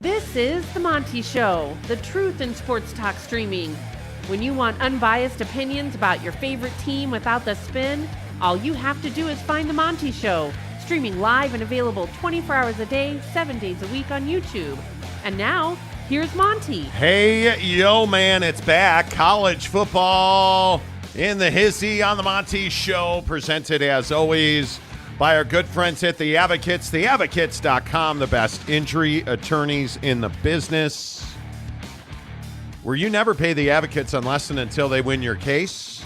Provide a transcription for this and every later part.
This is The Monty Show, the truth in sports talk streaming. When you want unbiased opinions about your favorite team without the spin, all you have to do is find The Monty Show, streaming live and available 24 hours a day, 7 days a week on YouTube. And now, here's Monty. Hey, yo, man, it's back. College football in the hizzy on The Monty Show, presented as always by our good friends at The Advocates, theadvocates.com, the best injury attorneys in the business. Where you never pay The Advocates unless and until they win your case.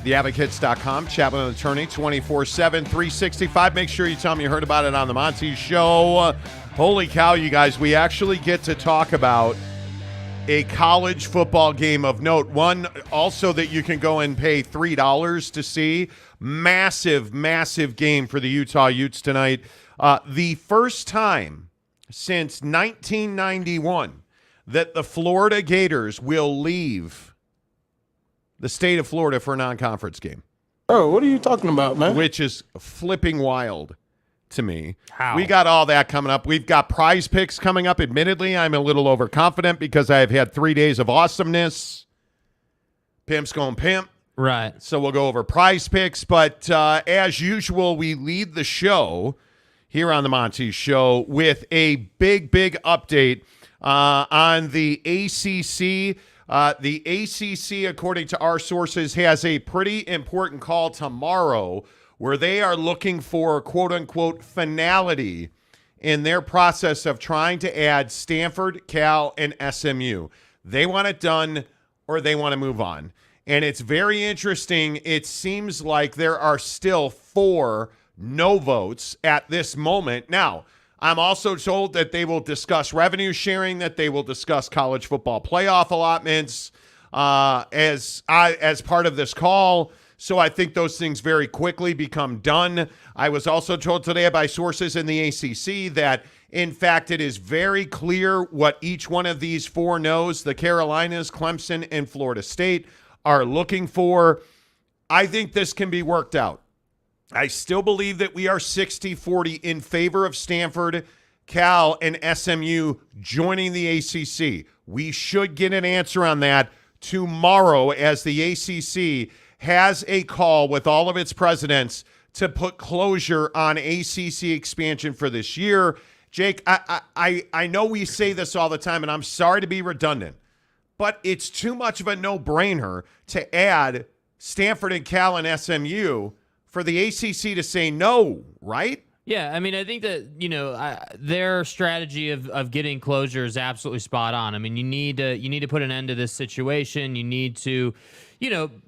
Theadvocates.com, chat with an attorney 24/7, 365. Make sure you tell them you heard about it on The Monty Show. Holy cow, you guys, we actually get to talk about a college football game of note. One also that you can go and pay $3 to see. Massive, massive game for the Utah Utes tonight. The first time since 1991 that the Florida Gators will leave the state of Florida for a non-conference game. Oh, what are you talking about, man? Which is flipping wild to me. How? We got all that coming up. We've got prize picks coming up. Admittedly, I'm a little overconfident because I've had 3 days of awesomeness. Pimp's going pimp. Right. So we'll go over prize picks. But as usual, we lead the show here on the Monty Show with a big, big update on the ACC. The ACC, according to our sources, has a pretty important call tomorrow where they are looking for, quote-unquote, finality in their process of trying to add Stanford, Cal, and SMU. They want it done or they want to move on. And it's very interesting. It seems like there are still 4 no votes at this moment. Now, I'm also told that they will discuss revenue sharing, that they will discuss college football playoff allotments as part of this call. So I think those things very quickly become done. I was also told today by sources in the ACC that, in fact, it is very clear what each one of these 4 knows. The Carolinas, Clemson, and Florida State are looking for. I think this can be worked out. I still believe that we are 60-40 in favor of Stanford, Cal, and SMU joining the ACC. We should get an answer on that tomorrow as the ACC has a call with all of its presidents to put closure on ACC expansion for this year. Jake, I know we say this all the time, and I'm sorry to be redundant, but it's too much of a no-brainer to add Stanford and Cal and SMU for the ACC to say no, right? Yeah, I mean, I think that, their strategy of getting closure is absolutely spot on. I mean, you need to put an end to this situation. You need to,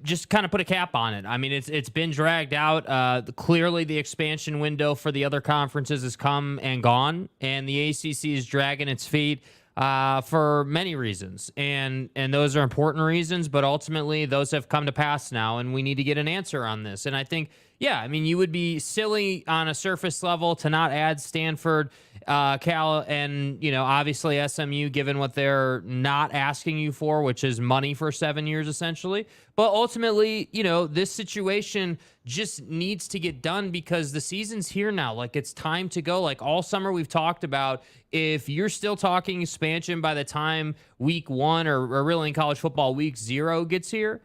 just kind of put a cap on it. I mean, it's been dragged out. Clearly, the expansion window for the other conferences has come and gone, and the ACC is dragging its feet for many reasons, and those are important reasons, but ultimately those have come to pass now, and we need to get an answer on this. And I think, yeah, I mean, you would be silly on a surface level to not add Stanford, Cal, and, obviously SMU, given what they're not asking you for, which is money for 7 years, essentially. But ultimately, this situation just needs to get done because the season's here now. Like, it's time to go. Like, all summer we've talked about, if you're still talking expansion by the time week 1 or really in college football, week 0 gets here,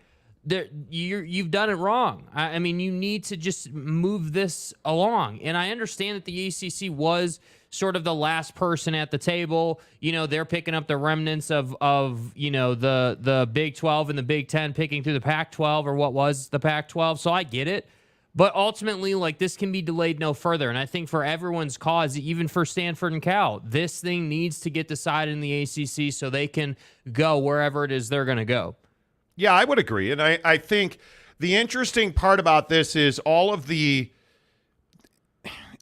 you've done it wrong. I mean, you need to just move this along. And I understand that the ACC was sort of the last person at the table. They're picking up the remnants of the Big 12 and the Big 10 picking through the Pac-12 or what was the Pac-12. So I get it. But ultimately, this can be delayed no further. And I think for everyone's cause, even for Stanford and Cal, this thing needs to get decided in the ACC so they can go wherever it is they're going to go. Yeah, I would agree. And I think the interesting part about this is all of the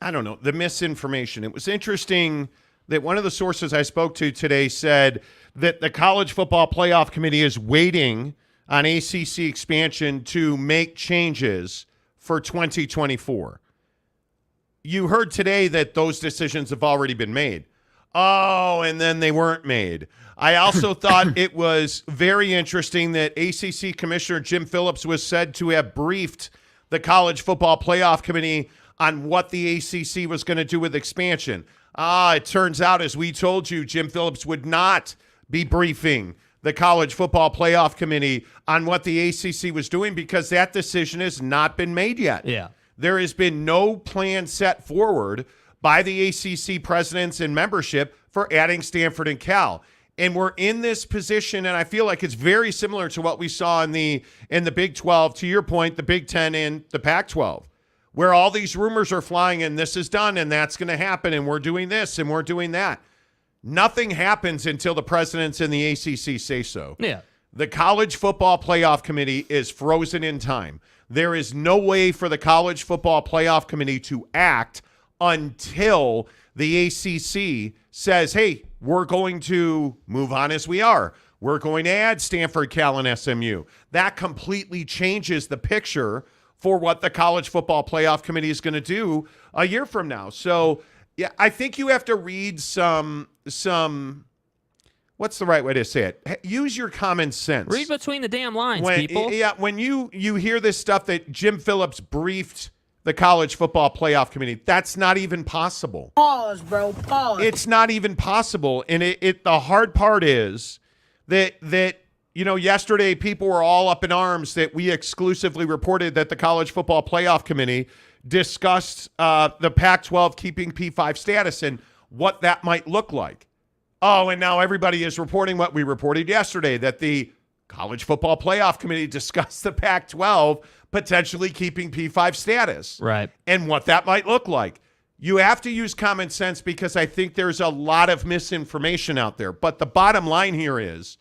misinformation. It was interesting that one of the sources I spoke to today said that the College Football Playoff Committee is waiting on ACC expansion to make changes for 2024. You heard today that those decisions have already been made. Oh, and then they weren't made. I also thought it was very interesting that ACC Commissioner Jim Phillips was said to have briefed the College Football Playoff Committee on what the ACC was going to do with expansion. It turns out, as we told you, Jim Phillips would not be briefing the College Football Playoff Committee on what the ACC was doing because that decision has not been made yet. Yeah. There has been no plan set forward by the ACC presidents and membership for adding Stanford and Cal. And we're in this position, and I feel like it's very similar to what we saw in the Big 12, to your point, the Big 10 and the Pac-12, where all these rumors are flying and this is done and that's going to happen and we're doing this and we're doing that. Nothing happens until the presidents and the ACC say so. Yeah. The College Football Playoff Committee is frozen in time. There is no way for the College Football Playoff Committee to act until the ACC says, hey, we're going to move on as we are. We're going to add Stanford, Cal, and SMU. That completely changes the picture for what the College Football Playoff Committee is going to do a year from now. So, yeah, I think you have to read some what's the right way to say it? Use your common sense. Read between the damn lines, people. Yeah, when you hear this stuff that Jim Phillips briefed the College Football Playoff Committee, that's not even possible. Pause, bro. Pause. It's not even possible. And the hard part is that yesterday people were all up in arms that we exclusively reported that the College Football Playoff Committee discussed the Pac-12 keeping P5 status and what that might look like. Oh, and now everybody is reporting what we reported yesterday, that the College Football Playoff Committee discussed the Pac-12 potentially keeping P5 status. Right. And what that might look like. You have to use common sense because I think there's a lot of misinformation out there. But the bottom line here is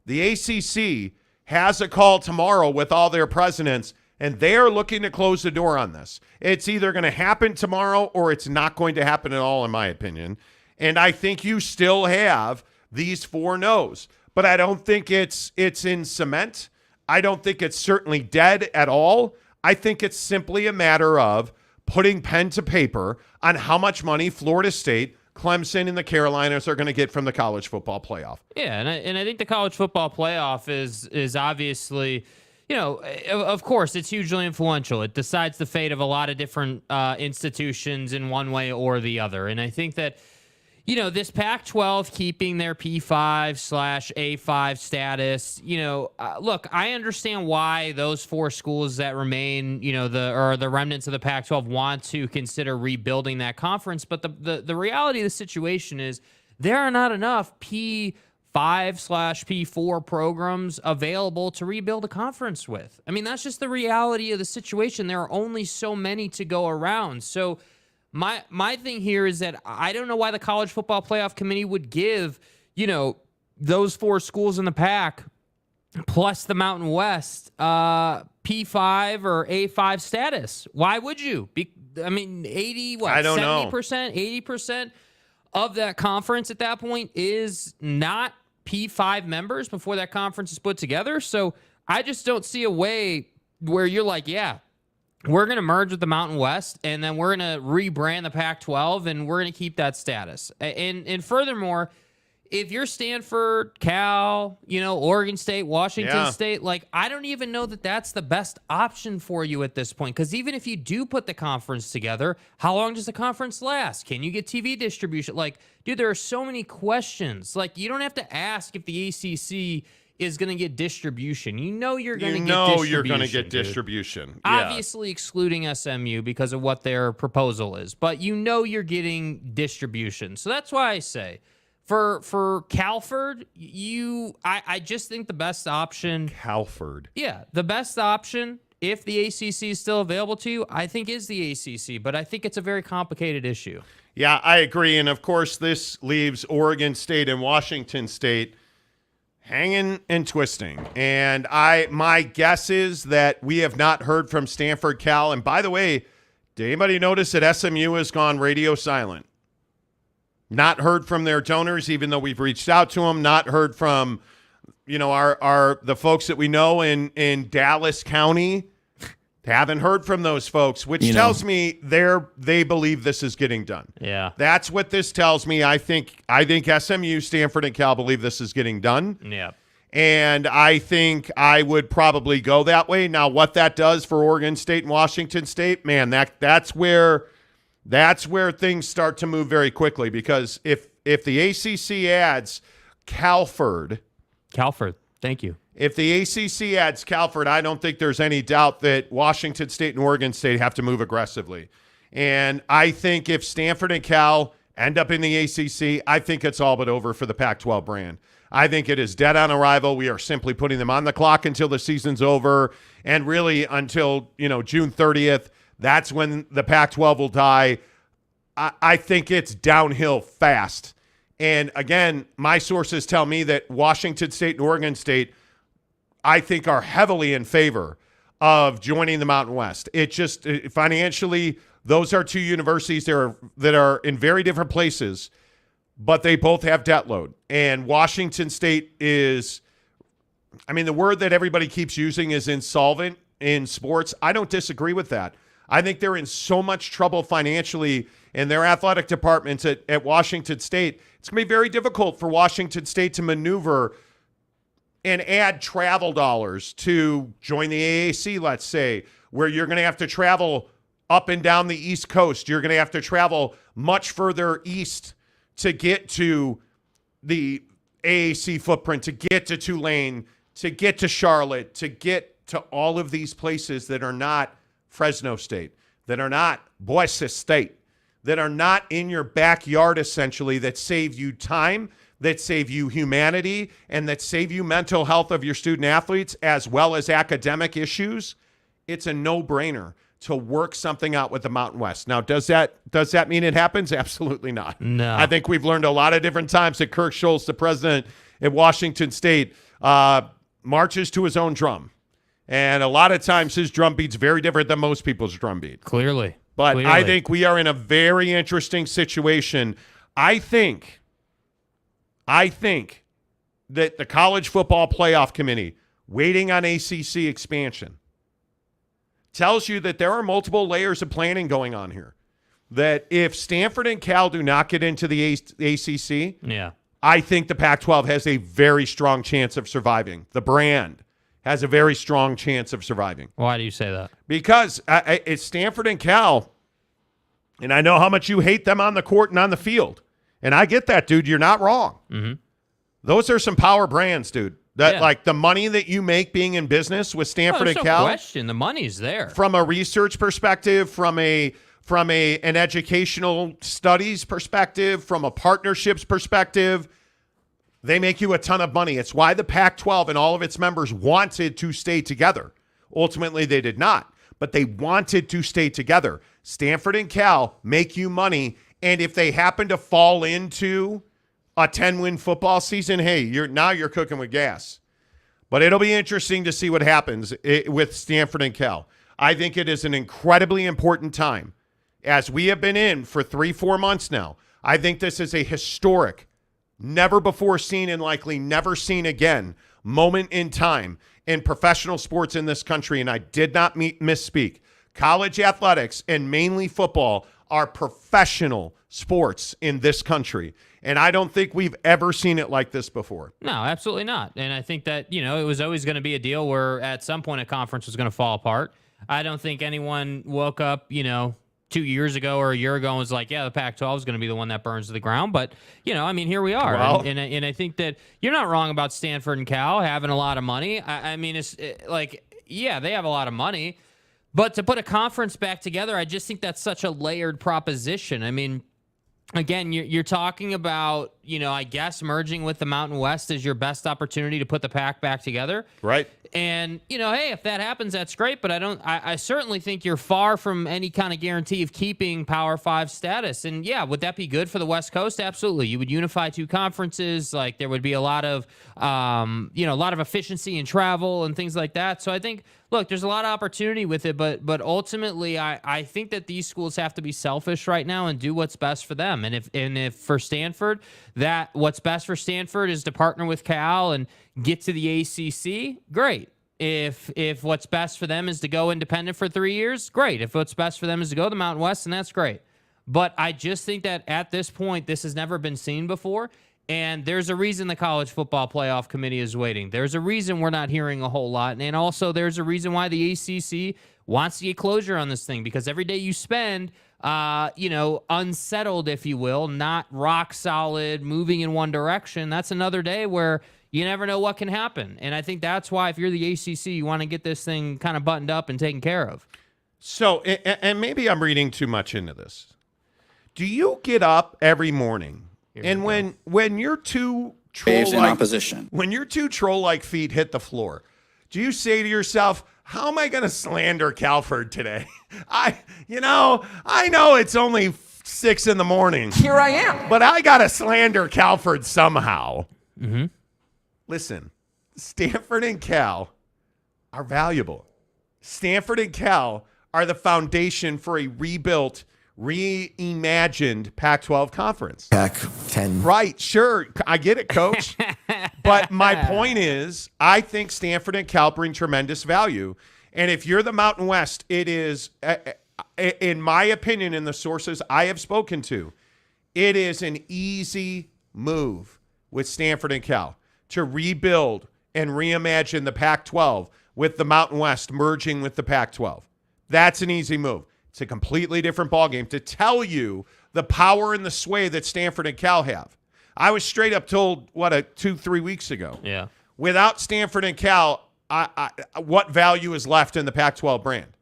the ACC has a call tomorrow with all their presidents, and they are looking to close the door on this. It's either going to happen tomorrow or it's not going to happen at all, in my opinion. And I think you still have these 4 no's. But I don't think it's in cement. I don't think it's certainly dead at all. I think it's simply a matter of putting pen to paper on how much money Florida State, Clemson, and the Carolinas are going to get from the College Football Playoff. Yeah, and I think the College Football Playoff is obviously, of course, it's hugely influential. It decides the fate of a lot of different institutions in one way or the other. And I think that, this Pac-12 keeping their P5/A5 status, look, I understand why those 4 schools that remain, the remnants of the Pac-12 want to consider rebuilding that conference. But the reality of the situation is there are not enough P5/P4 programs available to rebuild a conference with. I mean, that's just the reality of the situation. There are only so many to go around. So My thing here is that I don't know why the College Football Playoff Committee would give, those 4 schools in the Pac plus the Mountain West P5 or A5 status. Why would you? 70%, 80% of that conference at that point is not P5 members before that conference is put together. So I just don't see a way where you're like, yeah, we're going to merge with the Mountain West, and then we're going to rebrand the Pac-12, and we're going to keep that status. And furthermore, if you're Stanford, Cal, Oregon State, Washington State, I don't even know that that's the best option for you at this point. Because even if you do put the conference together, how long does the conference last? Can you get TV distribution? Dude, there are so many questions. You don't have to ask if the ACC is going to get distribution. You're going to get distribution. You're going to get distribution. Obviously excluding SMU because of what their proposal is, but you're getting distribution. So that's why I say for Calford, I just think the best option. Calford. Yeah, the best option, if the ACC is still available to you, I think is the ACC, but I think it's a very complicated issue. Yeah, I agree. And of course, this leaves Oregon State and Washington State hanging and twisting. And my guess is that we have not heard from Stanford, Cal. And by the way, did anybody notice that SMU has gone radio silent? Not heard from their donors, even though we've reached out to them. Not heard from, the folks that we know in Dallas County. Haven't heard from those folks, which tells me they believe this is getting done. Yeah. That's what this tells me. I think SMU, Stanford, and Cal believe this is getting done. Yeah. And I think I would probably go that way. Now, what that does for Oregon State and Washington State, man, that's where things start to move very quickly. Because if the ACC adds Calford, thank you. If the ACC adds Calford, I don't think there's any doubt that Washington State and Oregon State have to move aggressively. And I think if Stanford and Cal end up in the ACC, I think it's all but over for the Pac-12 brand. I think it is dead on arrival. We are simply putting them on the clock until the season's over, and really until June 30th. That's when the Pac-12 will die. I think it's downhill fast. And again, my sources tell me that Washington State and Oregon State, I think, are heavily in favor of joining the Mountain West. It just financially, those are two universities that are in very different places, but they both have debt load. And Washington State is, the word that everybody keeps using is insolvent in sports. I don't disagree with that. I think they're in so much trouble financially in their athletic departments at Washington State. It's going to be very difficult for Washington State to maneuver and add travel dollars to join the AAC, let's say, where you're going to have to travel up and down the East Coast. You're going to have to travel much further east to get to the AAC footprint, to get to Tulane, to get to Charlotte, to get to all of these places that are not Fresno State, that are not Boise State, that are not in your backyard, essentially, that save you time, that save you humanity, and that save you mental health of your student athletes as well as academic issues. It's a no-brainer to work something out with the Mountain West. Now, does that mean it happens? Absolutely not. No. I think we've learned a lot of different times that Kirk Schultz, the president at Washington State, marches to his own drum. And a lot of times his drum beat's very different than most people's drum beat. Clearly. I think we are in a very interesting situation. I think that the College Football Playoff Committee, waiting on ACC expansion, tells you that there are multiple layers of planning going on here. That if Stanford and Cal do not get into the ACC, I think the Pac-12 has a very strong chance of surviving. The brand has a very strong chance of surviving. Why do you say that? Because it's Stanford and Cal, and I know how much you hate them on the court and on the field. And I get that, dude. You're not wrong. Mm-hmm. Those are some power brands, dude. Like the money that you make being in business with Stanford and Cal. No question. The money's there. From a research perspective, from an educational studies perspective, from a partnerships perspective, they make you a ton of money. It's why the Pac-12 and all of its members wanted to stay together. Ultimately, they did not, but they wanted to stay together. Stanford and Cal make you money, and if they happen to fall into a 10-win football season, hey, you're cooking with gas. But it'll be interesting to see what happens with Stanford and Cal. I think it is an incredibly important time, as we have been in for 3-4 months now. I think this is a historic, never before seen and likely never seen again moment in time in professional sports in this country, and I did not misspeak. College athletics and mainly football are professional sports in this country, and I don't think we've ever seen it like this before. No, absolutely not. And I think that, it was always going to be a deal where at some point a conference was going to fall apart. I don't think anyone woke up, 2 years ago or a year ago and was like, the Pac-12 is going to be the one that burns to the ground. But, here we are. Well, and I think that you're not wrong about Stanford and Cal having a lot of money. They have a lot of money. But to put a conference back together, I just think that's such a layered proposition. Again, you're talking about, I guess merging with the Mountain West is your best opportunity to put the Pac back together. Right. And, hey, if that happens, that's great. But I certainly think you're far from any kind of guarantee of keeping Power 5 status. And, would that be good for the West Coast? Absolutely. You would unify two conferences. Like, there would be a lot of efficiency in travel and things like that. So I think, look, there's a lot of opportunity with it. But ultimately, I think that these schools have to be selfish right now and do what's best for them. And if for Stanford, that what's best for Stanford is to partner with Cal and get to the ACC, great. If what's best for them is to go independent for 3 years, great. If what's best for them is to go to the Mountain West, then that's great. But I just think that at this point, this has never been seen before. And there's a reason the College Football Playoff Committee is waiting. There's a reason we're not hearing a whole lot. And also there's a reason why the ACC wants to get closure on this thing, because every day you spend, unsettled, if you will, not rock solid, moving in one direction, that's another day where you never know what can happen. And I think that's why if you're the ACC, you want to get this thing kind of buttoned up and taken care of. So, and maybe I'm reading too much into this. Do you get up every morning and when your two troll-like feet hit the floor, do you say to yourself, how am I going to slander Calford today? I know it's only 6 a.m. Here I am. But I got to slander Calford somehow. Mm-hmm. Listen, Stanford and Cal are valuable. Stanford and Cal are the foundation for a rebuilt, reimagined Pac-12 conference. Pac-10. Right, sure. I get it, Coach. But my point is, I think Stanford and Cal bring tremendous value. And if you're the Mountain West, it is, in my opinion, in the sources I have spoken to, it is an easy move with Stanford and Cal to rebuild and reimagine the Pac-12 with the Mountain West merging with the Pac-12. That's an easy move. It's a completely different ballgame to tell you the power and the sway that Stanford and Cal have. I was straight up told, 2-3 weeks ago. Yeah. Without Stanford and Cal, what value is left in the Pac-12 brand?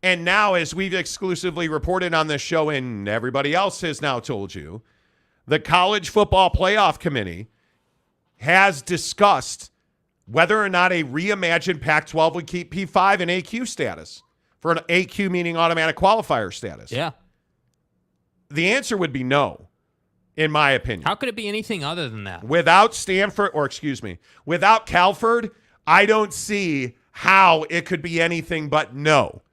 And now, as we've exclusively reported on this show and everybody else has now told you, the College Football Playoff Committee has discussed whether or not a reimagined Pac-12 would keep P5 and AQ status. For an AQ meaning automatic qualifier status. Yeah. The answer would be no, in my opinion. How could it be anything other than that? Without Calford, I don't see how it could be anything but no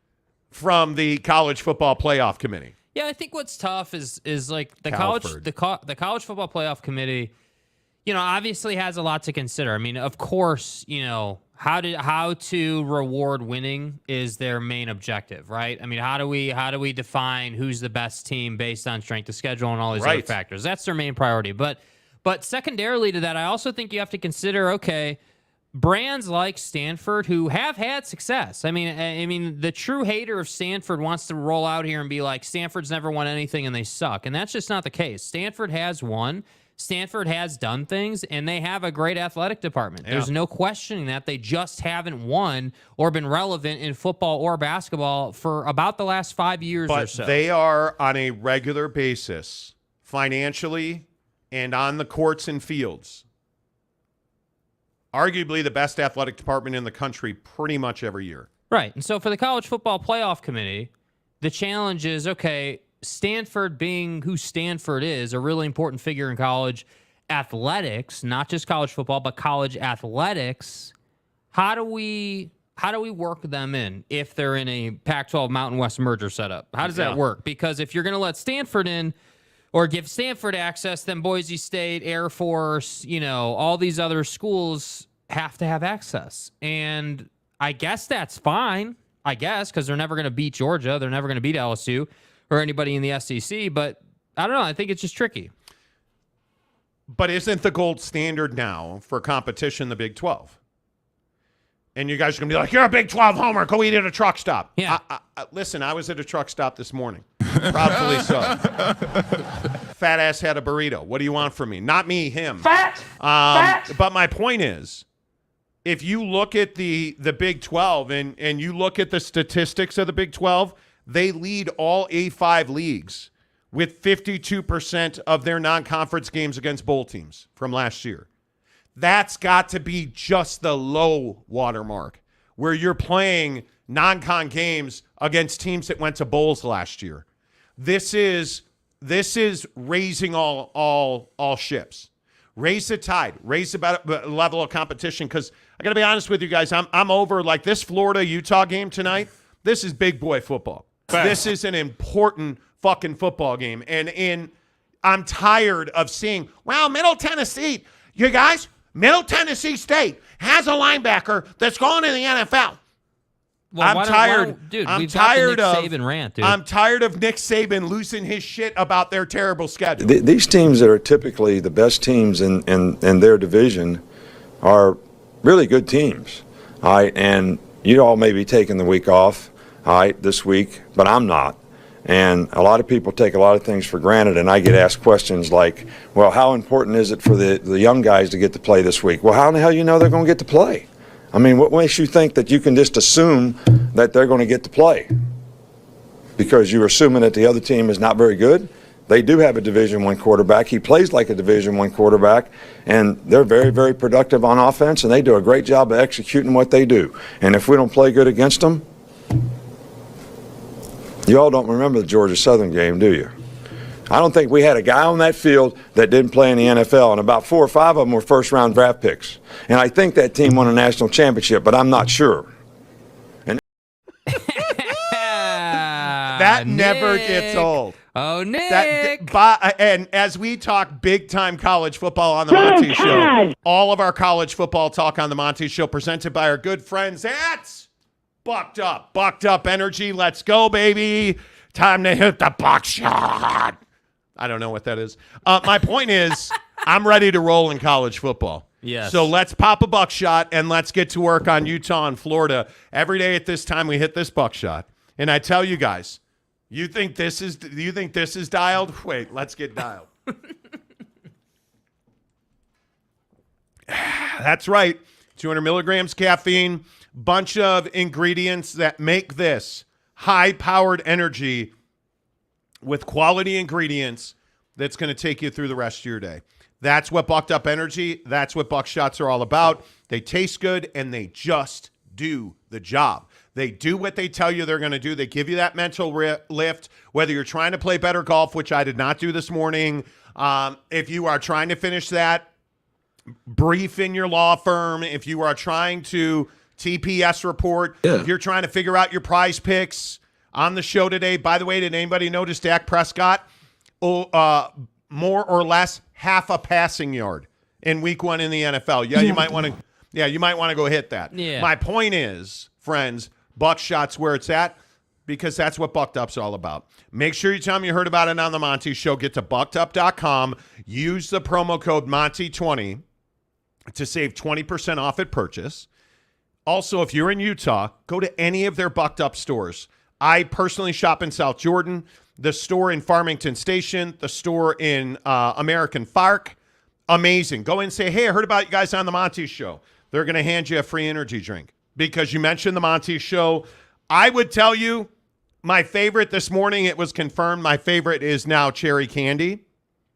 from the College Football Playoff Committee. Yeah, I think what's tough is like the Calford. College Football Playoff Committee, obviously has a lot to consider. I mean, of course, how to reward winning is their main objective, right? I mean, how do we define who's the best team based on strength of schedule and all these other factors? That's their main priority. But secondarily to that, I also think you have to consider, okay, brands like Stanford who have had success. I mean, the true hater of Stanford wants to roll out here and be like, Stanford's never won anything and they suck. And that's just not the case. Stanford has won. Stanford has done things, and they have a great athletic department. Yeah. There's no questioning that. They just haven't won or been relevant in football or basketball for about the last 5 years or so. But they are, on a regular basis, financially and on the courts and fields, arguably the best athletic department in the country pretty much every year. Right. And so for the College Football Playoff Committee, the challenge is, okay, Stanford being who Stanford is, a really important figure in college athletics, not just college football, but college athletics. How do we work them in if they're in a Pac-12 Mountain West merger setup? How does that work? Because if you're going to let Stanford in or give Stanford access, then Boise State, Air Force, all these other schools have to have access. And I guess that's fine, because they're never going to beat Georgia. They're never going to beat LSU. Or anybody in the SEC, but I don't know. I think it's just tricky. But isn't the gold standard now for competition the Big 12? And you guys are going to be like, you're a Big 12 homer. Go eat at a truck stop. Yeah. Listen, I was at a truck stop this morning. Proudly so. Fat ass had a burrito. What do you want from me? Not me, him. Fat. But my point is, if you look at the Big 12 and you look at the statistics of the Big 12, they lead all A5 leagues with 52% of their non-conference games against bowl teams from last year. That's got to be just the low watermark where you're playing non-con games against teams that went to bowls last year. This is raising all ships. Raise the tide. Raise the level of competition, because I got to be honest with you guys, I'm over like this Florida-Utah game tonight. This is big boy football. This is an important fucking football game. And I'm tired of seeing, Middle Tennessee, you guys, Middle Tennessee State has a linebacker that's going to the NFL. Well, I'm tired. We've got the Nick Saban rant, dude. I'm tired of Nick Saban losing his shit about their terrible schedule. These teams that are typically the best teams in their division are really good teams. All right, and you all may be taking the week off, all right, this week, but I'm not. And a lot of people take a lot of things for granted, and I get asked questions like, well, how important is it for the young guys to get to play this week? Well, how in the hell you know they're going to get to play? I mean, what makes you think that you can just assume that they're going to get to play? Because you're assuming that the other team is not very good? They do have a Division I quarterback. He plays like a Division I quarterback, and they're very, very productive on offense, and they do a great job of executing what they do. And if we don't play good against them, you all don't remember the Georgia Southern game, do you? I don't think we had a guy on that field that didn't play in the NFL, and about 4 or 5 of them were first-round draft picks. And I think that team won a national championship, but I'm not sure. And that never gets old. Oh, Nick! And as we talk big-time college football on the Monty Show, all of our college football talk on the Monty Show presented by our good friends at Bucked Up Energy. Let's go, baby. Time to hit the buckshot. I don't know what that is. My point is, I'm ready to roll in college football. Yes. So let's pop a buckshot and let's get to work on Utah and Florida. Every day at this time, we hit this buckshot. And I tell you guys, you think this is dialed? Wait, let's get dialed. That's right. 200 milligrams caffeine, bunch of ingredients that make this high-powered energy with quality ingredients that's going to take you through the rest of your day. That's what Bucked Up Energy, that's what Buckshots are all about. They taste good, and they just do the job. They do what they tell you they're going to do. They give you that mental lift, whether you're trying to play better golf, which I did not do this morning. If you are trying to finish that brief in your law firm, if you are trying to TPS report, if you're trying to figure out your prize picks on the show today. By the way, did anybody notice Dak Prescott more or less half a passing yard in week 1 in the NFL? Yeah, you might want to go hit that. Yeah. My point is, friends, Buckshot's where it's at because that's what Bucked Up's all about. Make sure you tell me you heard about it on the Monty Show. Get to buckedup.com. Use the promo code Monty20 to save 20% off at purchase. Also, if you're in Utah, go to any of their Bucked Up stores. I personally shop in South Jordan, the store in Farmington Station, the store in American Park. Amazing. Go in and say, hey, I heard about you guys on the Monty Show. They're going to hand you a free energy drink because you mentioned the Monty Show. I would tell you my favorite this morning, it was confirmed, my favorite is now cherry candy.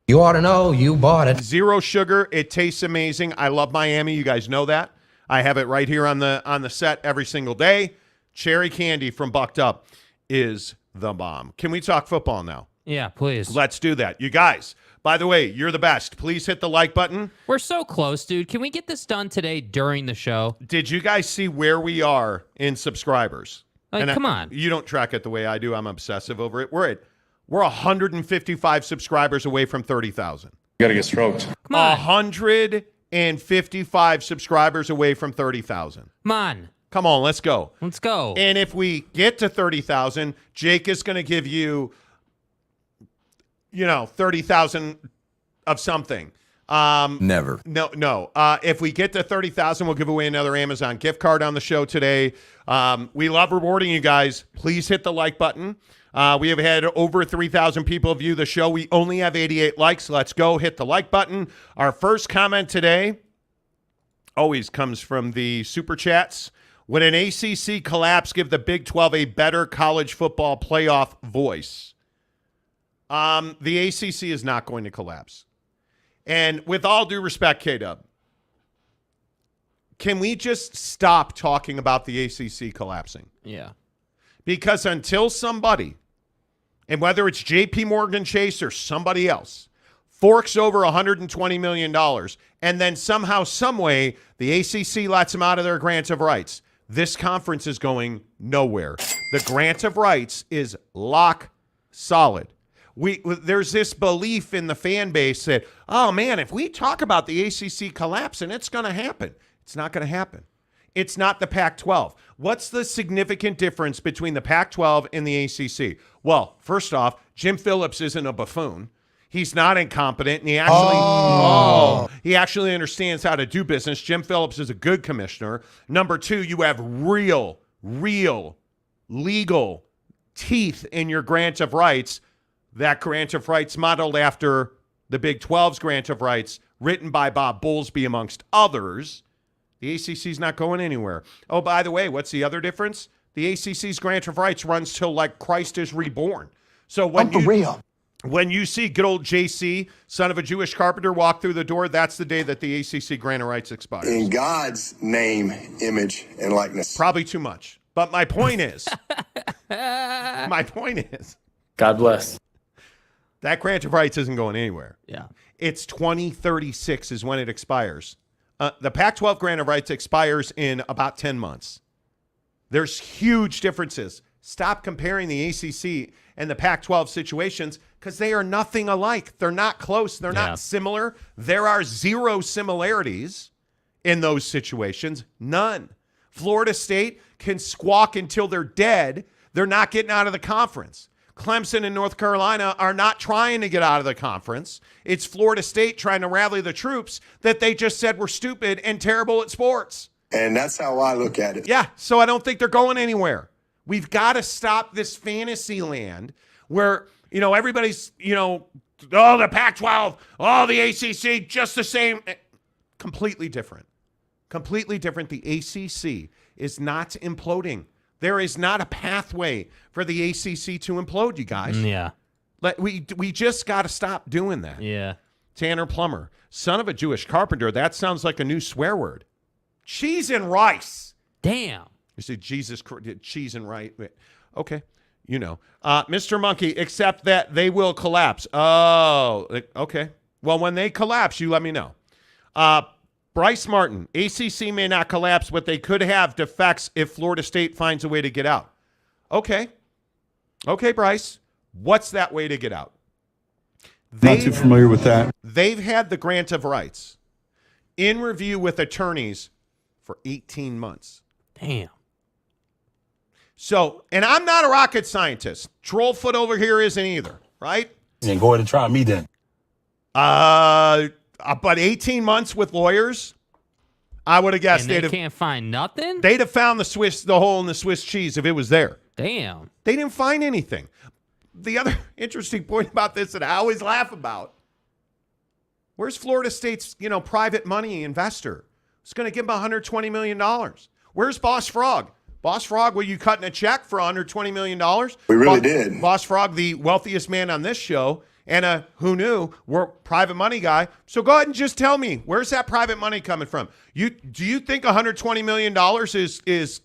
You ought to know you bought it. 0 sugar. It tastes amazing. I love Miami. You guys know that. I have it right here on the set every single day. Cherry candy from Bucked Up is the bomb. Can we talk football now? Yeah, please. Let's do that. You guys, by the way, you're the best. Please hit the like button. We're so close, dude. Can we get this done today during the show? Did you guys see where we are in subscribers? Come on. You don't track it the way I do. I'm obsessive over it. We're 155 subscribers away from 30,000. You got to get stroked. Come on. 155 subscribers away from 30,000. Come on, let's go. Let's go. And if we get to 30,000, Jake is going to give you, 30,000 of something. Never. No. If we get to 30,000, we'll give away another Amazon gift card on the show today. We love rewarding you guys. Please hit the like button. We have had over 3,000 people view the show. We only have 88 likes. Let's go. Hit the like button. Our first comment today always comes from the Super Chats. Would an ACC collapse give the Big 12 a better college football playoff voice? The ACC is not going to collapse. And with all due respect, K-Dub, can we just stop talking about the ACC collapsing? Yeah. Because until somebody, and whether it's JP Morgan Chase or somebody else, forks over $120 million, and then somehow, some way, the ACC lets them out of their grant of rights, this conference is going nowhere. The grant of rights is lock solid. There's this belief in the fan base that, oh, man, if we talk about the ACC collapsing, it's going to happen. It's not going to happen. It's not the Pac-12. What's the significant difference between the Pac-12 and the ACC? Well, first off, Jim Phillips isn't a buffoon. He's not incompetent, and he actually understands how to do business. Jim Phillips is a good commissioner. Number two, you have real legal teeth in your grant of rights. That grant of rights modeled after the Big 12's grant of rights, written by Bob Bowlesby, amongst others. The ACC's not going anywhere. Oh, by the way, what's the other difference? The ACC's grant of rights runs till like Christ is reborn. So when you see good old JC, son of a Jewish carpenter, walk through the door, that's the day that the ACC grant of rights expires. In God's name, image, and likeness. Probably too much. But my point is, God bless. That grant of rights isn't going anywhere. Yeah. It's 2036 is when it expires. The Pac-12 grant of rights expires in about 10 months. There's huge differences. Stop comparing the ACC and the Pac-12 situations because they are nothing alike. They're not close. They're not similar. There are zero similarities in those situations. None. Florida State can squawk until they're dead. They're not getting out of the conference. Clemson and North Carolina are not trying to get out of the conference. It's Florida State trying to rally the troops that they just said were stupid and terrible at sports. And that's how I look at it. Yeah, so I don't think they're going anywhere. We've got to stop this fantasy land where, everybody's, the Pac-12, the ACC, just the same. Completely different. Completely different. The ACC is not imploding. There is not a pathway for the ACC to implode, you guys. Yeah. We just got to stop doing that. Yeah. Tanner Plummer, son of a Jewish carpenter. That sounds like a new swear word. Cheese and rice. Damn. You say cheese and rice. Okay. Mr. Monkey, except that they will collapse. Oh, okay. Well, when they collapse, you let me know. Bryce Martin, ACC may not collapse, but they could have defects if Florida State finds a way to get out. Okay. Okay, Bryce. What's that way to get out? Not too familiar with that. They've had the grant of rights in review with attorneys for 18 months. Damn. So, and I'm not a rocket scientist. Trollfoot over here isn't either, right? And go ahead and try me then. But 18 months with lawyers, I would have guessed they can't find nothing? They'd have found the hole in the Swiss cheese if it was there. Damn. They didn't find anything. The other interesting point about this that I always laugh about, where's Florida State's, private money investor? It's going to give them $120 million. Where's Boss Frog? Boss Frog, were you cutting a check for $120 million? We really did. Boss Frog, the wealthiest man on this show, and who knew, we're private money guy. So go ahead and just tell me, where's that private money coming from? Do you think $120 million is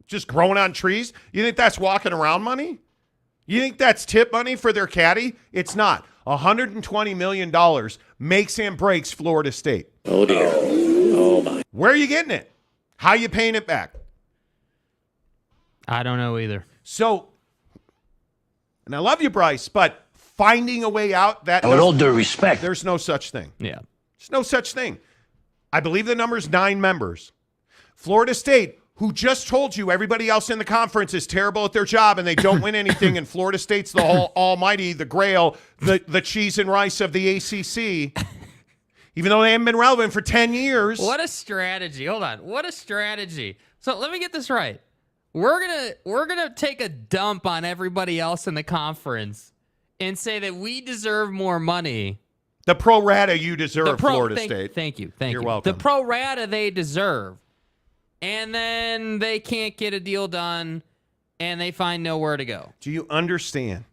just growing on trees? You think that's walking around money? You think that's tip money for their caddy? It's not. $120 million makes and breaks Florida State. Oh, dear. Oh, my. Where are you getting it? How are you paying it back? I don't know either. So, and I love you, Bryce, but finding a way out, with all due respect, there's no such thing. Yeah. There's no such thing. I believe the number is 9 members. Florida State, who just told you everybody else in the conference is terrible at their job and they don't win anything, and Florida State's the whole almighty, the grail, the cheese and rice of the ACC, even though they haven't been relevant for 10 years. What a strategy. Hold on. What a strategy. So let me get this right. We're gonna take a dump on everybody else in the conference and say that we deserve more money. The pro rata you deserve, Florida State. Thank you. You're welcome. The pro rata they deserve. And then they can't get a deal done, and they find nowhere to go. Do you understand?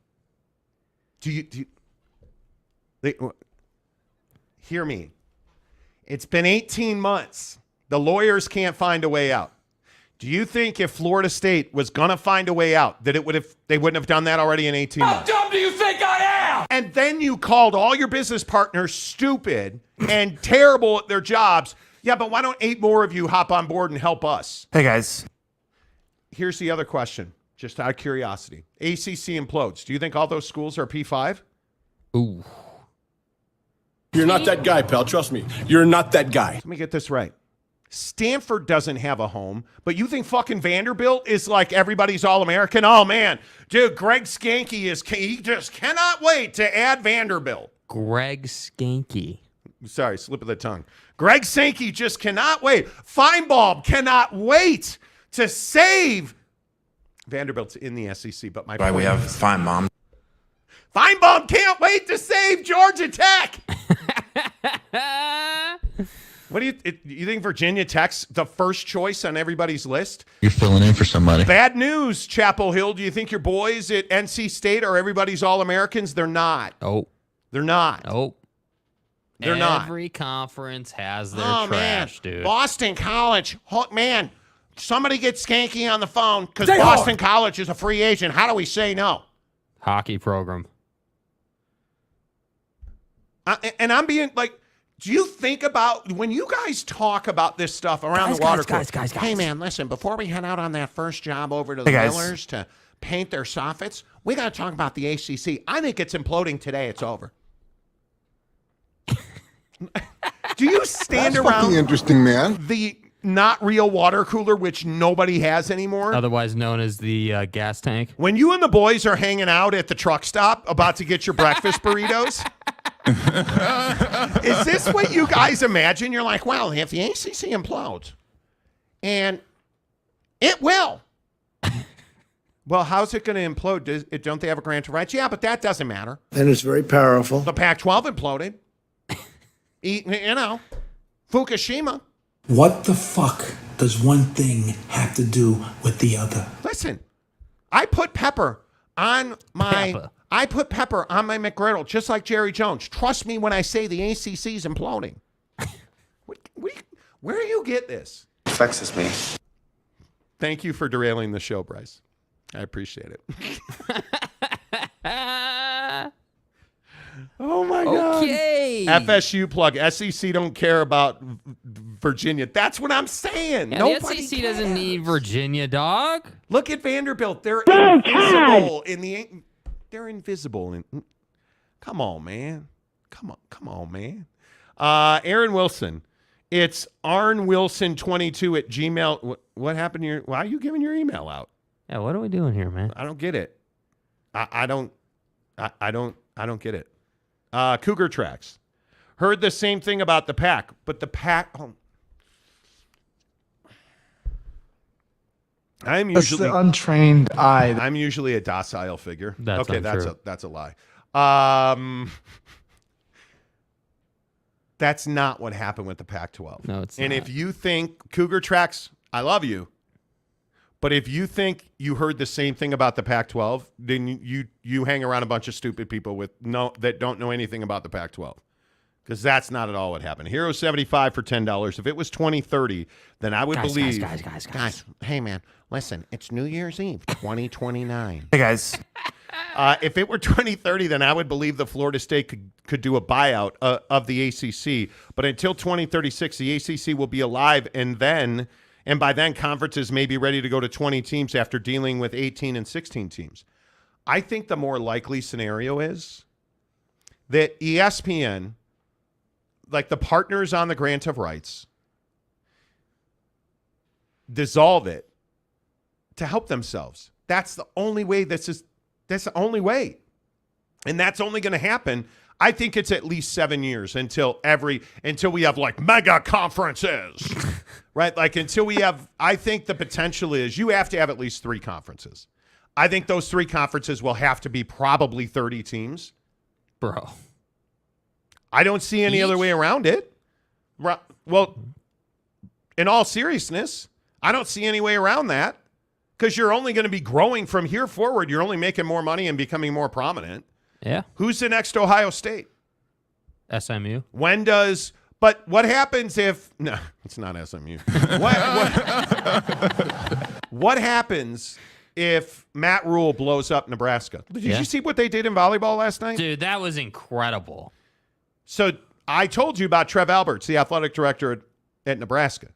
Hear me. It's been 18 months. The lawyers can't find a way out. Do you think if Florida State was going to find a way out, that they wouldn't have done that already in 18 months? How dumb do you think I am? And then you called all your business partners stupid and terrible at their jobs. Yeah, but why don't 8 more of you hop on board and help us? Hey, guys. Here's the other question, just out of curiosity. ACC implodes. Do you think all those schools are P5? Ooh. You're not that guy, pal. Trust me. You're not that guy. Let me get this right. Stanford doesn't have a home, but you think fucking Vanderbilt is like everybody's All-American? Oh, man. Dude, Greg Skanke he just cannot wait to add Vanderbilt. Greg Skanke. Sorry, slip of the tongue. Greg Sankey just cannot wait. Feinbaum cannot wait to save. Vanderbilt's in the SEC, but my point we have is, Feinbaum. Feinbaum can't wait to save Georgia Tech. What do you think Virginia Tech's the first choice on everybody's list? You're filling in for somebody. Bad news, Chapel Hill. Do you think your boys at NC State are everybody's All-Americans? They're not. Oh. They're not. Oh. They're not. Every conference has their trash, dude. Boston College. Oh, man, somebody get Skanky on the phone because Boston College is a free agent. How do we say no? Hockey program. And I'm being like, do you think about when you guys talk about this stuff around the water cooler? Guys. Hey, man, listen, before we head out on that first job over to the Millers to paint their soffits, we got to talk about the ACC. I think it's imploding today. It's over. Do you stand around interesting, man. the not real water cooler, which nobody has anymore? Otherwise known as the gas tank. When you and the boys are hanging out at the truck stop about to get your breakfast burritos, is this what you guys imagine? You're like, well, if the ACC implodes, and it will. Well, how's it going to implode? Don't they have a grant of rights? Yeah, but that doesn't matter. And it's very powerful. The Pac-12 imploded. You know, Fukushima. What the fuck does one thing have to do with the other? Listen, I put pepper on my McGriddle, just like Jerry Jones. Trust me when I say the ACC's imploding. Where do you get this? Vexes me. Thank you for derailing the show, Bryce. I appreciate it. Oh, my God. Okay. FSU plug. SEC don't care about Virginia. That's what I'm saying. Yeah, Nobody the SEC cares. doesn't need Virginia, dog. Look at Vanderbilt. They're invisible in the. They're invisible in. Come on, man. Come on, man. Aaron Wilson. It's arnwilson22 at Gmail. What happened to your? Why are you giving your email out? Yeah, what are we doing here, man? I don't get it. I don't get it. Cougar Tracks. Heard the same thing about the Pack, but the Pack. Oh. I'm usually the untrained eye. I'm usually a docile figure. That's okay, untrue. that's a lie. That's not what happened with the Pac-12. No, it's and not. if you think Cougar Tracks, I love you. But if you think you heard the same thing about the Pac-12, then you hang around a bunch of stupid people that don't know anything about the Pac-12. Because that's not at all what happened. Hero 75 for $10. If it was 2030, then I would believe. Guys, hey, man, listen, it's New Year's Eve, 2029. Hey, guys. If it were 2030, then I would believe the Florida State could do a buyout of the ACC. But until 2036, the ACC will be alive, and by then, conferences may be ready to go to 20 teams after dealing with 18 and 16 teams. I think the more likely scenario is that ESPN, like the partners on the grant of rights, dissolve it to help themselves. That's the only way. That's the only way. And that's only going to happen. I think it's at least 7 years until we have like mega conferences, right? Like until we have, I think the potential is you have to have at least 3 conferences. I think those 3 conferences will have to be probably 30 teams. Bro. I don't see any other way around it. Well, in all seriousness, I don't see any way around that because you're only going to be growing from here forward. You're only making more money and becoming more prominent. Yeah. Who's the next Ohio State? SMU. But what happens if, no, it's not SMU. What happens if Matt Rule blows up Nebraska? Did you see what they did in volleyball last night? Dude, that was incredible. So I told you about Trev Alberts, the athletic director at Nebraska.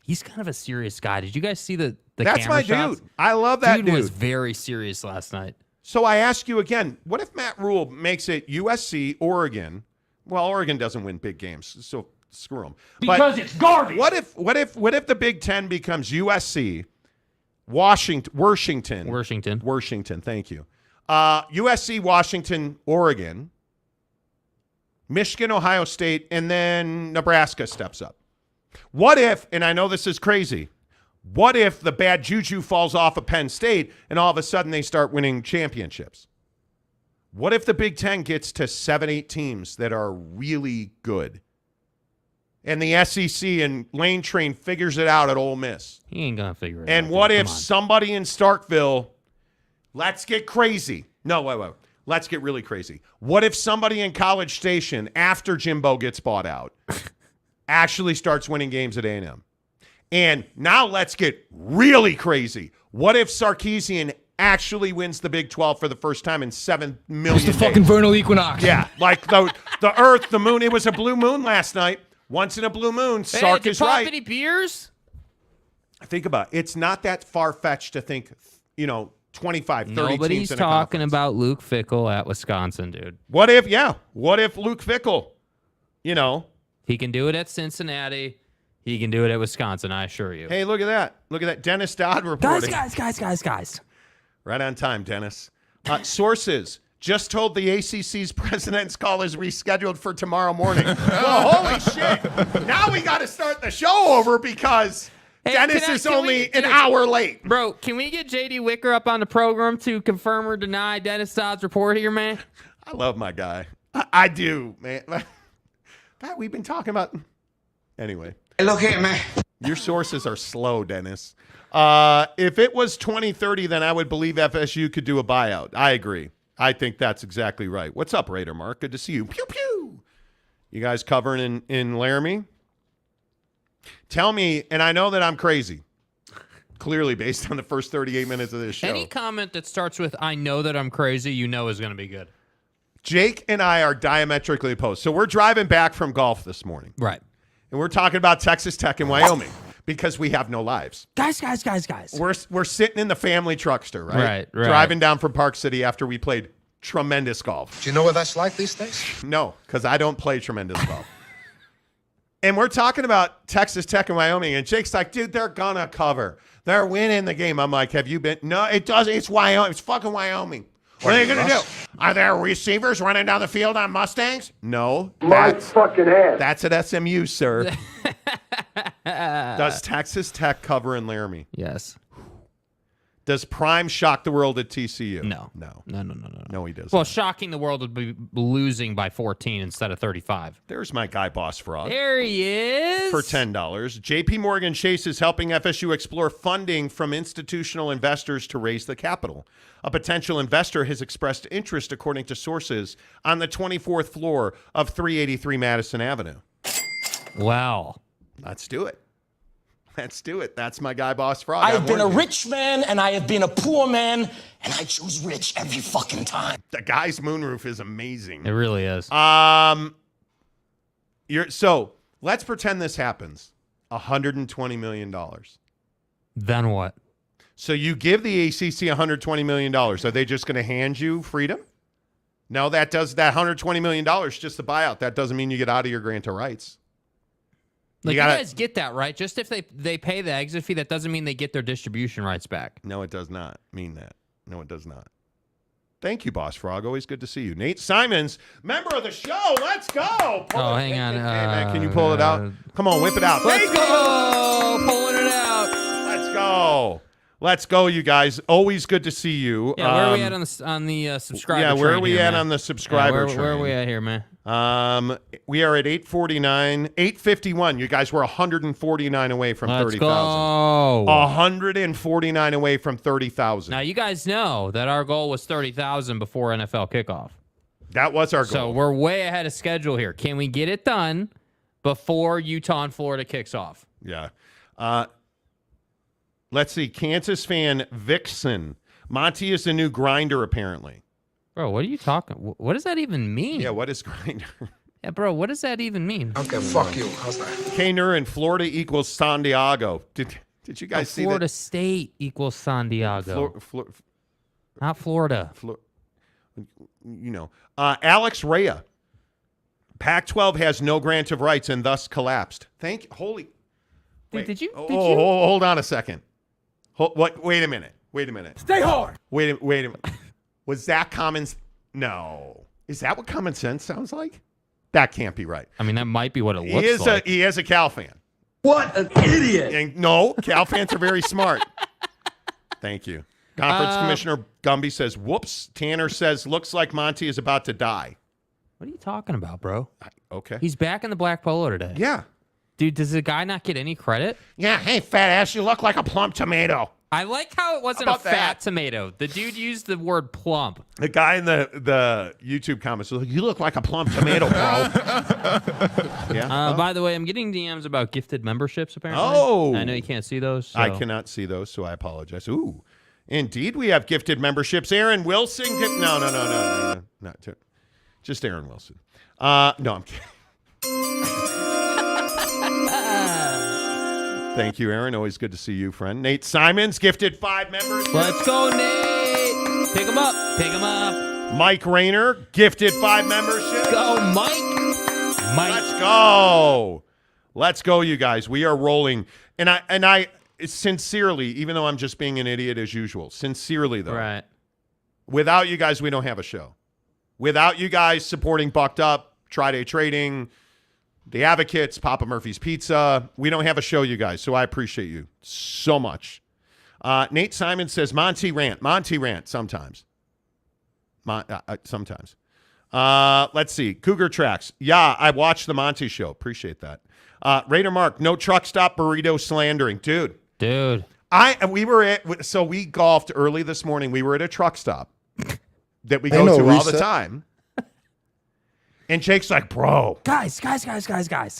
He's kind of a serious guy. Did you guys see the That's camera my shots? dude. I love that dude. Dude was very serious last night. So I ask you again, what if Matt Rule makes it USC, Oregon? Well, Oregon doesn't win big games, so screw them. Because it's garbage. What if the Big Ten becomes USC, Washington. Thank you. USC, Washington, Oregon, Michigan, Ohio State, and then Nebraska steps up. What if, and I know this is crazy, what if the bad juju falls off of Penn State and all of a sudden they start winning championships? What if the Big Ten gets to 7-8 teams that are really good? And the SEC and Lane Train figures it out at Ole Miss. He ain't going to figure it out. And what if somebody in Starkville, let's get crazy. No, wait. Let's get really crazy. What if somebody in College Station, after Jimbo gets bought out, actually starts winning games at A&M? And now let's get really crazy. What if Sarkisian actually wins the Big 12 for the first time in 7 million It's the fucking vernal equinox. Yeah, like the Earth, the moon. It was a blue moon last night. Once in a blue moon, Sark is right. Any beers? Think about it. It's not that far-fetched to think, 25, 30 teams Nobody's in a talking conference. about Luke Fickell at Wisconsin, dude. What if Luke Fickell, He can do it at Cincinnati. He can do it at Wisconsin, I assure you. Hey, look at that. Look at that. Dennis Dodd reporting. Guys. Right on time, Dennis. Sources just told the ACC's president's call is rescheduled for tomorrow morning. Well, holy shit. Now we got to start the show over because Dennis is only an hour late. Bro, can we get J.D. Wicker up on the program to confirm or deny Dennis Dodd's report here, man? I love my guy. I do, man. That we've been talking about. Anyway. Hey, look here, man. Your sources are slow, Dennis. If it was 2030, then I would believe FSU could do a buyout. I agree. I think that's exactly right. What's up, Raider Mark? Good to see you. Pew, pew. You guys covering in Laramie? Tell me, and I know that I'm crazy, clearly based on the first 38 minutes of this show. Any comment that starts with, I know that I'm crazy, is going to be good. Jake and I are diametrically opposed. So we're driving back from golf this morning. Right. And we're talking about Texas Tech and Wyoming because we have no lives. Guys. We're sitting in the family truckster, right? Right. Driving down from Park City after we played tremendous golf. Do you know what that's like these days? No, because I don't play tremendous golf. And we're talking about Texas Tech and Wyoming, and Jake's like, dude, they're gonna cover. They're winning the game. I'm like, have you been? No, it doesn't. It's Wyoming. It's fucking Wyoming. What are they gonna do? Are there receivers running down the field on Mustangs? No. My fucking ass. That's at SMU, sir. Does Texas Tech cover in Laramie? Yes. Does Prime shock the world at TCU? No. No, he doesn't. Well, shocking the world would be losing by 14 instead of 35. There's my guy, Boss Frog. There he is. For $10. JP Morgan Chase is helping FSU explore funding from institutional investors to raise the capital. A potential investor has expressed interest, according to sources, on the 24th floor of 383 Madison Avenue. Wow. Let's do it. That's my guy, Boss Frog. I have been a rich man and I have been a poor man, and I choose rich every fucking time. The guy's moonroof is amazing. It really is. So let's pretend this happens. $120 million. Then what? So you give the ACC $120 million. Are they just going to hand you freedom? No, that $120 million just the buyout. That doesn't mean you get out of your grant of rights. You guys get that, right? Just if they pay the exit fee, that doesn't mean they get their distribution rights back. No, it does not mean that. No, it does not. Thank you, Boss Frog. Always good to see you. Nate Simons, member of the show. Let's go. Hang on. Hey, man, can you pull it out? Come on, whip it out. Let's go. Pulling it out. Let's go. Let's go, you guys. Always good to see you. Yeah, where are we at on the subscriber train? Yeah, where are we at man? on the subscriber train? Where are we at here, man? We are at 849, 851. You guys were 149 away from 30,000. Go. 149 away from 30,000. Now, you guys know that our goal was 30,000 before NFL kickoff. That was our goal. So we're way ahead of schedule here. Can we get it done before Utah and Florida kicks off? Yeah. Let's see. Kansas fan Vixen. Monty is the new grinder, apparently. Bro, what are you talking? What does that even mean? Yeah, what is grinder? Yeah, bro, what does that even mean? Okay, fuck you. How's that? K-Nur in Florida equals San Diego. Did you guys see that? Florida State equals San Diego. not Florida. Alex Rea. Pac-12 has no grant of rights and thus collapsed. Holy. Wait. Did you? Hold on a second. Wait a minute. Stay hard. Wait a minute. Was that common? No. Is that what common sense sounds like? That can't be right. I mean, that might be what it looks like. He is a Cal fan. What an idiot. And no, Cal fans are very smart. Thank you. Conference Commissioner Gumby says, whoops. Tanner says, looks like Monty is about to die. What are you talking about, bro? Okay. He's back in the black polo today. Yeah. Dude, does the guy not get any credit? Yeah, hey, fat ass, you look like a plump tomato. I like how it wasn't a fat tomato. The dude used the word plump. The guy in the YouTube comments was like, you look like a plump tomato, bro. Yeah. By the way, I'm getting DMs about gifted memberships, apparently. Oh. I know you can't see those. So. I cannot see those, so I apologize. Ooh. Indeed, we have gifted memberships. Aaron Wilson. No. Just Aaron Wilson. No, I'm kidding. Thank you, Aaron. Always good to see you, friend. Nate Simons gifted 5 members. Let's go, Nate. Pick him up. Mike Rayner gifted 5 memberships. Go, Mike. Let's go, you guys. We are rolling. And I sincerely, even though I'm just being an idiot as usual, sincerely though. Right. Without you guys, we don't have a show. Without you guys supporting Bucked Up, Tri-Day Trading, The Advocates, Papa Murphy's Pizza, we don't have a show, you guys. So I appreciate you so much. Nate Simon says, Monty rant sometimes. Sometimes. Let's see. Cougar Tracks. Yeah, I watched the Monty Show. Appreciate that. Raider Mark, no truck stop burrito slandering. Dude. We golfed early this morning. We were at a truck stop that we go to all the time. And Jake's like, bro. Guys.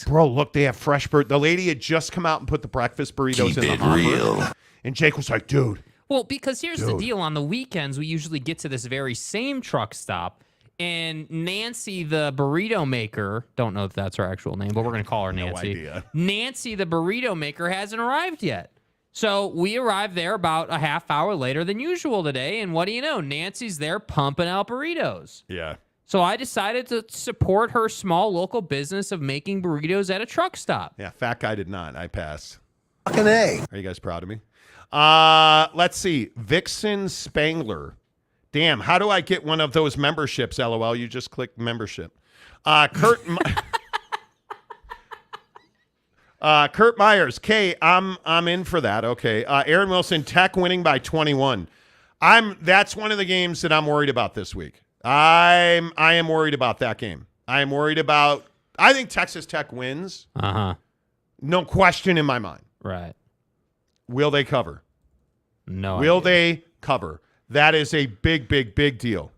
Bro, look, they have fresh burritos. The lady had just come out and put the breakfast burritos in the hopper. Real. And Jake was like, dude. Well, because here's the deal. On the weekends, we usually get to this very same truck stop. And Nancy, the burrito maker, don't know if that's her actual name, but we're going to call her Nancy. No idea. Nancy, the burrito maker, hasn't arrived yet. So we arrived there about a half hour later than usual today. And what do you know? Nancy's there pumping out burritos. Yeah. So I decided to support her small local business of making burritos at a truck stop. Yeah, fat guy did not. I pass. Fucking A. Are you guys proud of me? Let's see. Vixen Spangler. Damn, how do I get one of those memberships, LOL? You just click membership. Kurt Myers. I'm in for that. Okay. Aaron Wilson, Tech winning by 21. That's one of the games that I'm worried about this week. I am worried about that game. I think Texas Tech wins. Uh-huh. No question in my mind. Right. Will they cover? No. Will they cover? That is a big, big, big deal.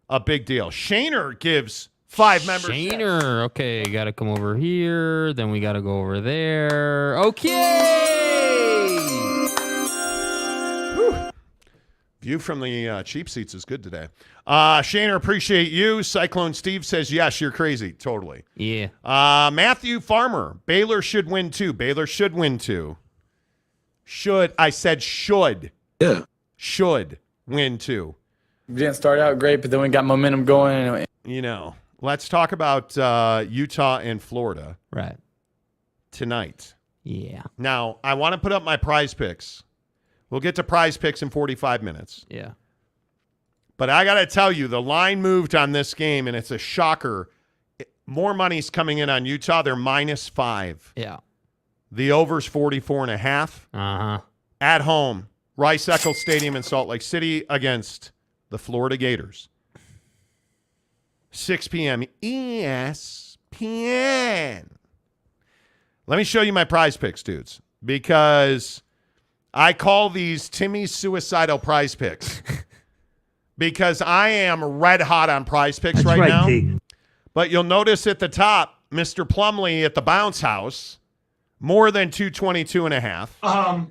A big deal. Shaner gives 5 members. Shaner. Okay, got to come over here. Then we got to go over there. Okay. Whew. View from the cheap seats is good today. Shaner, appreciate you. Cyclone Steve says, yes, you're crazy. Totally. Yeah. Matthew Farmer. Baylor should win too. Baylor should win too. I said should. Yeah. Should win too. We didn't start out great, but then we got momentum going. Let's talk about Utah and Florida. Right. Tonight. Yeah. Now, I want to put up my prize picks. We'll get to prize picks in 45 minutes. Yeah. But I got to tell you, the line moved on this game, and it's a shocker. More money's coming in on Utah. They're -5. Yeah. The over's 44.5. Uh-huh. At home, Rice-Eccles Stadium in Salt Lake City against the Florida Gators. 6 p.m. ESPN. Let me show you my prize picks, dudes, because I call these Timmy's suicidal prize picks because I am red hot on prize picks right now. T. But you'll notice at the top, Mr. Plumlee at the Bounce House, more than 222.5.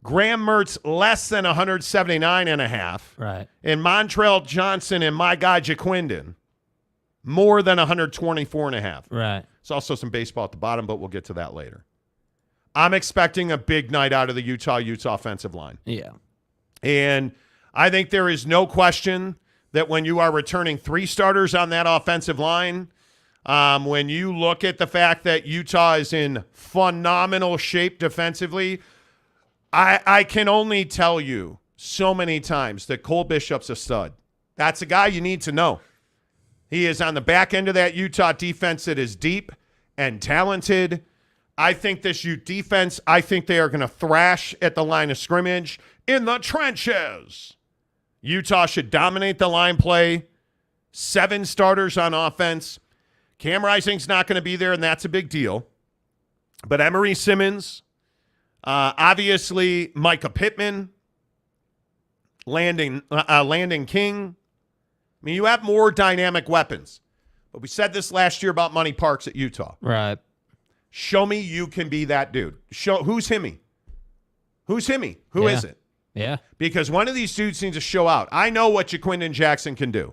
Graham Mertz, less than 179.5. Right. And Montrell Johnson and my guy Jaquindon, more than 124.5. Right. There's also some baseball at the bottom, but we'll get to that later. I'm expecting a big night out of the Utah Utes offensive line. Yeah. And I think there is no question that when you are returning 3 starters on that offensive line, When you look at the fact that Utah is in phenomenal shape defensively, I can only tell you so many times that Cole Bishop's a stud. That's a guy you need to know. He is on the back end of that Utah defense that is deep and talented. I think this Ute defense, I think they are going to thrash at the line of scrimmage in the trenches. Utah should dominate the line play. 7 starters on offense. Cam Rising's not going to be there, and that's a big deal. But Emery Simmons, obviously Micah Pittman, Landon King. I mean, you have more dynamic weapons. But we said this last year about Money Parks at Utah. Right. Show me you can be that dude. Who's Himmy? Who's Himmy? Who is it? Yeah. Because one of these dudes needs to show out. I know what Jaquindon Jackson can do.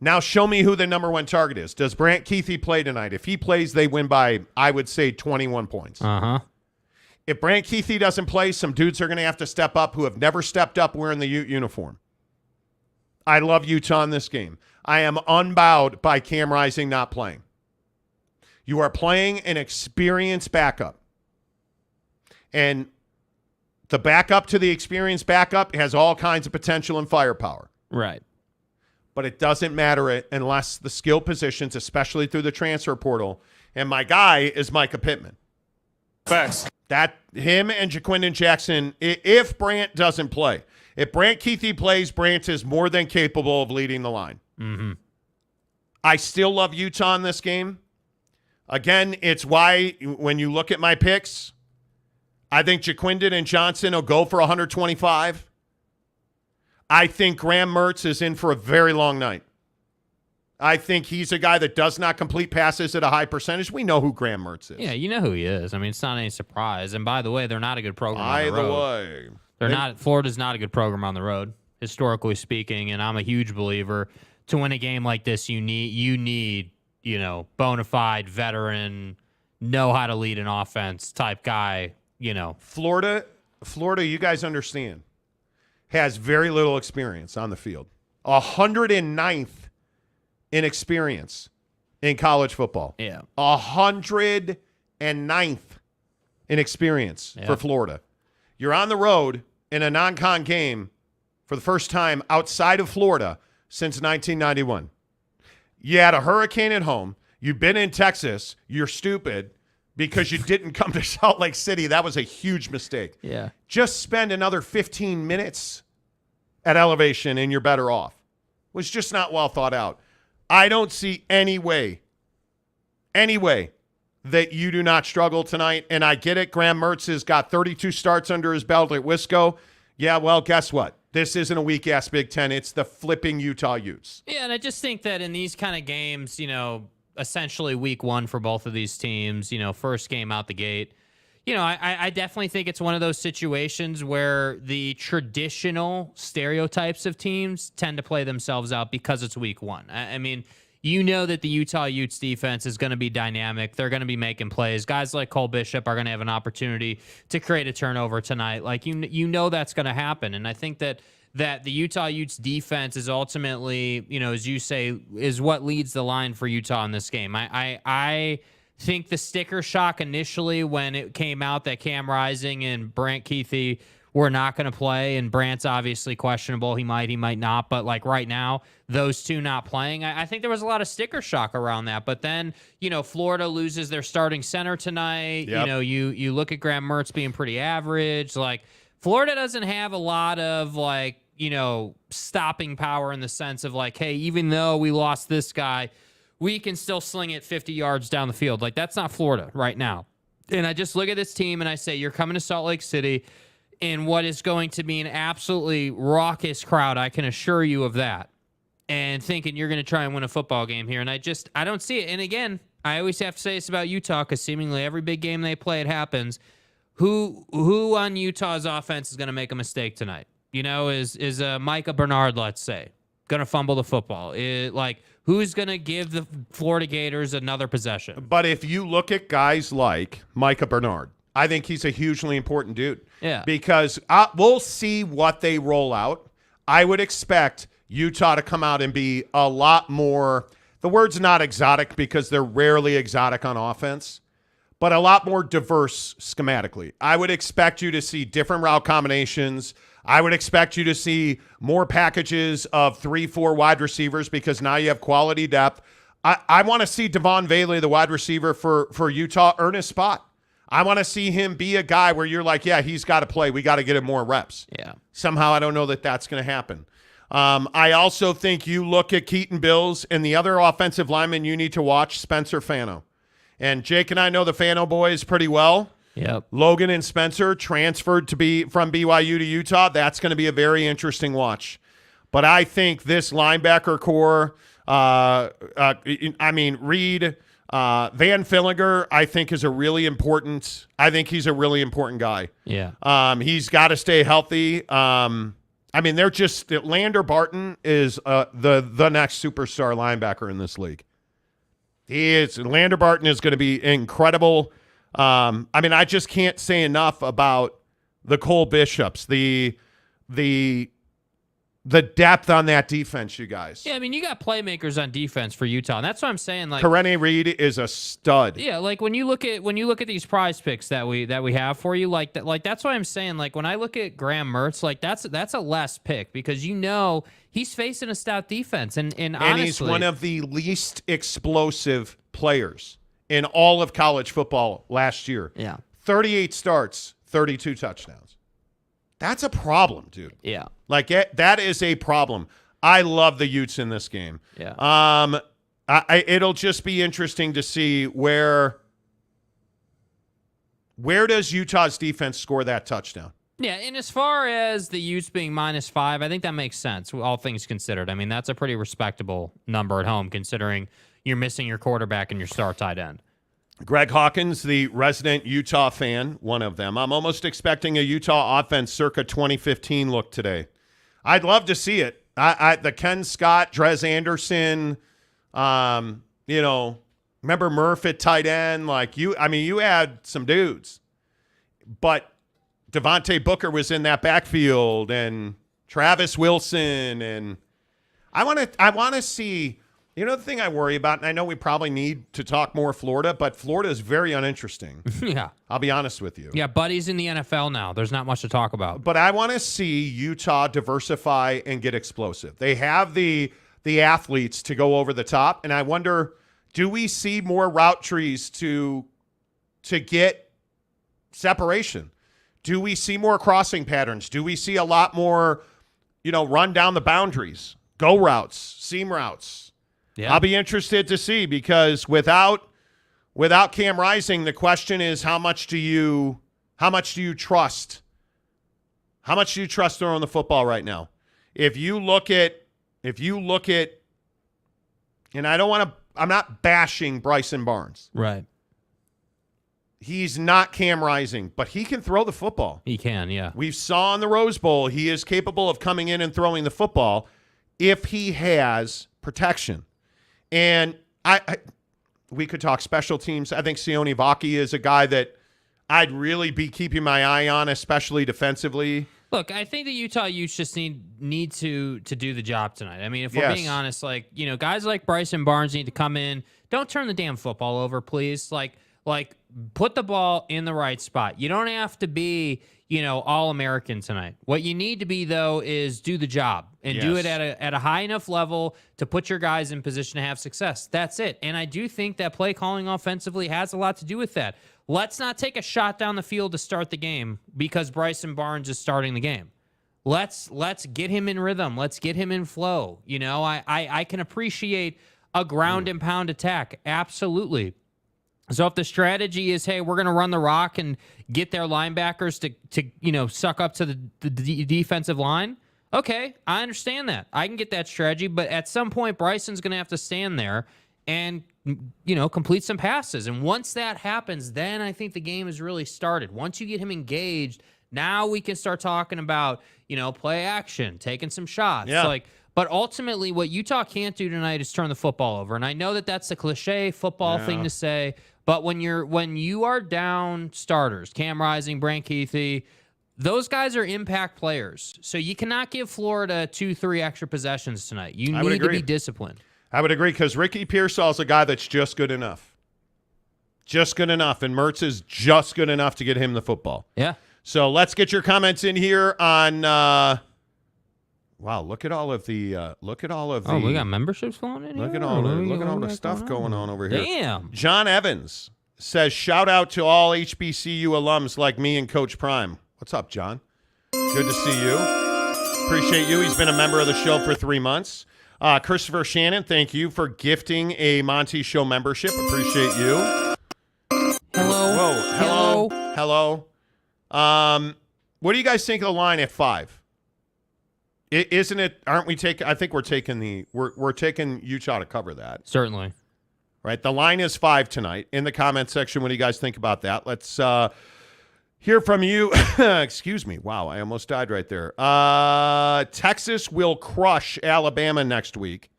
Now show me who the number 1 target is. Does Brant Kuithe play tonight? If he plays, they win by, I would say, 21 points. Uh-huh. If Brant Kuithe doesn't play, some dudes are going to have to step up who have never stepped up wearing the Ute uniform. I love Utah in this game. I am unbowed by Cam Rising not playing. You are playing an experienced backup. And the backup to the experienced backup has all kinds of potential and firepower. Right. But it doesn't matter unless the skill positions, especially through the transfer portal. And my guy is Micah Pittman. Facts. Him and Jaquindon Jackson, if Brant doesn't play. If Brant Kuithe plays, Brant is more than capable of leading the line. Mm-hmm. I still love Utah in this game. Again, it's why when you look at my picks, I think Jaquindon and Johnson will go for 125. I think Graham Mertz is in for a very long night. I think he's a guy that does not complete passes at a high percentage. We know who Graham Mertz is. Yeah, you know who he is. I mean, it's not any surprise. And by the way, they're not a good program on the Either road. way. Florida's not a good program on the road, historically speaking, and I'm a huge believer to win a game like this, you need, bona fide veteran, know how to lead an offense type guy, Florida, you guys understand, has very little experience on the field. 109th in experience in college football. Yeah. 109th in experience for Florida. You're on the road in a non-con game for the first time outside of Florida since 1991. You had a hurricane at home. You've been in Texas. You're stupid because you didn't come to Salt Lake City. That was a huge mistake. Yeah. Just spend another 15 minutes at elevation and you're better off. It was just not well thought out. I don't see any way that you do not struggle tonight. And I get it. Graham Mertz has got 32 starts under his belt at Wisco. Yeah, well, guess what? This isn't a weak-ass Big Ten. It's the flipping Utah Utes. Yeah, and I just think that in these kind of games, essentially week 1 for both of these teams, first game out the gate, I definitely think it's one of those situations where the traditional stereotypes of teams tend to play themselves out because it's week 1. I mean, that the Utah Utes defense is going to be dynamic. They're going to be making plays. Guys like Cole Bishop are going to have an opportunity to create a turnover tonight. Like, that's going to happen. And I think that the Utah Utes defense is ultimately, as you say, is what leads the line for Utah in this game. I think the sticker shock initially when it came out that Cam Rising and Brant Kuithe were not going to play, and Brant's obviously questionable. He might not. But like right now, those two not playing, I think there was a lot of sticker shock around that. But then, Florida loses their starting center tonight. Yep. You look at Graham Mertz being pretty average. Like, Florida doesn't have a lot of stopping power in the sense of like, hey, even though we lost this guy, we can still sling it 50 yards down the field. Like, that's not Florida right now. And I just look at this team and I say, you're coming to Salt Lake City in what is going to be an absolutely raucous crowd. I can assure you of that. And thinking you're going to try and win a football game here. And I don't see it. And again, I always have to say this about Utah because seemingly every big game they play, it happens. Who on Utah's offense is going to make a mistake tonight? Is Micah Bernard, let's say, going to fumble the football? Who's going to give the Florida Gators another possession? But if you look at guys like Micah Bernard, I think he's a hugely important dude. Yeah. Because we'll see what they roll out. I would expect Utah to come out and be a lot more the word's not exotic because they're rarely exotic on offense, but a lot more diverse schematically. I would expect you to see different route combinations. I would expect you to see more packages of 3-4 wide receivers because now you have quality depth. I want to see Devon Bailey, the wide receiver for Utah, earn his spot. I want to see him be a guy where you're like, yeah, he's got to play. We got to get him more reps. Yeah. Somehow I don't know that that's going to happen. I also think you look at Keaton Bills and the other offensive lineman you need to watch, Spencer Fano. And Jake and I know the Fano boys pretty well. Yep. Logan and Spencer transferred from BYU to Utah. That's going to be a very interesting watch. But I think this linebacker core, Reed, Van Fillinger, I think he's a really important guy. Yeah. He's got to stay healthy. They're just Lander Barton is the next superstar linebacker in this league. Lander Barton is going to be incredible. I just can't say enough about the Cole Bishops, the depth on that defense, you guys. Yeah, you got playmakers on defense for Utah, and that's what I'm saying. Like, Karene Reed is a stud. Yeah, like when you look at these prize picks that we have for you, like that's why I'm saying. Like when I look at Graham Mertz, like that's a less pick because he's facing a stout defense, and honestly, he's one of the least explosive players in all of college football last year. Yeah, 38 starts, 32 touchdowns. That's a problem, dude. Yeah. Like, that is a problem. I love the Utes in this game. Yeah. It'll just be interesting to see where does Utah's defense score that touchdown? Yeah, and as far as the Utes being -5, I think that makes sense, all things considered. That's a pretty respectable number at home considering you're missing your quarterback and your star tight end. Greg Hawkins, the resident Utah fan, one of them. I'm almost expecting a Utah offense circa 2015 look today. I'd love to see it. The Ken Scott, Drez Anderson, remember Murph at tight end? You had some dudes. But Devontae Booker was in that backfield and Travis Wilson. And I want to see... the thing I worry about, and I know we probably need to talk more Florida, but Florida is very uninteresting. Yeah. I'll be honest with you. Yeah, Buddy's in the NFL now. There's not much to talk about. But I want to see Utah diversify and get explosive. They have the athletes to go over the top, and I wonder, do we see more route trees to get separation? Do we see more crossing patterns? Do we see a lot more, run down the boundaries, go routes, seam routes? Yeah. I'll be interested to see because without Cam Rising, the question is how much do you trust? How much do you trust throwing the football right now? If you look at, and I'm not bashing Bryson Barnes. Right. He's not Cam Rising, but he can throw the football. He can, yeah. We saw in the Rose Bowl, he is capable of coming in and throwing the football if he has protection. And we could talk special teams. I think Sione Vaki is a guy that I'd really be keeping my eye on, especially defensively. Look, I think the Utah Utes just need to do the job tonight. If we're being honest, guys like Bryson Barnes need to come in. Don't turn the damn football over, please. Like put the ball in the right spot. You don't have to be, All-American tonight. What you need to be, though, is do the job and do it at a high enough level to put your guys in position to have success. That's it. And I do think that play calling offensively has a lot to do with that. Let's not take a shot down the field to start the game because Bryson Barnes is starting the game. Let's get him in rhythm. Let's get him in flow. I can appreciate a ground and pound attack. Absolutely. So if the strategy is, hey, we're going to run the rock and get their linebackers to suck up to the defensive line, okay, I understand that. I can get that strategy, but at some point, Bryson's going to have to stand there and, complete some passes. And once that happens, then I think the game is really started. Once you get him engaged, now we can start talking about, play action, taking some shots. Yeah. But ultimately, what Utah can't do tonight is turn the football over. And I know that that's the cliche football thing to say, but when you are down starters, Cam Rising, Brant, Kuithe, those guys are impact players. So you cannot give Florida 2-3 extra possessions tonight. You need to be disciplined. I would agree because Ricky Pearsall's a guy that's just good enough. Just good enough, and Mertz is just good enough to get him the football. Yeah. So let's get your comments in here on wow, look at all of the Oh, we got memberships flowing in here? Look at all the stuff going on over here. Damn. John Evans says, shout out to all HBCU alums like me and Coach Prime. What's up, John? Good to see you. Appreciate you. He's been a member of the show for 3 months. Christopher Shannon, thank you for gifting a Monty Show membership. Appreciate you. Hello. Whoa. Hello. What do you guys think of the line at 5? Isn't it? Aren't we taking? I think we're taking we're taking Utah to cover that. Certainly. Right. The line is 5 tonight. In the comment section, what do you guys think about that? Let's hear from you. Excuse me. Wow, I almost died right there. Texas will crush Alabama next week,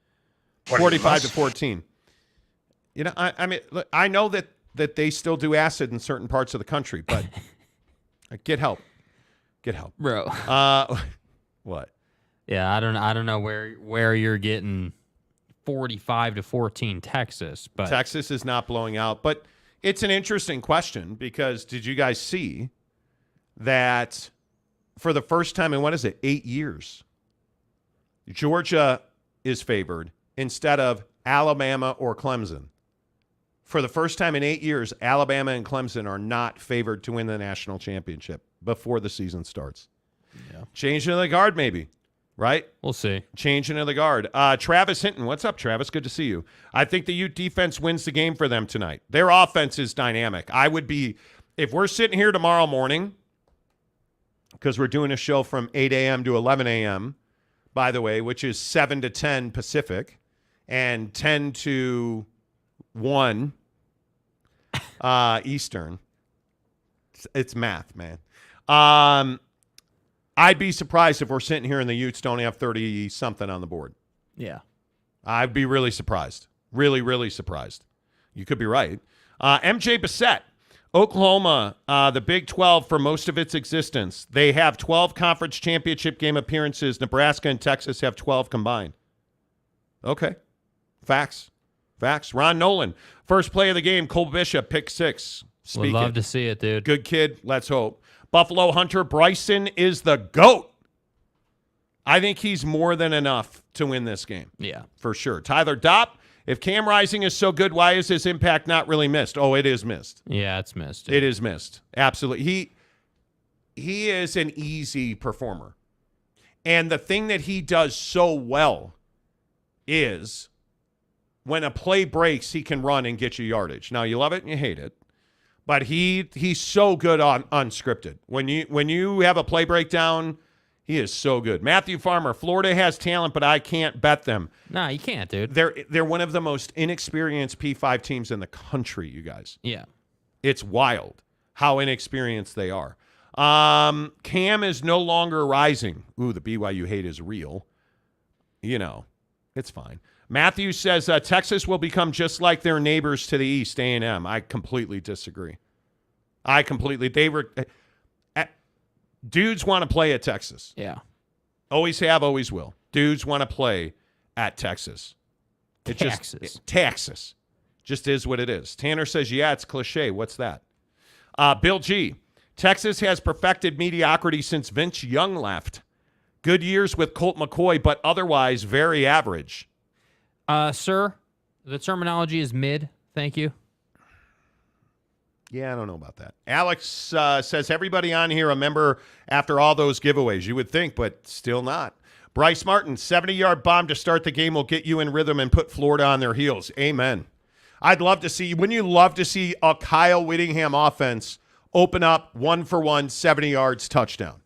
45-14. You know, I mean, look, I know that they still do acid in certain parts of the country, but get help. Get help, bro. What? Yeah, I don't know where you're getting 45-14 Texas, but Texas is not blowing out. But it's an interesting question because did you guys see that for the first time in 8 years, Georgia is favored instead of Alabama or Clemson? For the first time in 8 years, Alabama and Clemson are not favored to win the national championship before the season starts. Yeah. Changing of the guard, maybe. Right? We'll see. Changing of the guard. Travis Hinton, what's up, Travis? Good to see you. I think the Ute defense wins the game for them tonight. Their offense is dynamic. I would be, if we're sitting here tomorrow morning, because we're doing a show from 8 a.m. to 11 a.m., by the way, which is 7 to 10 Pacific and 10 to 1 Eastern. It's math, man. I'd be surprised if we're sitting here and the Utes don't have 30-something on the board. Yeah. I'd be really surprised. Really, really surprised. You could be right. MJ Bissett, Oklahoma, the Big 12 for most of its existence. They have 12 conference championship game appearances. Nebraska and Texas have 12 combined. Okay. Facts. Ron Nolan, first play of the game, Cole Bishop, pick 6. Would love to see it, dude. Good kid. Let's hope. Buffalo Hunter Bryson is the GOAT. I think he's more than enough to win this game. Yeah. For sure. Tyler Dopp, if Cam Rising is so good, why is his impact not really missed? Oh, it is missed. Yeah, it's missed. Dude. It is missed. Absolutely. He is an easy performer. And the thing that he does so well is when a play breaks, he can run and get you yardage. Now, you love it and you hate it. But he's so good on unscripted. When you have a play breakdown, he is so good. Matthew Farmer, Florida has talent, but I can't bet them. Nah, you can't, dude. They're one of the most inexperienced P5 teams in the country, you guys. Yeah. It's wild how inexperienced they are. Cam is no longer rising. Ooh, the BYU hate is real. You know, it's fine. Matthew says Texas will become just like their neighbors to the east, A&M. I completely disagree. Dudes want to play at Texas. Yeah. Always have, always will. Dudes want to play at Texas. Texas. Just is what it is. Tanner says, yeah, it's cliche. What's that? Bill G. Texas has perfected mediocrity since Vince Young left. Good years with Colt McCoy, but otherwise very average. Sir, the terminology is mid. Thank you. Yeah, I don't know about that. Alex says, everybody on here a member after all those giveaways. You would think, but still not. Bryce Martin, 70-yard bomb to start the game will get you in rhythm and put Florida on their heels. Amen. I'd love to see, wouldn't you love to see a Kyle Whittingham offense open up 1-for-1, 70 yards, touchdown?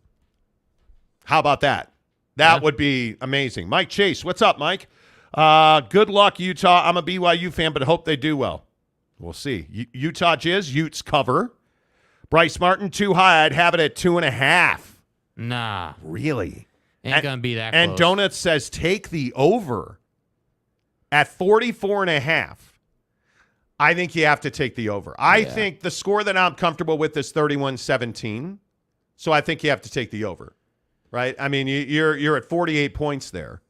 How about that? That would be amazing. Mike Chase, what's up, Mike? Good luck, Utah. I'm a BYU fan, but hope they do well. We'll see. Utah Jizz, Utes cover. Bryce Martin, too high. I'd have it at 2.5. Nah. Really? Ain't going to be that close. And Donuts says take the over at 44.5. I think you have to take the over. I think the score that I'm comfortable with is 31-17. So I think you have to take the over. Right? I mean, you're at 48 points there.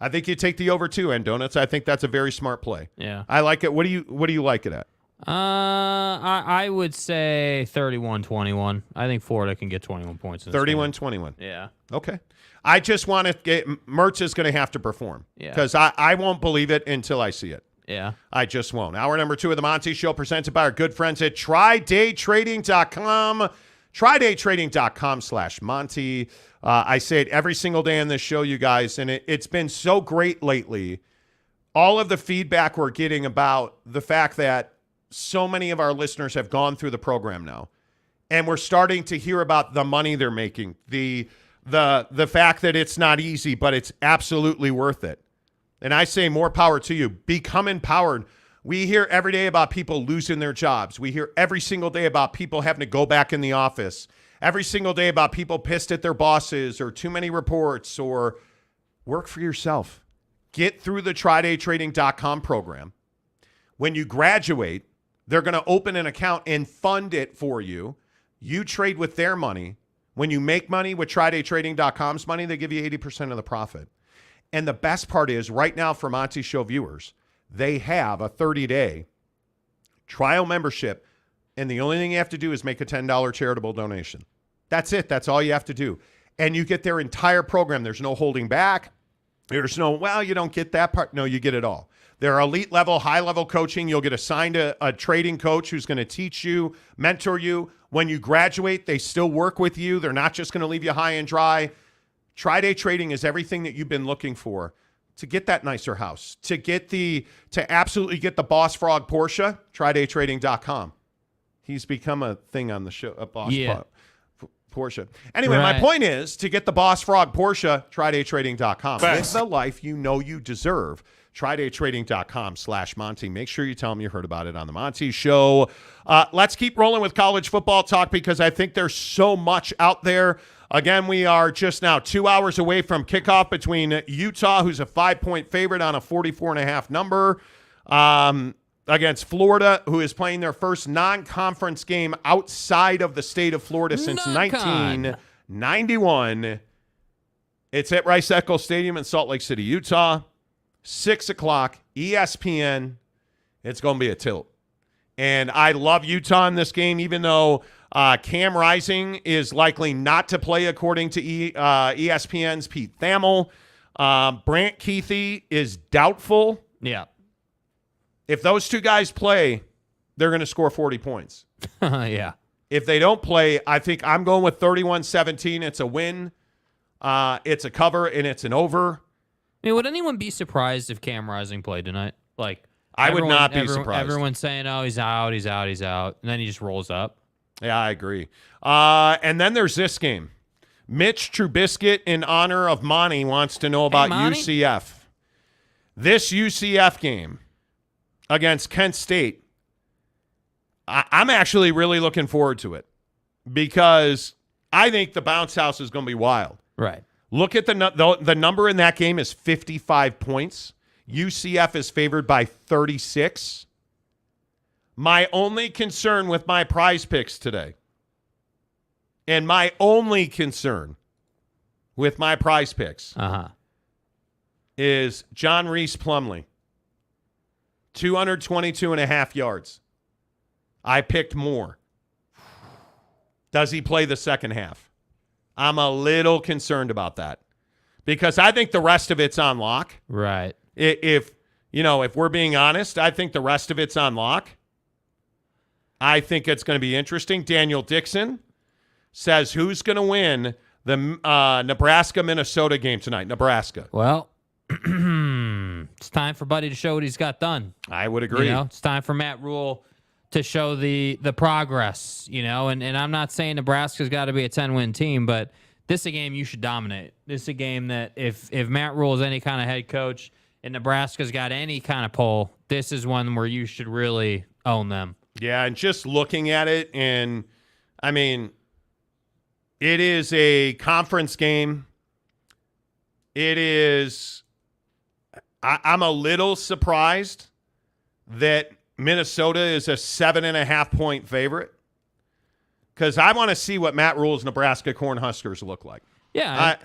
I think you take the over 2 and donuts. I think that's a very smart play. Yeah. I like it. What do you like it at? I would say 31-21. I think Florida can get 21 points in this 31-21. Yeah. Okay. I just want to get Mertz is going to have to perform. Yeah. Because I won't believe it until I see it. Yeah. I just won't. Hour number 2 of the Monty Show presented by our good friends at TryDayTrading.com. TryDayTrading.com/Monty. I say it every single day on this show, you guys, and it's been so great lately. All of the feedback we're getting about the fact that so many of our listeners have gone through the program now, and we're starting to hear about the money they're making, the fact that it's not easy, but it's absolutely worth it. And I say more power to you. Become empowered. We hear every day about people losing their jobs. We hear every single day about people having to go back in the office. Every single day about people pissed at their bosses or too many reports, or work for yourself. Get through the TryDayTrading.com program. When you graduate, they're going to open an account and fund it for you. You trade with their money. When you make money with TryDayTrading.com's money, they give you 80% of the profit. And the best part is, right now for Monty Show viewers, they have a 30-day trial membership, and the only thing you have to do is make a $10 charitable donation. That's it. That's all you have to do. And you get their entire program. There's no holding back. There's no, well, you don't get that part. No, you get it all. They're elite level, high level coaching. You'll get assigned a trading coach who's going to teach you, mentor you. When you graduate, they still work with you. They're not just going to leave you high and dry. Tri-Day Trading is everything that you've been looking for to get that nicer house, to absolutely get the Boss Frog Porsche. TryDayTrading.com. He's become a thing on the show, a Boss Porsche. Anyway, my point is to get the Boss Frog Porsche. TryDayTrading.com. Live the life you know you deserve. TryDayTrading.com/Monty. Make sure you tell them you heard about it on the Monty Show. Let's keep rolling with college football talk because I think there's so much out there. Again, we are just now 2 hours away from kickoff between Utah, who's a 5-point favorite on a 44.5 number, against Florida, who is playing their first non-conference game outside of the state of Florida since 1991. It's at Rice-Eccles Stadium in Salt Lake City, Utah. 6 o'clock, ESPN. It's going to be a tilt. And I love Utah in this game, even though Cam Rising is likely not to play according to ESPN's Pete Thamel. Brant Kuithe is doubtful. Yeah. If those two guys play, they're going to score 40 points. Yeah. If they don't play, I think I'm going with 31-17. It's a win. It's a cover, and it's an over. I mean, would anyone be surprised if Cam Rising played tonight? Like, I would not be surprised. Everyone's saying, oh, he's out. And then he just rolls up. Yeah, I agree. And then there's this game. Mitch Trubisky, in honor of Monty, wants to know about UCF. This UCF game against Kent State, I'm actually really looking forward to it because I think the bounce house is going to be wild. Right. Look at the number in that game is 55 points. UCF is favored by 36. My only concern with my prize picks today, and my only concern with my prize picks is John Reese Plumlee. 222.5 yards. I picked more. Does he play the second half? I'm a little concerned about that because I think the rest of it's on lock. Right. If we're being honest, I think the rest of it's on lock. I think it's going to be interesting. Daniel Dixon says who's going to win the Nebraska-Minnesota game tonight? Nebraska. Well, it's time for Buddy to show what he's got done. I would agree. It's time for Matt Rule to show the progress, and I'm not saying Nebraska's got to be a 10-win team, but this is a game you should dominate. This is a game that if Matt Rule is any kind of head coach and Nebraska's got any kind of pull, this is one where you should really own them. Yeah, and just looking at it, and I mean, it is a conference game. It is, I'm a little surprised that Minnesota is a 7.5-point favorite because I want to see what Matt Rule's Nebraska Cornhuskers look like. Yeah.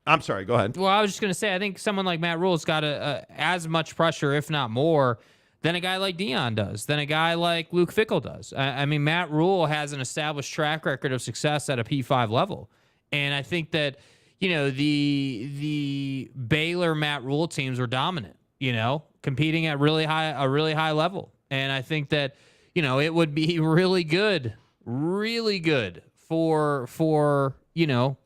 I'm sorry. Go ahead. Well, I was just going to say, I think someone like Matt Rule's got as much pressure, if not more, than a guy like Dion does, than a guy like Luke Fickell does. I mean, Matt Rule has an established track record of success at a P5 level. And I think that, the Baylor Matt Rule teams were dominant, competing at a really high level. And I think that, it would be really good for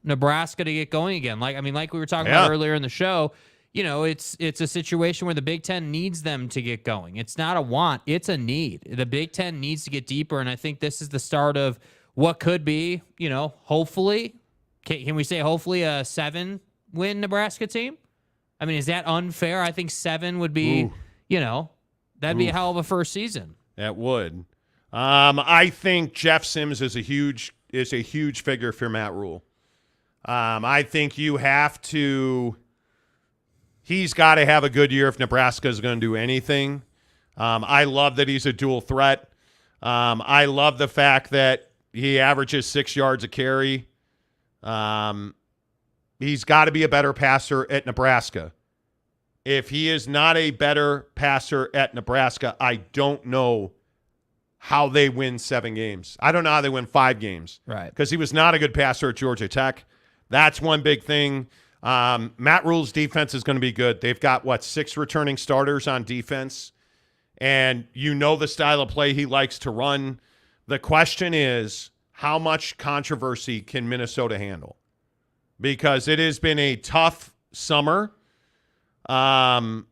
Nebraska to get going again. Like we were talking about earlier in the show, it's a situation where the Big Ten needs them to get going. It's not a want, it's a need. The Big Ten needs to get deeper, and I think this is the start of what could be, hopefully, can we say hopefully a 7-win Nebraska team? I mean, is that unfair? I think 7 would be, that'd be a hell of a first season. That would. I think Jeff Sims is a huge figure for Matt Rule. I think he's got to have a good year if Nebraska is going to do anything. I love that he's a dual threat. I love the fact that he averages 6 yards a carry. He's got to be a better passer at Nebraska. If he is not a better passer at Nebraska, I don't know how they win 7 games. I don't know how they win 5 games. Right. Because he was not a good passer at Georgia Tech. That's one big thing. Matt Rule's defense is going to be good. They've got, 6 returning starters on defense. And the style of play he likes to run. The question is, how much controversy can Minnesota handle? Because it has been a tough summer. And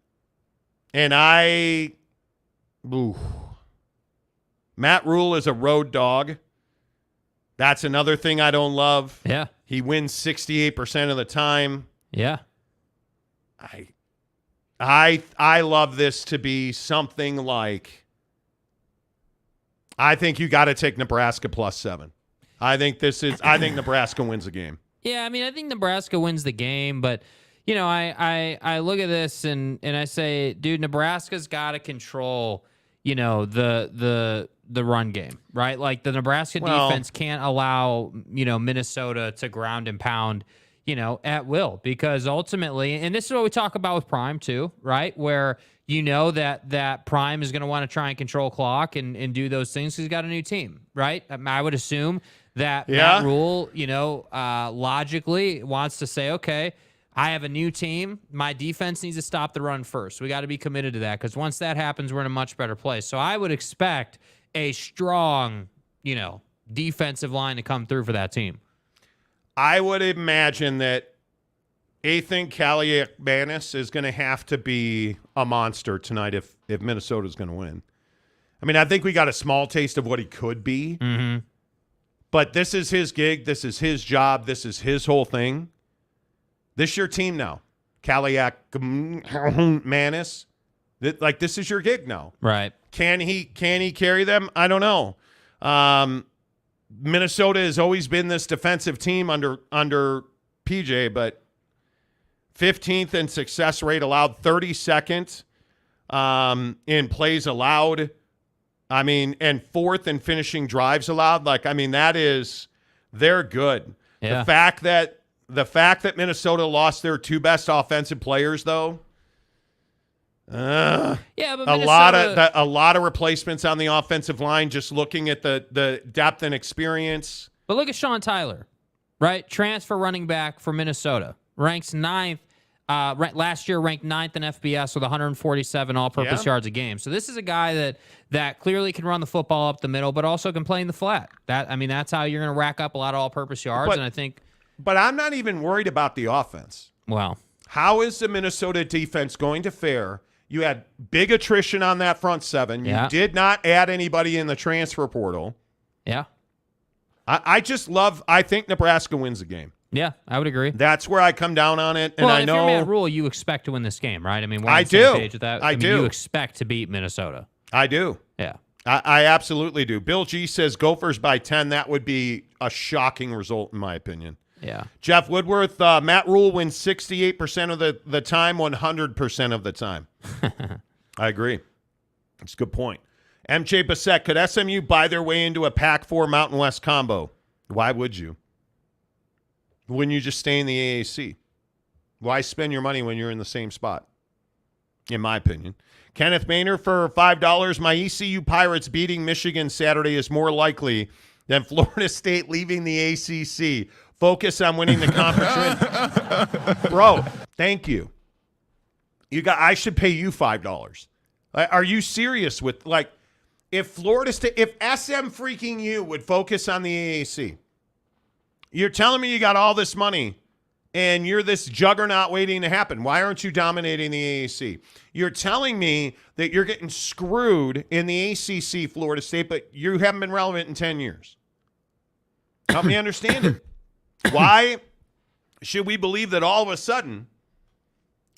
Matt Rule is a road dog. That's another thing I don't love. Yeah. He wins 68% of the time. Yeah. I love this to be something like, I think you got to take Nebraska +7. I think Nebraska wins the game. Yeah, I mean, I think Nebraska wins the game, but I look at this and I say, dude, Nebraska's got to control, the run game, right? Like the Nebraska defense can't allow, Minnesota to ground and pound, at will, because ultimately, and this is what we talk about with Prime too, right? Where that Prime is going to want to try and control clock and do those things because he's got a new team, right? I would assume that Matt Rule, logically wants to say, okay, I have a new team. My defense needs to stop the run first. We got to be committed to that because once that happens, we're in a much better place. So I would expect a strong, defensive line to come through for that team. I would imagine that Ethan Kaliakmanis is going to have to be a monster tonight if Minnesota's going to win. I mean, I think we got a small taste of what he could be. Mm-hmm. But this is his gig. This is his job. This is his whole thing. This is your team now. Kaliakmanis. This is your gig now. Right. Can he carry them? I don't know. Minnesota has always been this defensive team under PJ, but 15th in success rate allowed, 32nd in plays allowed. I mean, and 4th in finishing drives allowed. They're good. Yeah. The fact that Minnesota lost their 2 best offensive players, though. But a lot of replacements on the offensive line. Just looking at the depth and experience. But look at Sean Tyler, right? Transfer running back for Minnesota, ranks 9th. Last year ranked 9th in FBS with 147 all-purpose yards a game. So this is a guy that clearly can run the football up the middle, but also can play in the flat. That's how you're going to rack up a lot of all-purpose yards. But I'm not even worried about the offense. Well, how is the Minnesota defense going to fare? You had big attrition on that front 7. You did not add anybody in the transfer portal. Yeah. I think Nebraska wins the game. Yeah, I would agree. That's where I come down on it. Well, and I if know you're Matt Rule, you expect to win this game, right? I mean, we're on I the same do. page with that. I do. You expect to beat Minnesota. I do. Yeah. I absolutely do. Bill G says Gophers by 10. That would be a shocking result, in my opinion. Yeah. Jeff Woodworth, Matt Rule wins 68% of the time, 100% of the time. I agree. It's a good point. MJ Bissett, could SMU buy their way into a Pac-4 Mountain West combo? Why would you? Wouldn't you just stay in the AAC? Why spend your money when you're in the same spot? In my opinion. Kenneth Maynard for $5. My ECU Pirates beating Michigan Saturday is more likely than Florida State leaving the ACC. Focus on winning the conference. Bro, thank you. I should pay you $5. Are you serious with, like, if Florida State, if SM freaking you would focus on the AAC, you're telling me you got all this money and you're this juggernaut waiting to happen. Why aren't you dominating the AAC? You're telling me that you're getting screwed in the ACC, Florida State, but you haven't been relevant in 10 years. Help me understand it. Why should we believe that all of a sudden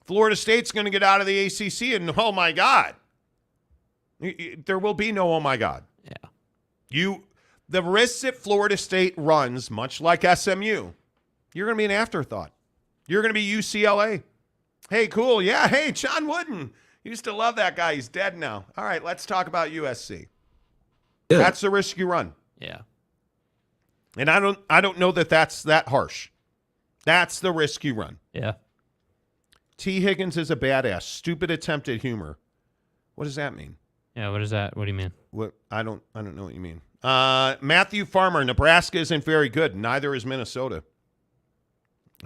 Florida State's going to get out of the ACC and, oh, my God, there will be no oh, my God. Yeah. The risks that Florida State runs, much like SMU, you're going to be an afterthought. You're going to be UCLA. Hey, cool. Yeah, hey, John Wooden. Used to love that guy. He's dead now. All right, let's talk about USC. Yeah. That's the risk you run. Yeah. And I don't know that that's that harsh. That's the risk you run. Yeah. T. Higgins is a badass. Stupid attempt at humor. What does that mean? Yeah, what is that? What do you mean? What I don't know what you mean. Matthew Farmer, Nebraska isn't very good. Neither is Minnesota.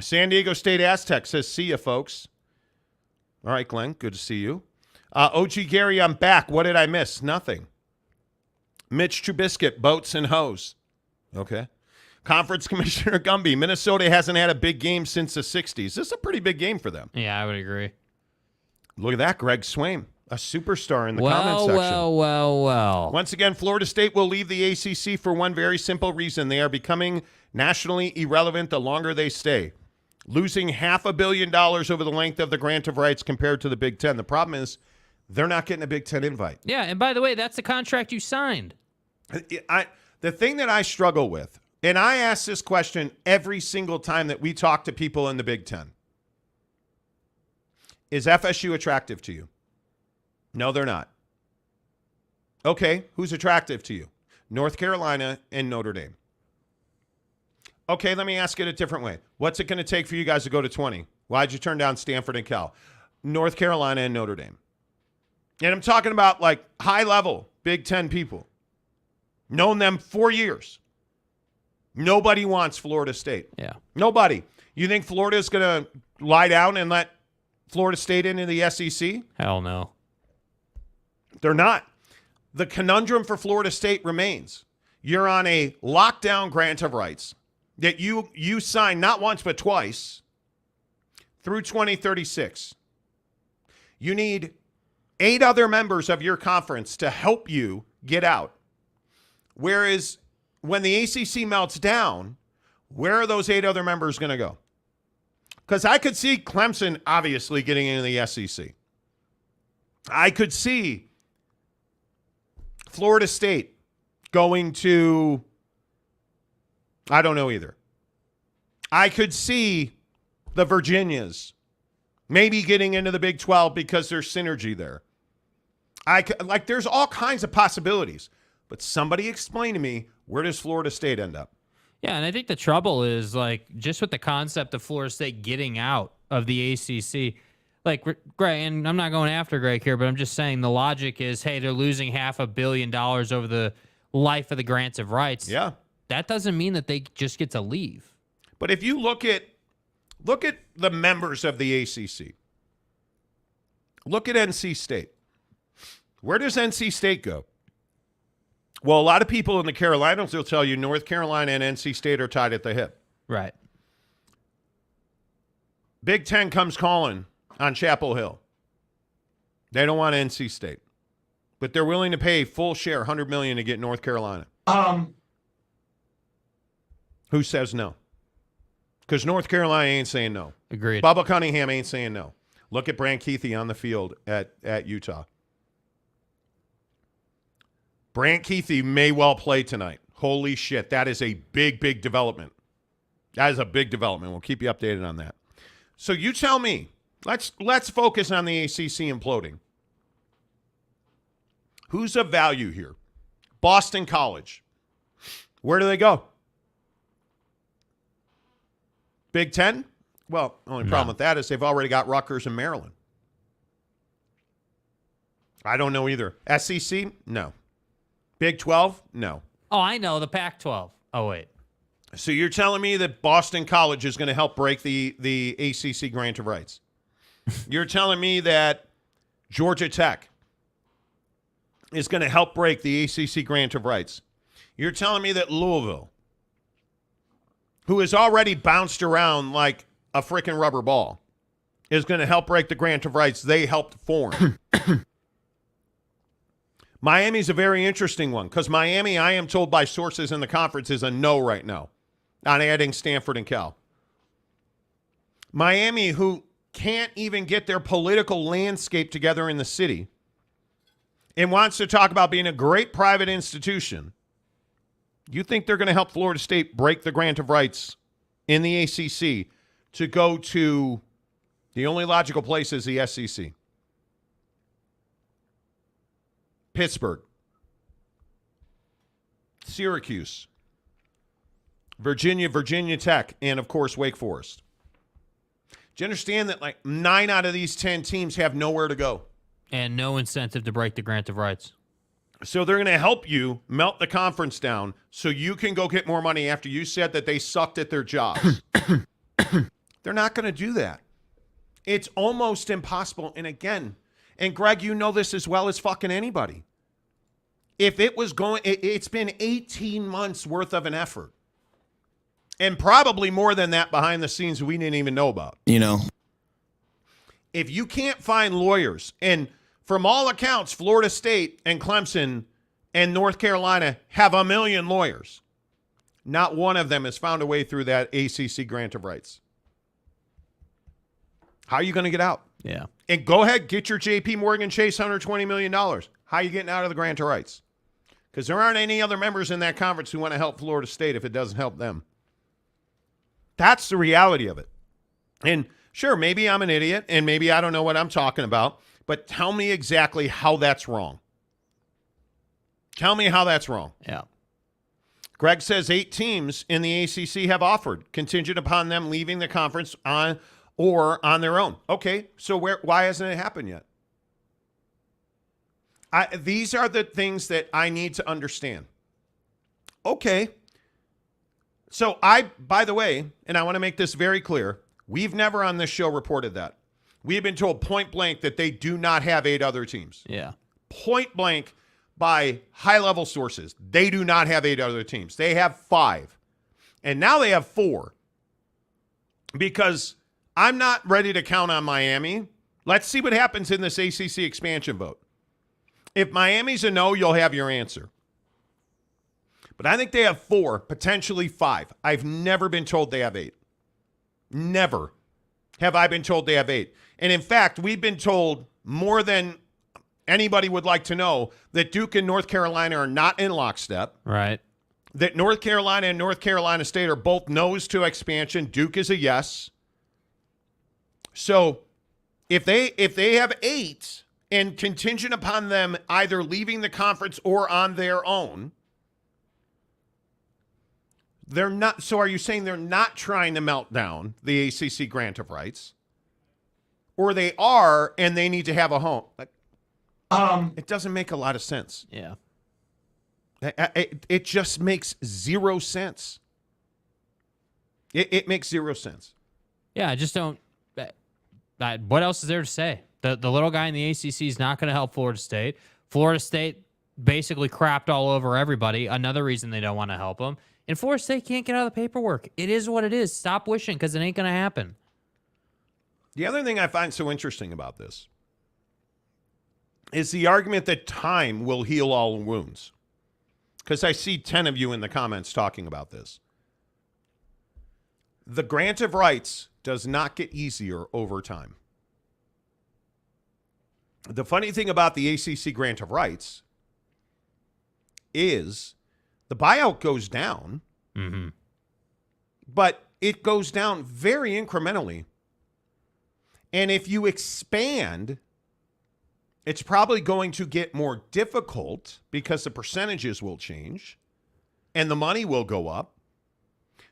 San Diego State Aztec says, see ya, folks. All right, Glenn, good to see you. OG Gary, I'm back. What did I miss? Nothing. Mitch Trubisky, boats and hose. Okay. Conference Commissioner Gumby, Minnesota hasn't had a big game since the 60s. This is a pretty big game for them. Yeah, I would agree. Look at that, Greg Swaim, a superstar in the comment section. Well. Once again, Florida State will leave the ACC for one very simple reason. They are becoming nationally irrelevant the longer they stay. Losing $500 million over the length of the grant of rights compared to the Big Ten. The problem is they're not getting a Big Ten invite. Yeah, and by the way, that's the contract you signed. The thing that I struggle with, and I ask this question every single time that we talk to people in the Big Ten, is FSU attractive to you? No, they're not. Okay, who's attractive to you? North Carolina and Notre Dame. Okay, let me ask it a different way. What's it going to take for you guys to go to 20? Why'd you turn down Stanford and Cal? North Carolina and Notre Dame. And I'm talking about like high-level Big Ten people. Known them 4 years. Nobody wants Florida State. Yeah. Nobody. You think Florida's going to lie down and let Florida State into the SEC? Hell no. They're not. The conundrum for Florida State remains. You're on a lockdown grant of rights that you signed not once but twice through 2036. You need 8 other members of your conference to help you get out. Whereas when the ACC melts down, where are those 8 other members going to go? Because I could see Clemson obviously getting into the SEC. I could see Florida State going to, I don't know either. I could see the Virginias maybe getting into the Big 12 because there's synergy there. There's all kinds of possibilities. But somebody explain to me, where does Florida State end up? Yeah, and I think the trouble is, like, just with the concept of Florida State getting out of the ACC, like, Greg, and I'm not going after Greg here, but I'm just saying the logic is, hey, they're losing $500 million over the life of the grants of rights. Yeah. That doesn't mean that they just get to leave. But if you look at the members of the ACC, look at NC State. Where does NC State go? Well, a lot of people in the Carolinas will tell you North Carolina and NC State are tied at the hip. Right. Big Ten comes calling on Chapel Hill. They don't want NC State. But they're willing to pay full share, $100 million, to get North Carolina. Who says no? Because North Carolina ain't saying no. Agreed. Bubba Cunningham ain't saying no. Look at Brant Kuithe on the field at Utah. Brant Kuithe may well play tonight. Holy shit, that is a big, big development. That is a big development. We'll keep you updated on that. So you tell me. Let's focus on the ACC imploding. Who's of value here? Boston College. Where do they go? Big Ten? Well, the only problem with that is they've already got Rutgers and Maryland. I don't know either. SEC? No. Big 12? No. Oh, I know, the Pac-12. Oh, wait. So you're telling me that Boston College is going to help break the ACC grant of rights? You're telling me that Georgia Tech is going to help break the ACC grant of rights? You're telling me that Louisville, who has already bounced around like a freaking rubber ball, is going to help break the grant of rights they helped form? Miami's a very interesting one because Miami, I am told by sources in the conference, is a no right now on adding Stanford and Cal. Miami, who can't even get their political landscape together in the city and wants to talk about being a great private institution, you think they're going to help Florida State break the grant of rights in the ACC to go to the only logical place is the SEC? Pittsburgh, Syracuse, Virginia Tech, and, of course, Wake Forest. Do you understand that, like, 9 out of these 10 teams have nowhere to go? And no incentive to break the grant of rights. So they're going to help you melt the conference down so you can go get more money after you said that they sucked at their jobs. They're not going to do that. It's almost impossible. And again, and Greg, you know this as well as fucking anybody. If it was going, it's been 18 months worth of an effort. And probably more than that behind the scenes we didn't even know about. You know. If you can't find lawyers, and from all accounts, Florida State and Clemson and North Carolina have a million lawyers. Not one of them has found a way through that ACC grant of rights. How are you going to get out? Yeah. And go ahead, get your JP Morgan Chase $120 million. How are you getting out of the grant of rights? Because there aren't any other members in that conference who want to help Florida State if it doesn't help them. That's the reality of it. And sure, maybe I'm an idiot and maybe I don't know what I'm talking about, but tell me exactly how that's wrong. Tell me how that's wrong. Yeah. Greg says 8 teams in the ACC have offered, contingent upon them leaving the conference on or on their own. Okay, so why hasn't it happened yet? These are the things that I need to understand. Okay. So by the way, and I want to make this very clear, we've never on this show reported that. We have been told point blank that they do not have 8 other teams. Yeah. Point blank by high-level sources. They do not have 8 other teams. They have 5. And now they have 4. Because I'm not ready to count on Miami. Let's see what happens in this ACC expansion vote. If Miami's a no, you'll have your answer. But I think they have 4, potentially 5. I've never been told they have 8. Never have I been told they have 8. And in fact, we've been told more than anybody would like to know that Duke and North Carolina are not in lockstep. Right. That North Carolina and North Carolina State are both no's to expansion. Duke is a yes. So if they have 8 and contingent upon them either leaving the conference or on their own, they're not. So are you saying they're not trying to melt down the ACC grant of rights? Or they are, and they need to have a home? It doesn't make a lot of sense. Yeah. It just makes 0 sense. It makes 0 sense. Yeah, I just don't. What else is there to say? The little guy in the ACC is not going to help Florida State. Florida State basically crapped all over everybody. Another reason they don't want to help them. And Florida State can't get out of the paperwork. It is what it is. Stop wishing because it ain't going to happen. The other thing I find so interesting about this is the argument that time will heal all wounds. Because I see 10 of you in the comments talking about this. The grant of rights does not get easier over time. The funny thing about the ACC grant of rights is the buyout goes down, but it goes down very incrementally. And if you expand, it's probably going to get more difficult because the percentages will change and the money will go up.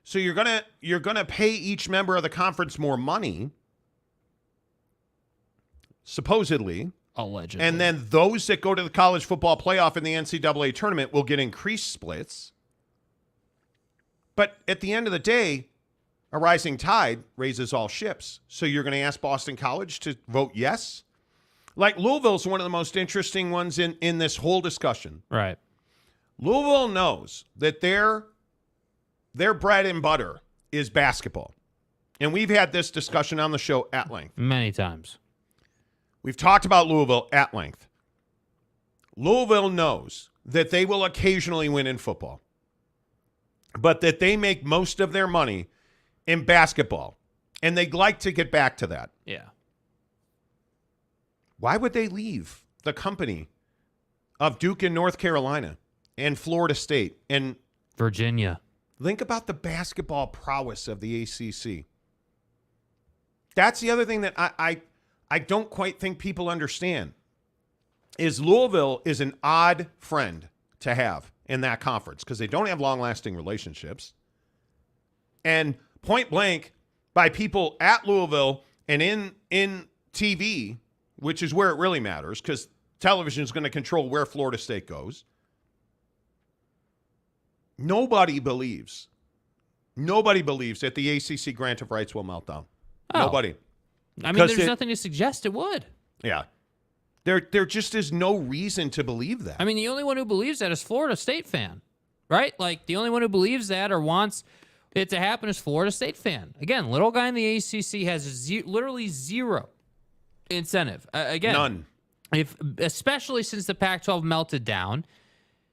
So you're gonna pay each member of the conference more money, supposedly. Allegedly. And then those that go to the college football playoff in the NCAA tournament will get increased splits. But at the end of the day, a rising tide raises all ships. So you're going to ask Boston College to vote yes? Like Louisville's one of the most interesting ones in this whole discussion. Right. Louisville knows that their bread and butter is basketball. And we've had this discussion on the show at length. Many times. We've talked about Louisville at length. Louisville knows that they will occasionally win in football, but that they make most of their money in basketball, and they'd like to get back to that. Yeah. Why would they leave the company of Duke and North Carolina and Florida State and Virginia? Think about the basketball prowess of the ACC. That's the other thing that I don't quite think people understand is Louisville is an odd friend to have in that conference because they don't have long-lasting relationships. And point blank, by people at Louisville and in TV, which is where it really matters because television is going to control where Florida State goes, nobody believes that the ACC grant of rights will melt down. Oh. Nobody. I mean, there's nothing to suggest it would. Yeah. There just is no reason to believe that. I mean, the only one who believes that is Florida State fan, right? Like, the only one who believes that or wants it to happen is Florida State fan. Again, little guy in the ACC has literally zero incentive. Again, none. Especially since the Pac-12 melted down.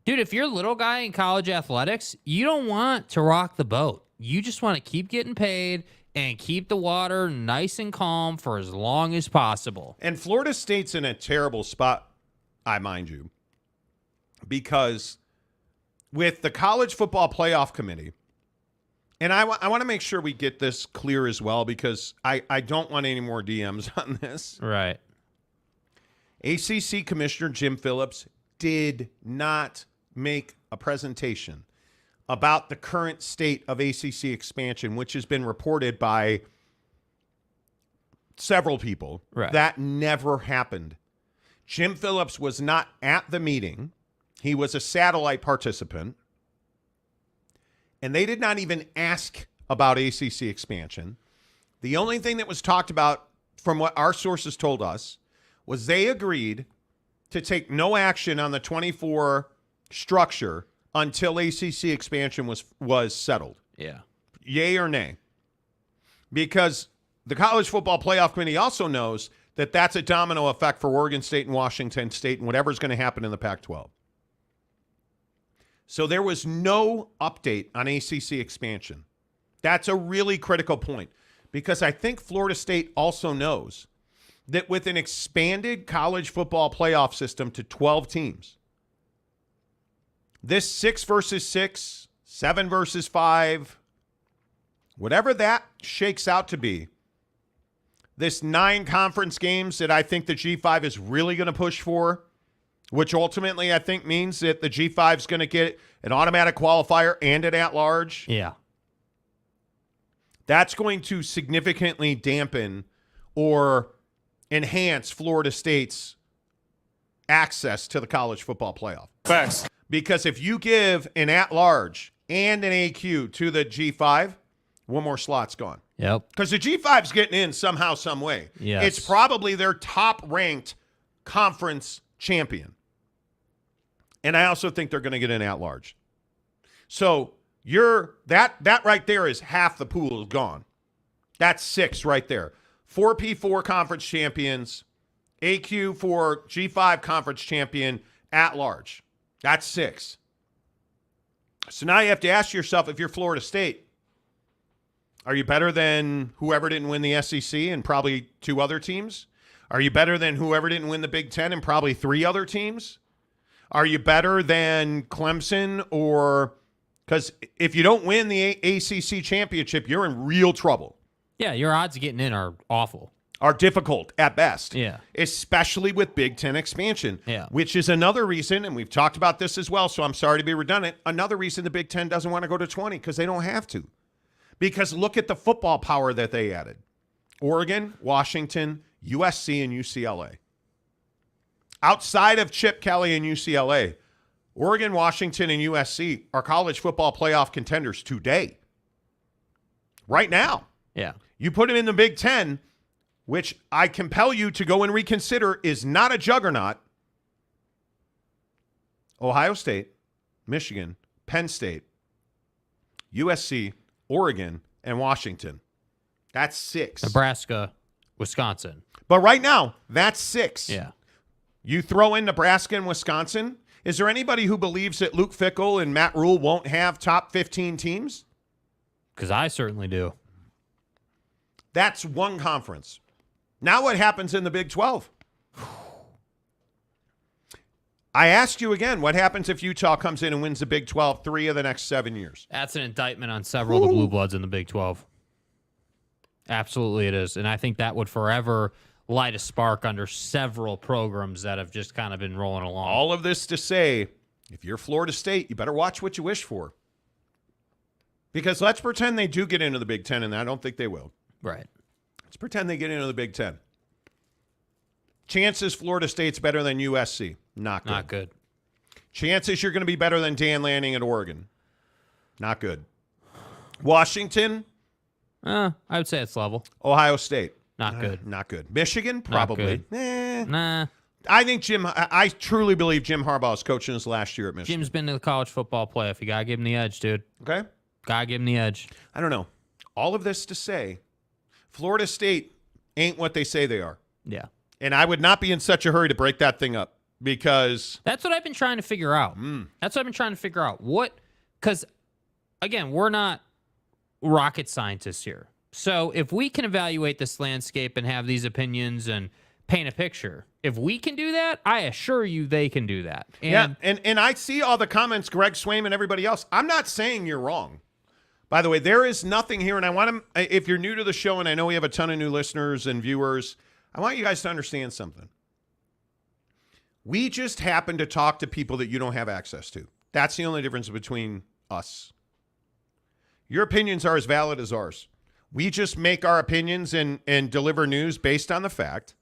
Dude, if you're a little guy in college athletics, you don't want to rock the boat. You just want to keep getting paid and keep the water nice and calm for as long as possible. And Florida State's in a terrible spot, I mind you, because with the College Football Playoff Committee, and I want to make sure we get this clear as well because I don't want any more DMs on this. Right. ACC Commissioner Jim Phillips did not make a presentation about the current state of ACC expansion, which has been reported by several people. Right. That never happened. Jim Phillips was not at the meeting. He was a satellite participant. And they did not even ask about ACC expansion. The only thing that was talked about, from what our sources told us, was they agreed to take no action on the 24 structure until ACC expansion was settled. Yeah. Yay or nay? Because the College Football Playoff Committee also knows that that's a domino effect for Oregon State and Washington State and whatever's going to happen in the Pac-12. So there was no update on ACC expansion. That's a really critical point because I think Florida State also knows that with an expanded college football playoff system to 12 teams, this 6 versus 6, 7 versus 5, whatever that shakes out to be, this 9 conference games that I think the G5 is really going to push for, which ultimately I think means that the G5 is going to get an automatic qualifier and an at-large. Yeah. That's going to significantly dampen or enhance Florida State's access to the college football playoff. Facts. Because if you give an at-large and an AQ to the G5, one more slot's gone. Yep. Because the G5's getting in somehow, some way. Yes. It's probably their top-ranked conference champion. And I also think they're going to get an at-large. So that right there is half the pool is gone. That's 6 right there. 4P4 conference champions, AQ for G5 conference champion, at-large. That's 6. So now you have to ask yourself, if you're Florida State, are you better than whoever didn't win the SEC and probably 2 other teams? Are you better than whoever didn't win the Big Ten and probably 3 other teams? Are you better than Clemson or – because if you don't win the ACC championship, you're in real trouble. Yeah, your odds of getting in are awful. Are difficult at best. Yeah. Especially with Big Ten expansion. Yeah. Which is another reason, and we've talked about this as well, so I'm sorry to be redundant, another reason the Big Ten doesn't want to go to 20 because they don't have to. Because look at the football power that they added. Oregon, Washington, USC, and UCLA. Outside of Chip Kelly and UCLA, Oregon, Washington, and USC are college football playoff contenders today. Right now. Yeah. You put them in the Big Ten, which I compel you to go and reconsider is not a juggernaut. Ohio State, Michigan, Penn State, USC, Oregon, and Washington. That's 6. Nebraska, Wisconsin. But right now, that's 6. Yeah. You throw in Nebraska and Wisconsin. Is there anybody who believes that Luke Fickell and Matt Rule won't have top 15 teams? Because I certainly do. That's one conference. Now what happens in the Big 12? I ask you again, what happens if Utah comes in and wins the Big 12 3 of the next 7 years? That's an indictment on several of the Blue Bloods in the Big 12. Absolutely it is. And I think that would forever light a spark under several programs that have just kind of been rolling along. All of this to say, if you're Florida State, you better watch what you wish for. Because let's pretend they do get into the Big Ten, and I don't think they will. Right. Let's pretend they get into the Big Ten. Chances Florida State's better than USC. Not good. Not good. Chances you're going to be better than Dan Lanning at Oregon. Not good. Washington. I would say it's level. Ohio State. Not good. Not good. Michigan, probably. Nah. I think I truly believe Jim Harbaugh is coaching his last year at Michigan. Jim's been to the college football playoff. You got to give him the edge, dude. Okay? Got to give him the edge. I don't know. All of this to say, Florida State ain't what they say they are. Yeah. And I would not be in such a hurry to break that thing up because... That's what I've been trying to figure out. That's what I've been trying to figure out. Because, again, we're not rocket scientists here. So if we can evaluate this landscape and have these opinions and paint a picture, if we can do that, I assure you they can do that. And I see all the comments, Greg Swaim and everybody else. I'm not saying you're wrong. By the way, there is nothing here, and I want to, if you're new to the show, and I know we have a ton of new listeners and viewers, I want you guys to understand something. We just happen to talk to people that you don't have access to. That's the only difference between us. Your opinions are as valid as ours. We just make our opinions and deliver news based on the fact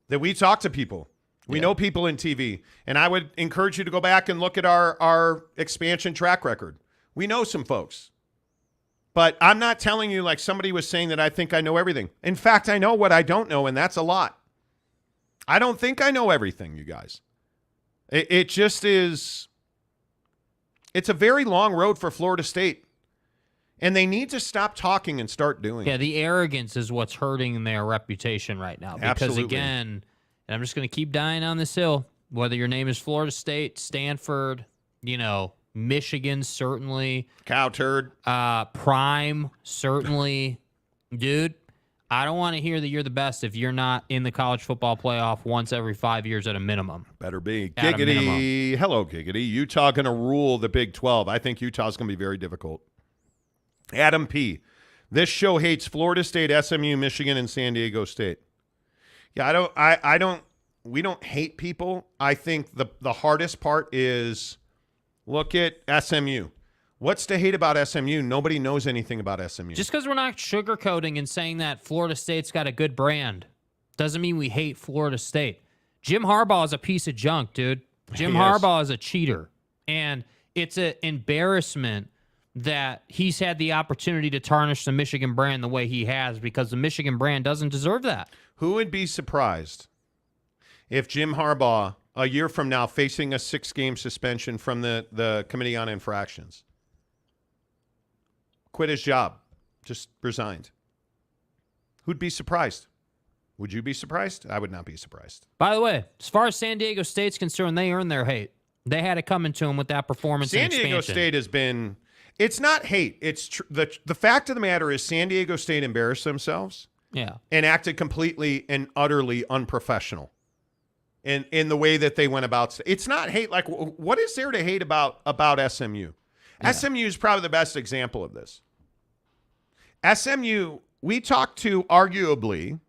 that we talk to people. We know people in TV. And I would encourage you to go back and look at our expansion track record. We know some folks. But I'm not telling you like somebody was saying that I think I know everything. In fact, I know what I don't know, and that's a lot. I don't think I know everything, you guys. It just is. It's a very long road for Florida State. And they need to stop talking and start doing it. Yeah, the arrogance is what's hurting their reputation right now. Because, Absolutely. again, and I'm just going to keep dying on this hill, whether your name is Florida State, Stanford, Michigan, certainly. Cow turd. Prime, certainly. Dude, I don't want to hear that you're the best if you're not in the college football playoff once every 5 years at a minimum. Better be. At a minimum. Giggity. Hello, Giggity. Utah going to rule the Big 12. I think Utah's going to be very difficult. Adam P. This show hates Florida State, SMU, Michigan, and San Diego State. Yeah, we don't hate people. I think the hardest part is look at SMU. What's to hate about SMU? Nobody knows anything about SMU. Just because we're not sugarcoating and saying that Florida State's got a good brand doesn't mean we hate Florida State. Jim Harbaugh is a piece of junk, dude. Jim Harbaugh is a cheater. And it's an embarrassment that he's had the opportunity to tarnish the Michigan brand the way he has because the Michigan brand doesn't deserve that. Who would be surprised if Jim Harbaugh, a year from now, facing a 6-game suspension from the Committee on Infractions, quit his job, just resigned? Who'd be surprised? Would you be surprised? I would not be surprised. By the way, as far as San Diego State's concerned, they earned their hate. They had it coming to them with that performance and expansion. San Diego State has been... It's not hate. It's the fact of the matter is San Diego State embarrassed themselves. Yeah. And acted completely and utterly unprofessional in the way that they went about. It's not hate. Like, what is there to hate about SMU? Yeah. SMU is probably the best example of this. SMU, we talked to arguably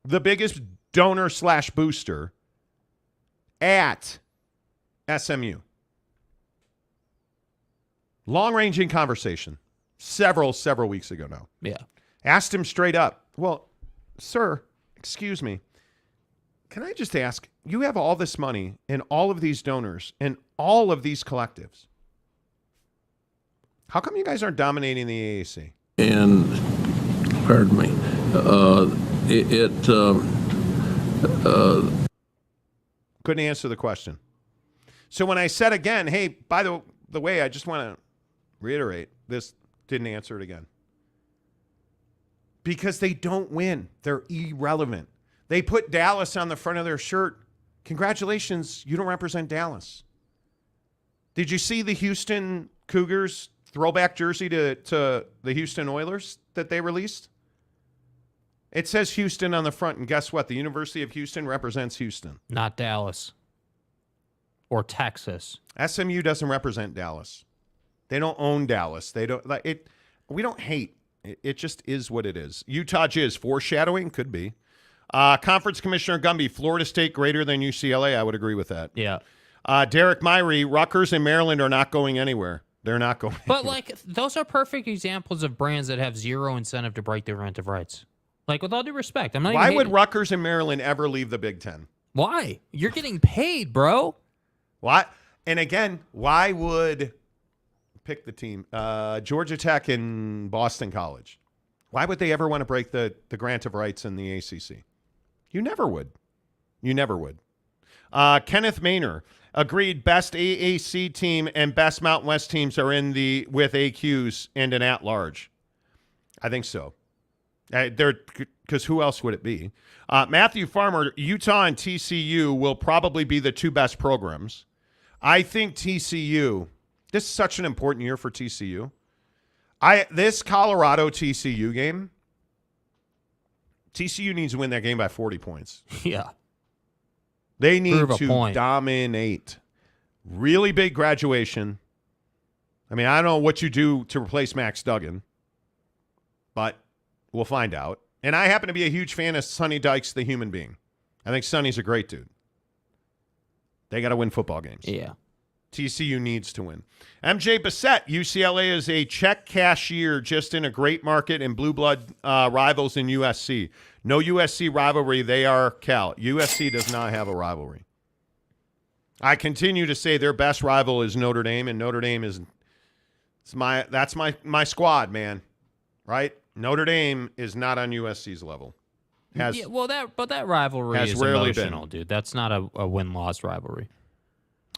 the biggest donor/booster at SMU. Long-ranging conversation. several weeks ago now. Yeah. Asked him straight up, well, sir, excuse me, can I just ask, you have all this money and all of these donors and all of these collectives. How come you guys aren't dominating the AAC? And, pardon me, couldn't answer the question. So when I said again, hey, by the way, I just want to reiterate, this didn't answer it again. Because they don't win. They're irrelevant. They put Dallas on the front of their shirt. Congratulations, you don't represent Dallas. Did you see the Houston Cougars throwback jersey to the Houston Oilers that they released? It says Houston on the front, and guess what? The University of Houston represents Houston. Not Dallas. Or Texas. SMU doesn't represent Dallas. They don't own Dallas. They don't like it. We don't hate. It just is what it is. Utah Jizz, foreshadowing? Could be. Conference Commissioner Gumby, Florida State greater than UCLA. I would agree with that. Yeah. Derek Myrie, Rutgers and Maryland are not going anywhere. They're not going But, anywhere. like, those are perfect examples of brands that have zero incentive to break their preventive rights. Like, with all due respect, I'm not Why even would hating. Rutgers and Maryland ever leave the Big Ten? Why? You're getting paid, bro. Why? And again, why would pick the team? Georgia Tech and Boston College. Why would they ever want to break the grant of rights in the ACC? You never would. You never would. Kenneth Maynor agreed. Best AAC team and best Mountain West teams are in the with AQs and an at-large. I think so. Because who else would it be? Matthew Farmer, Utah and TCU will probably be the two best programs. I think TCU, this is such an important year for TCU. This Colorado TCU game, TCU needs to win that game by 40 points. Yeah. They need Prove a to point. dominate. Really big graduation. I mean, I don't know what you do to replace Max Duggan, but we'll find out. And I happen to be a huge fan of Sonny Dykes, the human being. I think Sonny's a great dude. They got to win football games. Yeah. TCU needs to win. MJ Bassett, UCLA is a check cashier just in a great market and blue blood rivals in USC. No USC rivalry. They are Cal. USC does not have a rivalry. I continue to say their best rival is Notre Dame, and Notre Dame that's my squad, man. Right? Notre Dame is not on USC's level. That rivalry has is rarely emotional, dude. That's not a win-loss rivalry.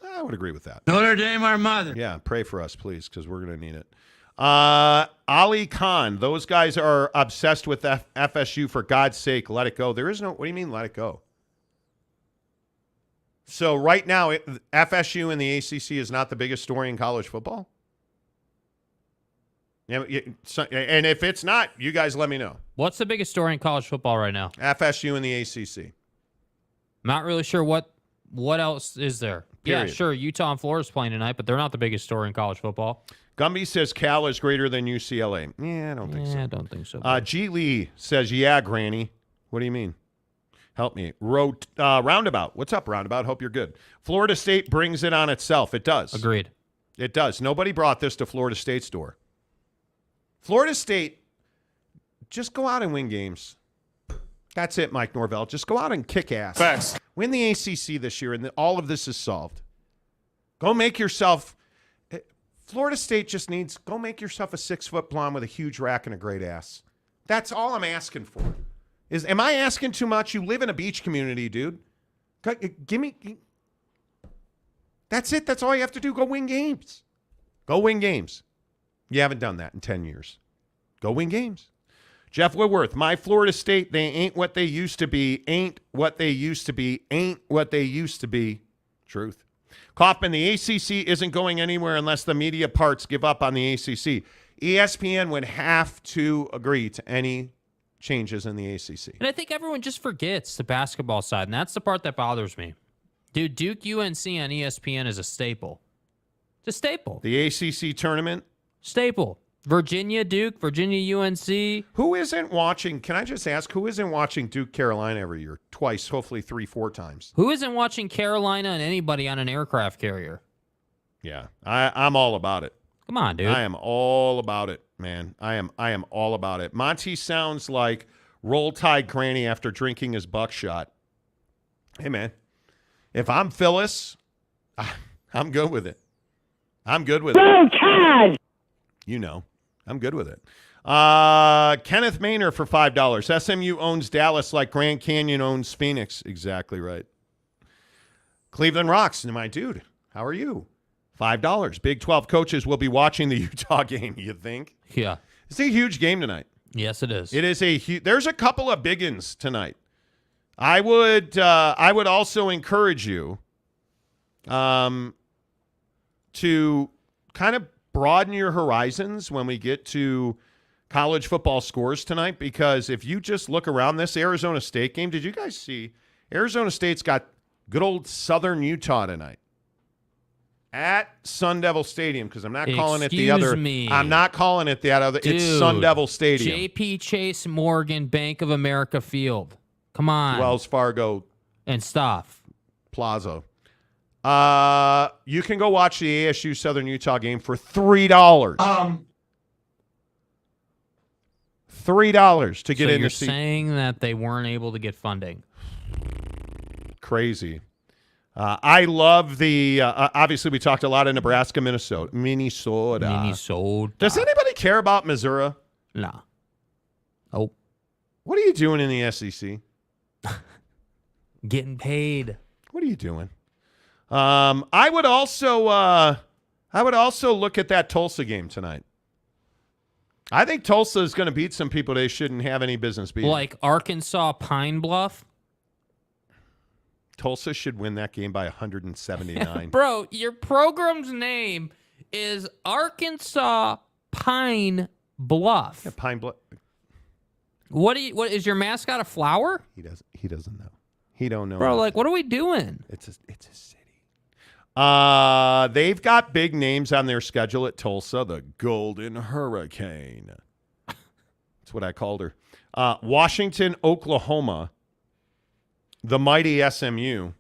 I would agree with that. Notre Dame, our mother. Yeah, pray for us, please, because we're going to need it. Ali Khan, those guys are obsessed with FSU. For God's sake, let it go. There is no, what do you mean, let it go? So right now, FSU and the ACC is not the biggest story in college football? Yeah, and if it's not, you guys let me know. What's the biggest story in college football right now? FSU and the ACC. Not really sure what else is there. Period. Yeah, sure, Utah and Florida's playing tonight, but they're not the biggest story in college football. Gumby says Cal is greater than UCLA. Yeah, I don't think so. I don't think so. G. Lee says, yeah, Granny. What do you mean? Help me. Roundabout. What's up, Roundabout? Hope you're good. Florida State brings it on itself. It does. Agreed. It does. Nobody brought this to Florida State's door. Florida State, just go out and win games. That's it, Mike Norvell. Just go out and kick ass. Facts. Win the ACC this year, and all of this is solved. Go make yourself – Florida State just needs – go make yourself a 6-foot blonde with a huge rack and a great ass. That's all I'm asking for. Am I asking too much? You live in a beach community, dude. Give me – that's it. That's all you have to do. Go win games. Go win games. You haven't done that in 10 years. Go win games. Jeff Woodworth, my Florida State, they ain't what they used to be, ain't what they used to be, ain't what they used to be. Truth. Kaufman, the ACC isn't going anywhere unless the media parts give up on the ACC. ESPN would have to agree to any changes in the ACC. And I think everyone just forgets the basketball side, and that's the part that bothers me. Dude, Duke UNC on ESPN is a staple. It's a staple. The ACC tournament? Staple. Virginia, Duke, Virginia, UNC. Who isn't watching, can I just ask, who isn't watching Duke, Carolina every year? Twice, hopefully 3-4 times. Who isn't watching Carolina and anybody on an aircraft carrier? Yeah, I'm all about it. Come on, dude. I am all about it, man. I am all about it. Monty sounds like Roll Tide Granny after drinking his buckshot. Hey, man, if I'm Phyllis, I'm good with it. I'm good with it. Roll Tide! You know, I'm good with it. Kenneth Maynor for $5. SMU owns Dallas like Grand Canyon owns Phoenix. Exactly right. Cleveland rocks. My dude, how are you? $5. Big 12 coaches will be watching the Utah game, you think? Yeah. It's a huge game tonight. Yes, it is. It is a huge. There's a couple of big ones tonight. I would also encourage you to kind of broaden your horizons when we get to college football scores tonight, because if you just look around this Arizona State game, did you guys see Arizona State's got good old Southern Utah tonight at Sun Devil Stadium, because I'm not calling it the other. I'm not calling it the other. Dude, it's Sun Devil Stadium. JP Chase Morgan Bank of America Field. Come on. Wells Fargo and stuff. Plaza. You can go watch the ASU Southern Utah game for $3. $3 to get so in you're the seat. saying that they weren't able to get funding. Crazy. I love the obviously we talked a lot of Nebraska, Minnesota. Does anybody care about Missouri? No. Oh. What are you doing in the SEC? Getting paid. What are you doing? I would also look at that Tulsa game tonight. I think Tulsa is going to beat some people they shouldn't have any business beating. Like Arkansas Pine Bluff? Tulsa should win that game by 179. Bro, your program's name is Arkansas Pine Bluff. Yeah, Pine Bluff. What is your mascot a flower? He doesn't know. He don't know. Bro, like what are we doing? It's a city. They've got big names on their schedule at Tulsa, the Golden Hurricane. That's what I called her. Washington, Oklahoma, the mighty SMU,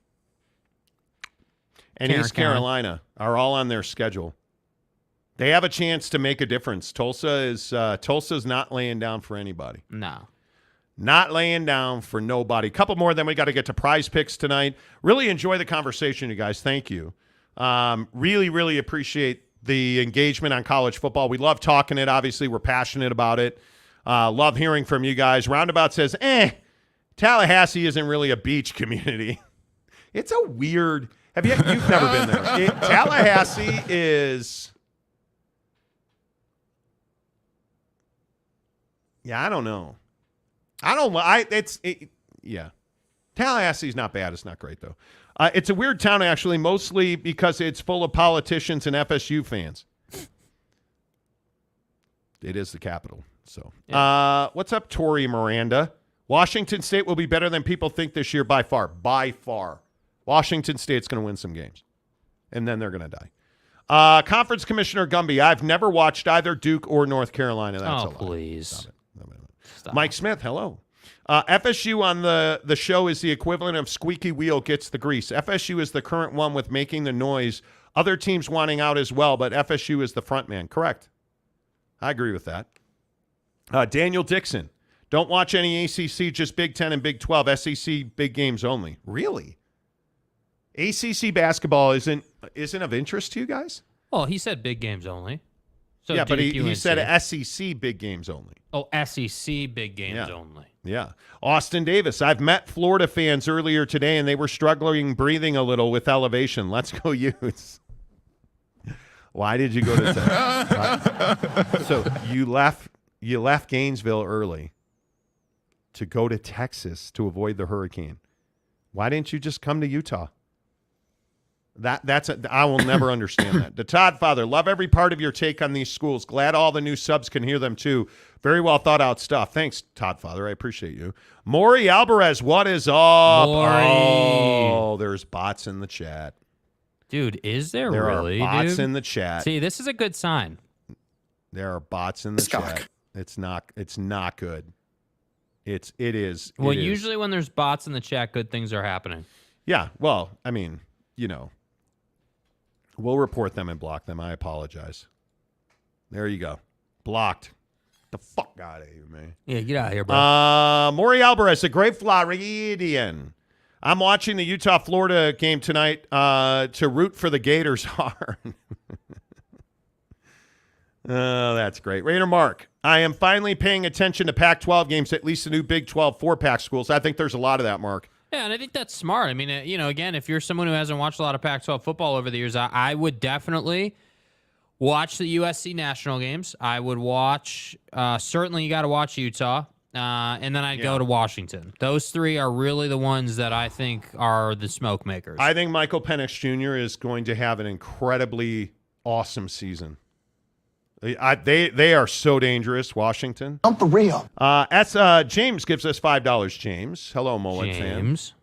and East Carolina are all on their schedule. They have a chance to make a difference. Tulsa's not laying down for anybody. No. Not laying down for nobody. Couple more, then we got to get to prize picks tonight. Really enjoy the conversation, you guys. Thank you. Really, really appreciate the engagement on college football. We love talking it. Obviously, we're passionate about it. Love hearing from you guys. Roundabout says, Tallahassee isn't really a beach community. It's a weird. You've never been there. Tallahassee is. Yeah, I don't know. Yeah. Tallahassee's not bad. It's not great, though. It's a weird town, actually, mostly because it's full of politicians and FSU fans. It is the capital. So, what's up, Tori Miranda? Washington State will be better than people think this year by far. By far. Washington State's going to win some games. And then they're going to die. Conference Commissioner Gumby, I've never watched either Duke or North Carolina. That's a lie. Please. Stop it. Mike Smith, hello. FSU on the show is the equivalent of squeaky wheel gets the grease. FSU is the current one with making the noise. Other teams wanting out as well, but FSU is the front man. Correct. I agree with that. Daniel Dixon, don't watch any ACC, just Big 10 and Big 12. SEC big games only. Really? ACC basketball isn't of interest to you guys? Well, he said big games only. So yeah, Duke, but he said UNC. SEC big games only. Oh, SEC big games only. Yeah. Austin Davis, I've met Florida fans earlier today, and they were struggling breathing a little with elevation. Let's go Utes. Why did you go to Texas? So you left Gainesville early to go to Texas to avoid the hurricane. Why didn't you just come to Utah? I will never understand that. The Todd Father, love every part of your take on these schools. Glad all the new subs can hear them too. Very well thought out stuff. Thanks, Todd Father. I appreciate you. Maury Alvarez, what is up? Maury. Oh, there's bots in the chat. Dude, is there There really? are bots dude? in the chat. See, this is a good sign. There are bots in the chat. It's not good. It is. Well, usually when there's bots in the chat, good things are happening. Yeah. Well, I mean, we'll report them and block them. I apologize. There you go. Blocked. The fuck out of here, man. Yeah, get out of here, bro. Maury Alvarez, a great Floridian. I'm watching the Utah-Florida game tonight to root for the Gators hard. Oh, that's great. Raider Mark, I am finally paying attention to Pac-12 games, at least the new Big 12 4-pack schools. I think there's a lot of that, Mark. Yeah, and I think that's smart. I mean, again, if you're someone who hasn't watched a lot of Pac-12 football over the years, I would definitely watch the USC national games. I would watch, certainly you got to watch Utah, and then I'd go to Washington. Those three are really the ones that I think are the smoke makers. I think Michael Penix Jr. is going to have an incredibly awesome season. They are so dangerous, Washington. I'm for real. James gives us $5. James, hello, Mullet James.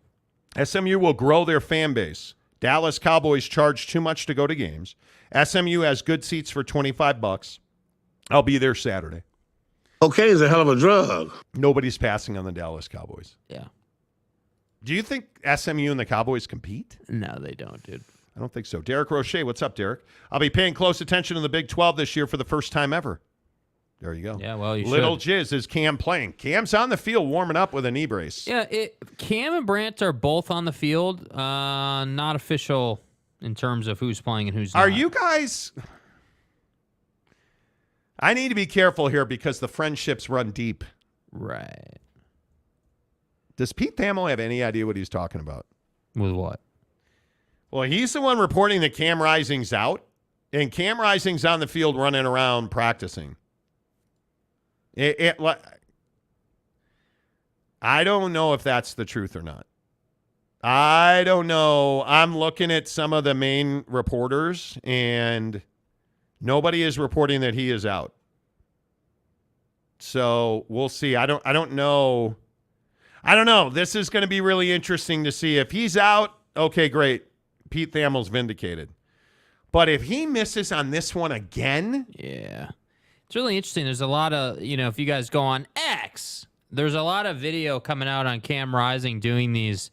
fan. SMU will grow their fan base. Dallas Cowboys charge too much to go to games. SMU has good seats for $25. I'll be there Saturday. Okay, is a hell of a drug. Nobody's passing on the Dallas Cowboys. Yeah. Do you think SMU and the Cowboys compete? No, they don't, dude. I don't think so. Derek Roche, what's up, Derek? I'll be paying close attention to the Big 12 this year for the first time ever. There you go. Yeah, well, you Little should. Jizz, is Cam playing? Cam's on the field warming up with a knee brace. Yeah, Cam and Brant are both on the field. Not official in terms of who's playing and who's not. Are you guys... I need to be careful here because the friendships run deep. Right. Does Pete Thamel have any idea what he's talking about? With what? Well, he's the one reporting that Cam Rising's out, and Cam Rising's on the field running around practicing. I don't know if that's the truth or not. I don't know. I'm looking at some of the main reporters, and nobody is reporting that he is out. So we'll see. I don't know. I don't know. This is going to be really interesting to see. If he's out, okay, great. Pete Thamel's vindicated. But if he misses on this one again... Yeah. It's really interesting. There's a lot of, if you guys go on X, there's a lot of video coming out on Cam Rising doing these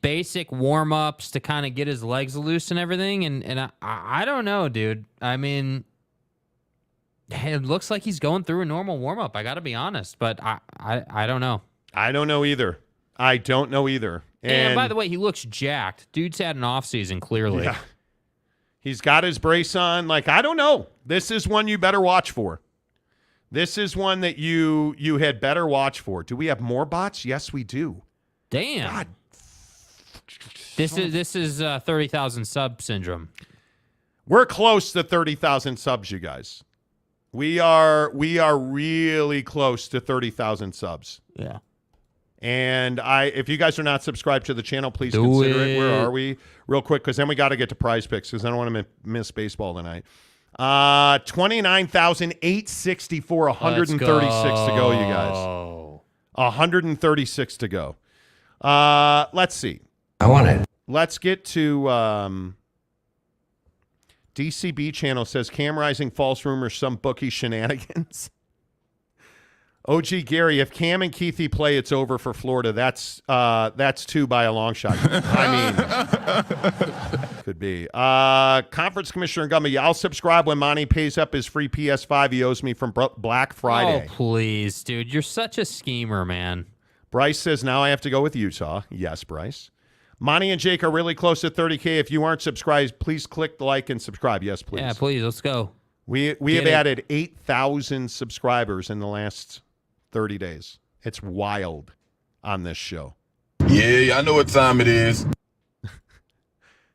basic warm-ups to kind of get his legs loose and everything. And I don't know, dude. I mean, it looks like he's going through a normal warm-up. I got to be honest. But I don't know. I don't know either. And by the way, he looks jacked. Dude's had an offseason, clearly. Yeah. He's got his brace on. I don't know. This is one you better watch for. This is one that you had better watch for. Do we have more bots? Yes, we do. Damn. God. This is 30,000 sub syndrome. We're close to 30,000 subs, you guys. We are really close to 30,000 subs. Yeah. And if you guys are not subscribed to the channel, please consider it. Where are we? Real quick, because then we got to get to prize picks because I don't want to miss baseball tonight. 29,864, 136 to go, you guys. 136 to go. Let's see. I want it. Let's get to DCB channel says Cam Rising false rumors, some bookie shenanigans. OG Gary, if Cam and Kuithe play, it's over for Florida. That's two by a long shot. I mean, could be. Conference Commissioner Gumby, I'll subscribe when Monty pays up his free PS5 he owes me from Black Friday. Oh, please, dude. You're such a schemer, man. Bryce says, now I have to go with Utah. Yes, Bryce. Monty and Jake are really close to 30K. If you aren't subscribed, please click the like and subscribe. Yes, please. Yeah, please. Let's go. We have added 8,000 subscribers in the last 30 days. It's wild on this show. Yeah, I know what time it is.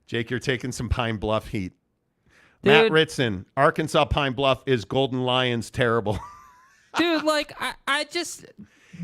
Jake, you're taking some Pine Bluff heat. Dude. Matt Ritson, Arkansas Pine Bluff is Golden Lions terrible. Dude, I just...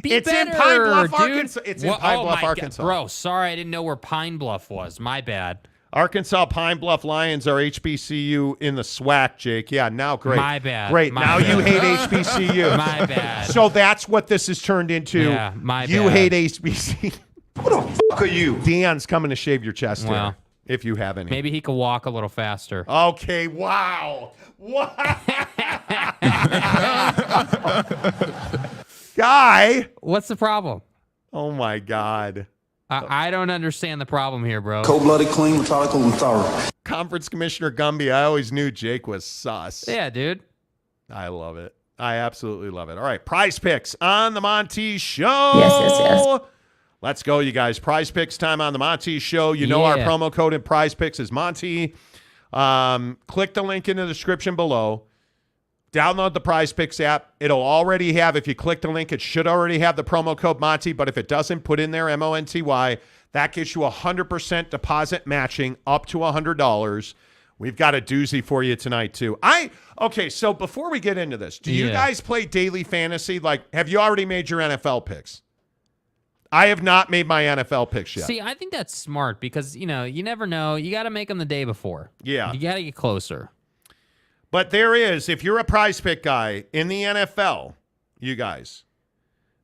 It's better, in Pine Bluff, dude. Arkansas. It's in Pine Bluff, Arkansas. Bro, sorry, I didn't know where Pine Bluff was. My bad. Arkansas Pine Bluff Lions are HBCU in the SWAC, Jake. Yeah, now great. My bad. Great. My now bad. you hate HBCU. My bad. So that's what this has turned into. Yeah, my you bad. hate HBCU. Who the fuck are you? Deion's coming to shave your chest Well, hair, if you have any. Maybe he could walk a little faster. Okay, wow. Wow. Guy. What's the problem? Oh, my God. I don't understand the problem here, bro. Cold-blooded, clean, methodical, and thorough. Conference Commissioner Gumby, I always knew Jake was sus. Yeah, dude. I love it. I absolutely love it. All right, Prize Picks on the Monty Show. Yes. Let's go, you guys. Prize Picks time on the Monty Show. You know our promo code in Prize Picks is Monty. Click the link in the description below. Download the Prize Picks app. It'll already have, if you click the link, it should already have the promo code Monty, but if it doesn't, put in there MONTY. That gets you 100% deposit matching up to $100. We've got a doozy for you tonight, too. Okay, so before we get into this, do you guys play daily fantasy? Like, have you already made your NFL picks? I have not made my NFL picks yet. See, I think that's smart because, you never know. You got to make them the day before. Yeah. You got to get closer. But there is, if you're a Prize Pick guy in the NFL, you guys,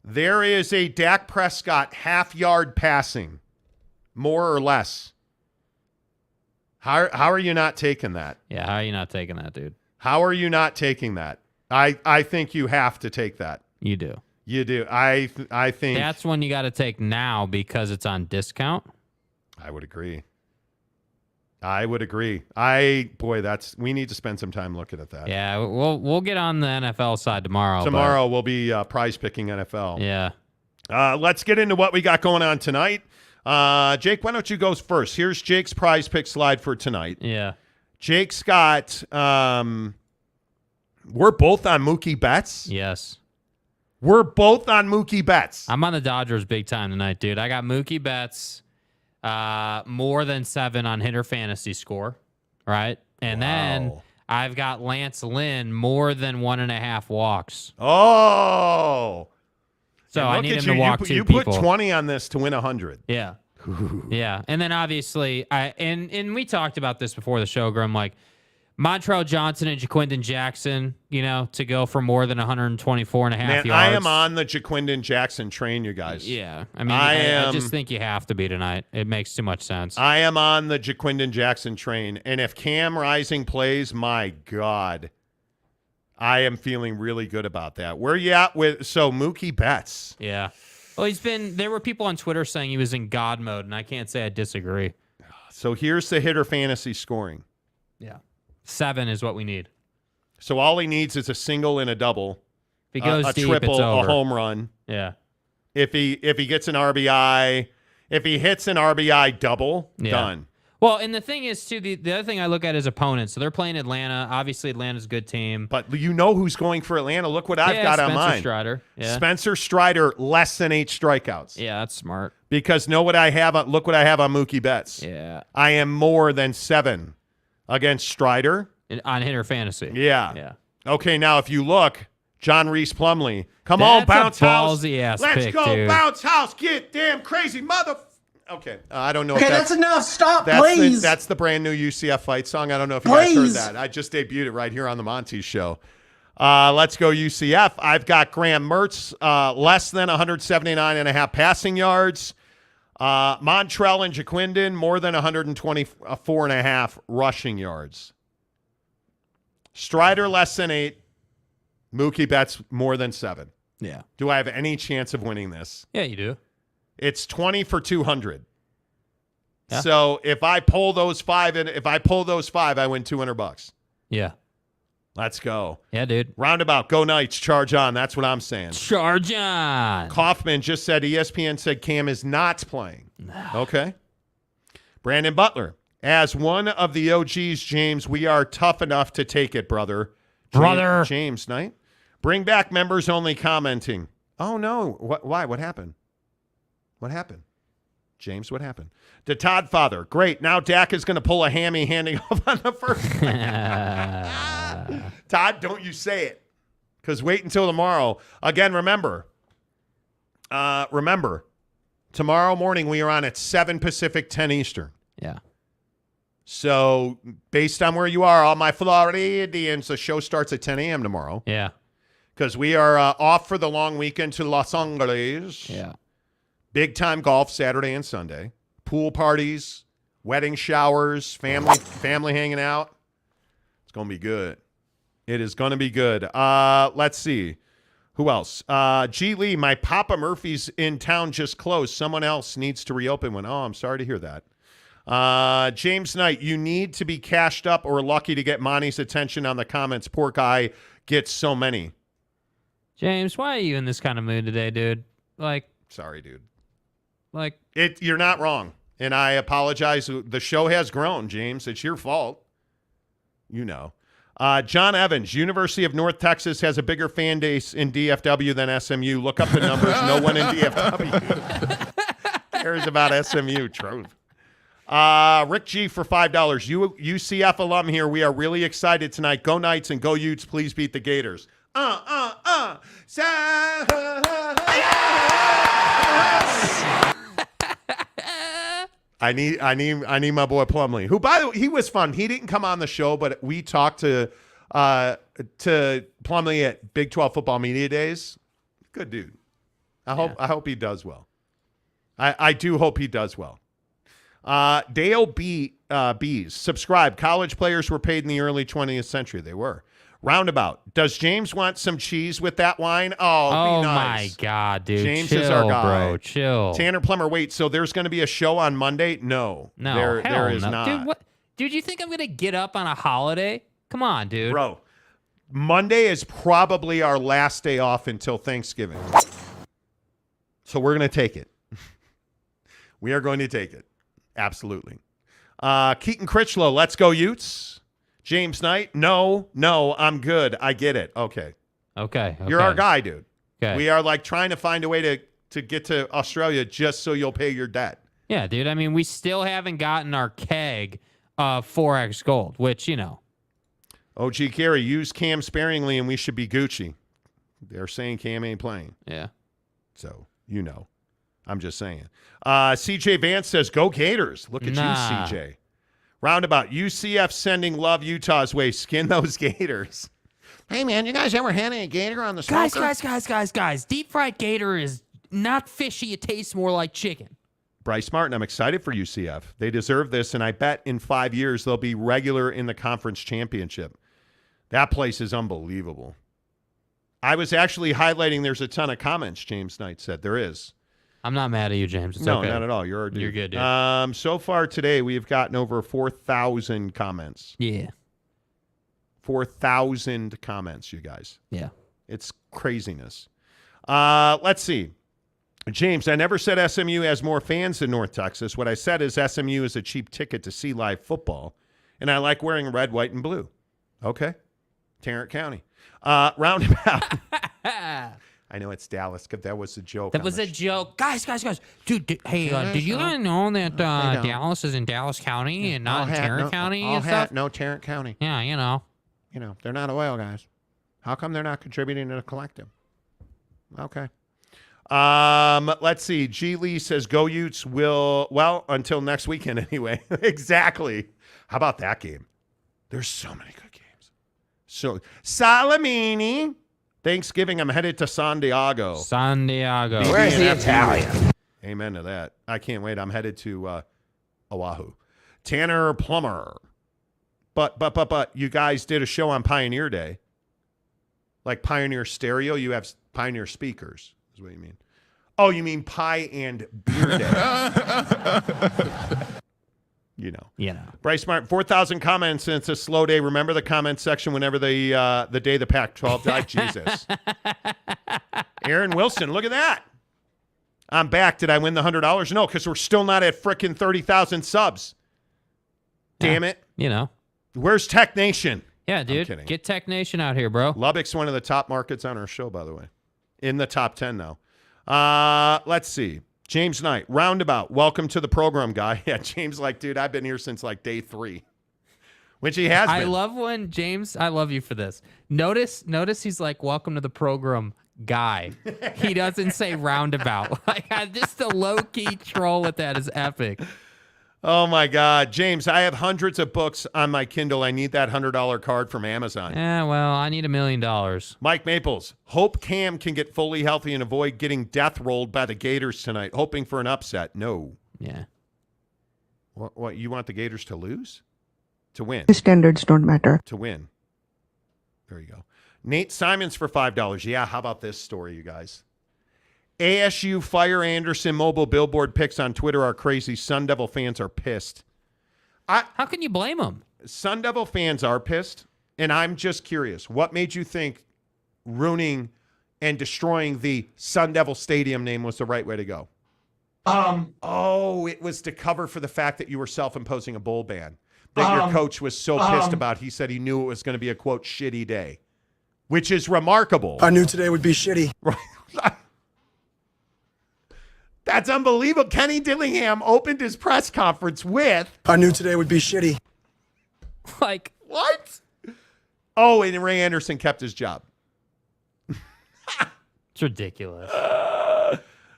there is a Dak Prescott half-yard passing, more or less. How are you not taking that? Yeah, how are you not taking that, dude? How are you not taking that? I think you have to take that. You do. You do. I think that's one you got to take now because it's on discount. I would agree. We need to spend some time looking at that. Yeah, we'll get on the NFL side tomorrow. Tomorrow we'll be prize picking NFL. Yeah. Let's get into what we got going on tonight. Jake, why don't you go first? Here's Jake's prize pick slide for tonight. Yeah. Jake's got we're both on Mookie Betts. Yes. We're both on Mookie Betts. I'm on the Dodgers big time tonight, dude. I got Mookie Betts more than 7 on hitter fantasy score, right? And then I've got Lance Lynn more than 1.5 walks. Oh. So I need him to walk 2 people. You put 20 on this to win 100. Yeah. Yeah. And then obviously, and we talked about this before the show, Grum, like Montrell Johnson and Jaquindon Jackson, to go for more than 124.5 yards. I am on the Jaquindon Jackson train, you guys. Yeah. I mean, I just think you have to be tonight. It makes too much sense. I am on the Jaquindon Jackson train. And if Cam Rising plays, my God, I am feeling really good about that. Where you at with, so Mookie Betts? Yeah. Well, there were people on Twitter saying he was in God mode, and I can't say I disagree. So here's the hitter fantasy scoring. Yeah. 7 is what we need. So all he needs is a single and a double. If he goes a deep, triple, it's over. a home run. Yeah. If he gets an RBI, if he hits an RBI double, done. Well, and the thing is, too, the other thing I look at is opponents. So they're playing Atlanta. Obviously, Atlanta's a good team. But you know who's going for Atlanta. Look what I've got on mine. Spencer Strider. Yeah. Spencer Strider, less than 8 strikeouts. Yeah, that's smart. Because look what I have on Mookie Betts. Yeah. I am more than 7 against Strider. On hitter fantasy. Yeah. Yeah. Okay, now if you look, John Reese Plumlee. Come on, bounce house. Let's go, dude. bounce house. Get damn crazy, mother. Okay, I don't know. Okay, if that's enough. Stop, that's please. That's the brand new UCF fight song. I don't know if you guys heard that. I just debuted it right here on the Monty Show. Let's go UCF. I've got Graham Mertz, less than 179.5 passing yards. Montrell and Jaquindon, more than 124.5 rushing yards. Strider, less than 8. Mookie Betts, more than 7. Yeah. Do I have any chance of winning this? Yeah, you do. It's 20 for 200. Yeah. So if I pull those 5, I win $200. Yeah. Let's go. Yeah, dude. Roundabout. Go Knights. Charge on. That's what I'm saying. Charge on. Kaufman just said ESPN said Cam is not playing. Okay. Brandon Butler. As one of the OGs, James, we are tough enough to take it, brother. James Knight. Bring back members only commenting. Oh, no. Why? What happened? What happened? James, what happened? To Todd Father. Great. Now Dak is going to pull a hammy handing off on the first. Todd, don't you say it. Because wait until tomorrow. Again, remember, tomorrow morning we are on at 7 Pacific, 10 Eastern. Yeah. So based on where you are, all my Floridians, the show starts at 10 a.m. tomorrow. Yeah. Because we are off for the long weekend to Los Angeles. Yeah. Big time golf Saturday and Sunday. Pool parties, wedding showers, family hanging out. It's going to be good. It is going to be good. Let's see. Who else? G. Lee, my Papa Murphy's in town just closed. Someone else needs to reopen one. Oh, I'm sorry to hear that. James Knight, you need to be cashed up or lucky to get Monty's attention on the comments. Poor guy gets so many. James, why are you in this kind of mood today, dude? Sorry, dude. You're not wrong. And I apologize. The show has grown, James. It's your fault. You know. John Evans, University of North Texas has a bigger fan base in DFW than SMU. Look up the numbers. No one in DFW cares about SMU. Truth. Rick G for $5. UCF alum here. We are really excited tonight. Go Knights and go Utes. Please beat the Gators. I need my boy Plumlee, who, by the way, he was fun. He didn't come on the show, but we talked to Plumlee at Big 12 Football Media Days. Good dude. I hope he does well. I do hope he does well. Dale B's, subscribe. College players were paid in the early 20th century. They were. Roundabout. Does James want some cheese with that wine? Oh, be nice. My God, dude. James chill, is our guy. Bro, chill. Tanner Plummer, wait, so there's going to be a show on Monday? No. There is not. Dude, what? Dude, you think I'm going to get up on a holiday? Come on, dude. Bro, Monday is probably our last day off until Thanksgiving. So we're going to take it. We are going to take it. Absolutely. Keaton Critchlow, let's go Utes. James Knight, no, I'm good. I get it. Okay. You're our guy, dude. Okay. We are trying to find a way to get to Australia just so you'll pay your debt. Yeah, dude. I mean, we still haven't gotten our keg of 4X gold, which, OG Carey, use Cam sparingly and we should be Gucci. They're saying Cam ain't playing. Yeah. So, I'm just saying. CJ Vance says, go Gators. Look at you, CJ. Roundabout, UCF sending love Utah's way. Skin those Gators. Hey, man, you guys ever had a gator on the smoker? Guys. Deep fried gator is not fishy. It tastes more like chicken. Bryce Martin, I'm excited for UCF. They deserve this, and I bet in 5 years they'll be regular in the conference championship. That place is unbelievable. I was actually highlighting there's a ton of comments, James Knight said. There is. I'm not mad at you, James. It's no, okay. Not at all. You're our dude. You're good, dude. So far today, we've gotten over 4,000 comments. Yeah. 4,000 comments, you guys. Yeah. It's craziness. Let's see. James, I never said SMU has more fans than North Texas. What I said is SMU is a cheap ticket to see live football, and I like wearing red, white, and blue. Okay. Tarrant County. Roundabout. I know it's Dallas, because that was a joke. That was a joke. Guys. Dude, did you guys know that Dallas is in Dallas County and not in Tarrant County and stuff? No, Tarrant County. Yeah, they're not oil guys. How come they're not contributing to the collective? Okay. Let's see. G. Lee says, go Utes until next weekend anyway. Exactly. How about that game? There's so many good games. So, Salamini. Thanksgiving, I'm headed to San Diego. Where's the Italian? Amen to that. I can't wait. I'm headed to Oahu. Tanner Plummer. But you guys did a show on Pioneer Day. Like Pioneer Stereo. You have Pioneer speakers, is what you mean. Oh, you mean Pie and Beer Day. Bryce Martin, 4,000 comments, and it's a slow day. Remember the comment section whenever the day the Pac-12 died? Jesus. Aaron Wilson, look at that. I'm back. Did I win the $100? No, because we're still not at frickin' 30,000 subs. Damn it. Where's Tech Nation? Yeah, dude. Get Tech Nation out here, bro. Lubbock's one of the top markets on our show, by the way. In the top 10 now. Let's see. James Knight, Roundabout, welcome to the program, guy. Yeah, James, dude, I've been here since day 3. Which he has been. I love when James, I love you for this. Notice he's like, welcome to the program, guy. He doesn't say Roundabout. Just the low-key troll with that is epic. Oh, my God. James, I have hundreds of books on my Kindle. I need that $100 card from Amazon. Yeah, well, I need $1 million. Mike Maples, hope Cam can get fully healthy and avoid getting death rolled by the Gators tonight. Hoping for an upset. No. Yeah. What you want the Gators to lose? To win. Standards don't matter. To win. There you go. Nate Simons for $5. Yeah, how about this story, you guys? ASU fire Anderson mobile billboard pics on Twitter are crazy. Sun Devil fans are pissed. How can you blame them? Sun Devil fans are pissed, and I'm just curious. What made you think ruining and destroying the Sun Devil Stadium name was the right way to go? It was to cover for the fact that you were self-imposing a bowl ban that your coach was so pissed about. He said he knew it was going to be a, quote, shitty day, which is remarkable. I knew today would be shitty. Right. That's unbelievable. Kenny Dillingham opened his press conference with, I knew today would be shitty. Like, what? Oh, and Ray Anderson kept his job. It's ridiculous.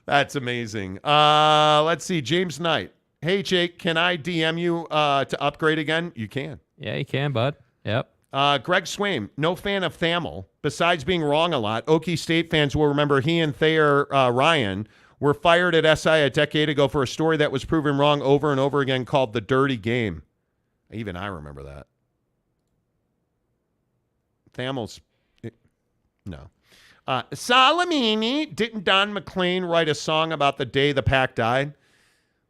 That's amazing. Let's see. James Knight. Hey, Jake, can I DM you to upgrade again? You can. Yeah, you can, bud. Yep. Greg Swaim, no fan of Thamel. Besides being wrong a lot, Okie State fans will remember he and Thayer Ryan were fired at SI a decade ago for a story that was proven wrong over and over again called The Dirty Game. Even I remember that. Thamel's... No. Salamini, didn't Don McLean write a song about the day the Pack died?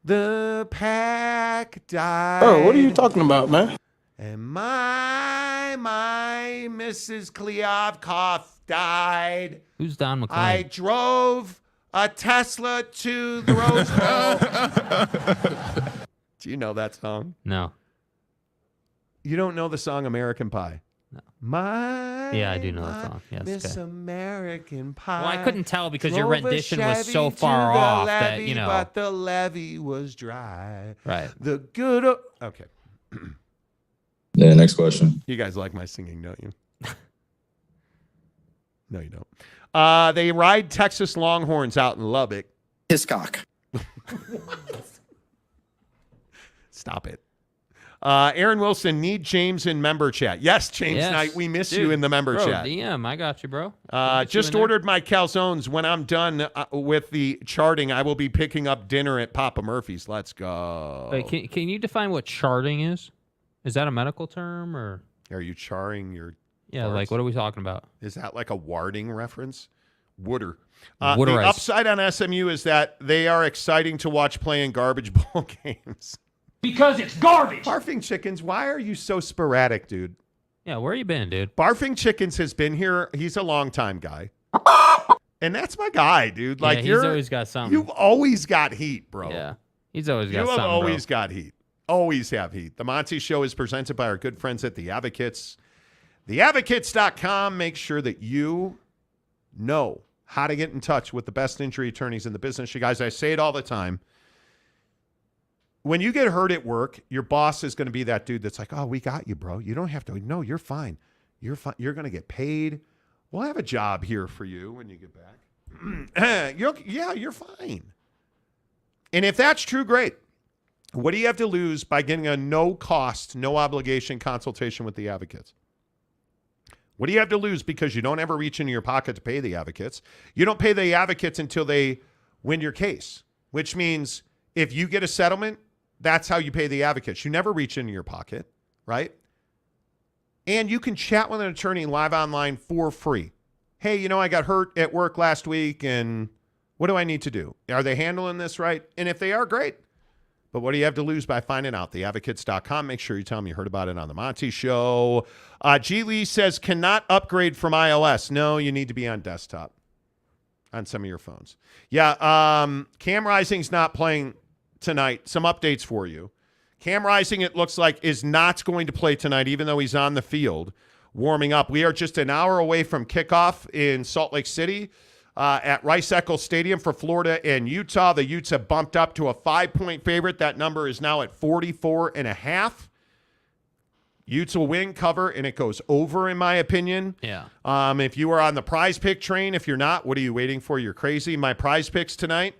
The Pack died. Oh, what are you talking about, man? And my Mrs. Kleovkov died. Who's Don McLean? I drove a Tesla to the Rose Bowl. Do you know that song? No. You don't know the song American Pie? No. Yeah, I do know that song. Yes, Miss okay. American Pie. Well, I couldn't tell because your Drove a rendition was Chevy so to far the off levee, that, you know. But the levee was dry. Right. The good... Okay. Yeah, next question. You guys like my singing, don't you? No, you don't. They ride Texas Longhorns out in Lubbock. Hiscock. Stop it. Aaron Wilson, need James in member chat. Yes, James Knight, we miss you in the member chat. DM, I got you, bro. Just ordered my calzones. When I'm done with the charting, I will be picking up dinner at Papa Murphy's. Let's go. Wait, can you define what charting is? Is that a medical term or? Are you charring your? Yeah, farts? like what are we talking about? Is that like a warding reference? Wooder. The Wooderize. upside on SMU is that they are exciting to watch playing garbage bowl games. Because it's garbage. Barfing Chickens, why are you so sporadic, dude? Yeah, where you been, dude? Barfing Chickens has been here. He's a long-time guy. And that's my guy, dude. Like yeah, he's always got something. You've always got heat, bro. Yeah, he's always got you something, have always bro. got heat. Always have heat. The Monty Show is presented by our good friends at The Advocates. TheAdvocates.com. Make sure that you know how to get in touch with the best injury attorneys in the business. You guys, I say it all the time. When you get hurt at work, your boss is going to be that dude that's like, oh, we got you, bro. You don't have to. No, you're fine. You're fine. You're going to get paid. We'll have a job here for you when you get back. You're fine. And if that's true, great. What do you have to lose by getting a no-cost, no-obligation consultation with the Advocates? What do you have to lose because you don't ever reach into your pocket to pay the Advocates? You don't pay the Advocates until they win your case, which means if you get a settlement, that's how you pay the Advocates. You never reach into your pocket, right? And you can chat with an attorney live online for free. Hey, I got hurt at work last week, and what do I need to do? Are they handling this right? And if they are, great. But what do you have to lose by finding out? TheAdvocates.com. Make sure you tell them you heard about it on the Monty Show. G. Lee says, cannot upgrade from iOS. No, you need to be on desktop on some of your phones. Yeah, Cam Rising's not playing tonight. Some updates for you. Cam Rising, it looks like, is not going to play tonight, even though he's on the field warming up. We are just an hour away from kickoff in Salt Lake City. At Rice-Eccles Stadium for Florida and Utah. The Utes have bumped up to a 5-point favorite. That number is now at 44.5. Utes will win, cover, and it goes over, in my opinion. Yeah. If you are on the prize pick train, if you're not, what are you waiting for? You're crazy. My prize picks tonight,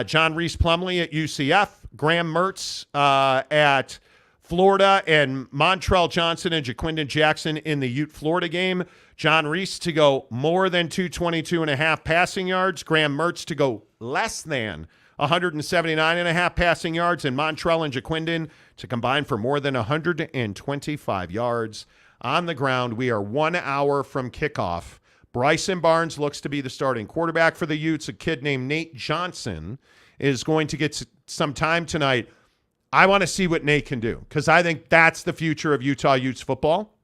John Reese Plumlee at UCF, Graham Mertz at Florida, and Montrell Johnson and Jaquindon Jackson in the Ute Florida game. John Reese to go more than 222.5 passing yards. Graham Mertz to go less than 179.5 passing yards. And Montrell and Jaquindon to combine for more than 125 yards. on the ground. We are 1 hour from kickoff. Bryson Barnes looks to be the starting quarterback for the Utes. A kid named Nate Johnson is going to get some time tonight. I want to see what Nate can do because I think that's the future of Utah Utes football.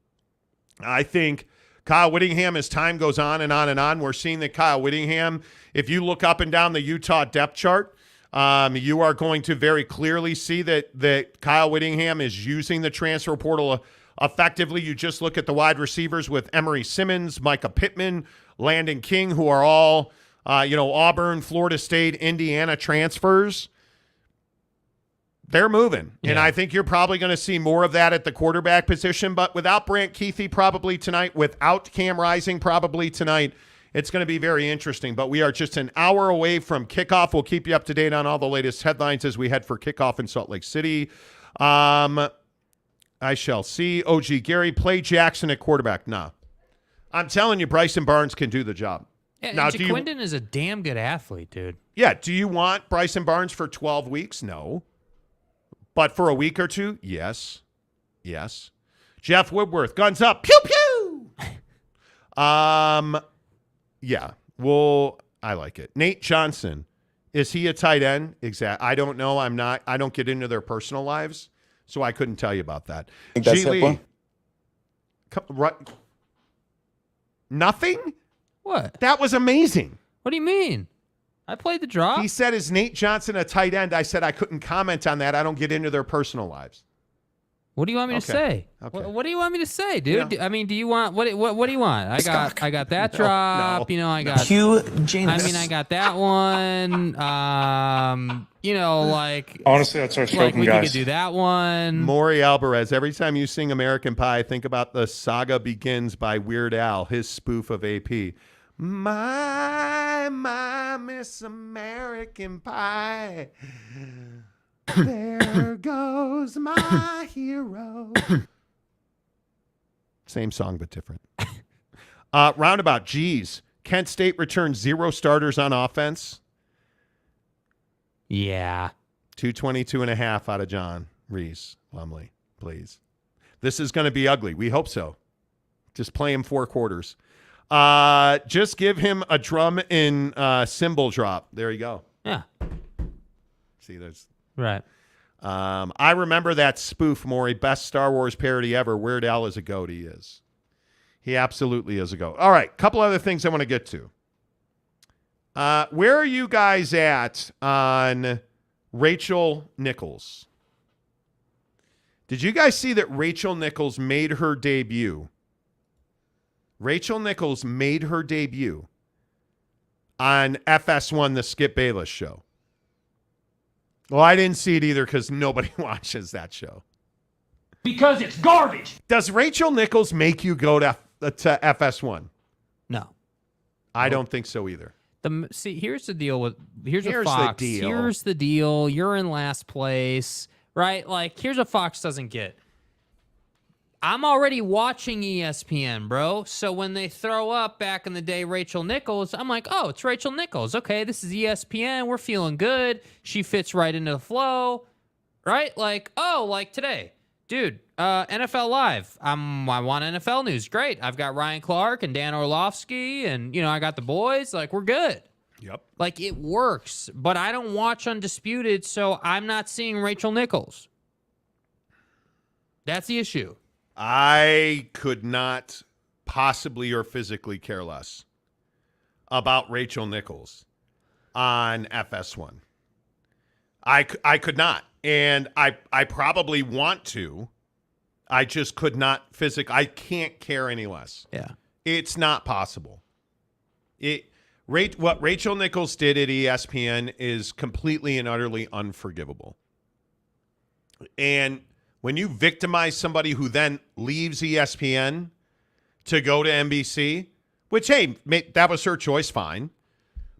I think Kyle Whittingham, as time goes on and on and on, we're seeing that Kyle Whittingham, if you look up and down the Utah depth chart, you are going to very clearly see that Kyle Whittingham is using the transfer portal effectively. You just look at the wide receivers with Emory Simmons, Micah Pittman, Landon King, who are all, Auburn, Florida State, Indiana transfers. They're moving. Yeah. And I think you're probably going to see more of that at the quarterback position. But without Brant Kuithe probably tonight, without Cam Rising probably tonight, it's going to be very interesting. But we are just an hour away from kickoff. We'll keep you up to date on all the latest headlines as we head for kickoff in Salt Lake City. I shall see. OG Gary, play Jackson at quarterback. Nah. I'm telling you, Bryson Barnes can do the job. Yeah, now, Jaquindon is a damn good athlete, dude. Yeah. Do you want Bryson Barnes for 12 weeks? No. But for a week or two, yes. Yes. Jeff Woodworth, guns up. Pew, pew. Yeah. Well, I like it. Nate Johnson, is he a tight end? Exactly. I don't know. I don't get into their personal lives, so I couldn't tell you about that. I think that's G. Lee, one. Right. Nothing? What? That was amazing. What do you mean? I played the drop. He said, is Nate Johnson a tight end? I said I couldn't comment on that. I don't get into their personal lives. What do you want me to say? Okay. What do you want me to say, dude? Yeah. I mean, do you want what do you want? I got that drop. No. I got Hugh Janus. I mean, I got that one. Honestly, that's our spoken we guys. could do that one. Maury Alvarez, every time you sing American Pie, think about the Saga Begins by Weird Al, his spoof of AP. My Miss American Pie. There goes my hero. Same song, but different. Roundabout, geez. Kent State returns 0 starters on offense. Yeah. 222.5 out of John Reese Lumley, please. This is going to be ugly. We hope so. Just play him 4 quarters. Just give him a drum and cymbal drop. There you go. Yeah. See, there's right. I remember that spoof, Maury. Best Star Wars parody ever. Weird Al is a goat. He is. He absolutely is a goat. All right, couple other things I want to get to. Where are you guys at on Rachel Nichols? Did you guys see that Rachel Nichols made her debut? Rachel Nichols made her debut on FS1, the Skip Bayless show. Well, I didn't see it either because nobody watches that show. Because it's garbage. Does Rachel Nichols make you go to FS1? No. I don't think so either. Here's the deal with Here's the Fox. deal. Here's the deal. You're in last place, right? Like, here's what Fox doesn't get. I'm already watching ESPN, bro. So when they throw up back in the day Rachel Nichols, I'm like, oh, it's Rachel Nichols. Okay, this is ESPN. We're feeling good. She fits right into the flow, right? Like, oh, like today. Dude, NFL Live. I want NFL news. Great. I've got Ryan Clark and Dan Orlovsky, and, I got the boys. Like, we're good. Yep. Like, it works. But I don't watch Undisputed, so I'm not seeing Rachel Nichols. That's the issue. I could not possibly or physically care less about Rachel Nichols on FS1. I could not. And I probably want to. I just could not physically. I can't care any less. Yeah. It's not possible. What Rachel Nichols did at ESPN is completely and utterly unforgivable. And when you victimize somebody who then leaves ESPN to go to NBC, which, hey, that was her choice, fine.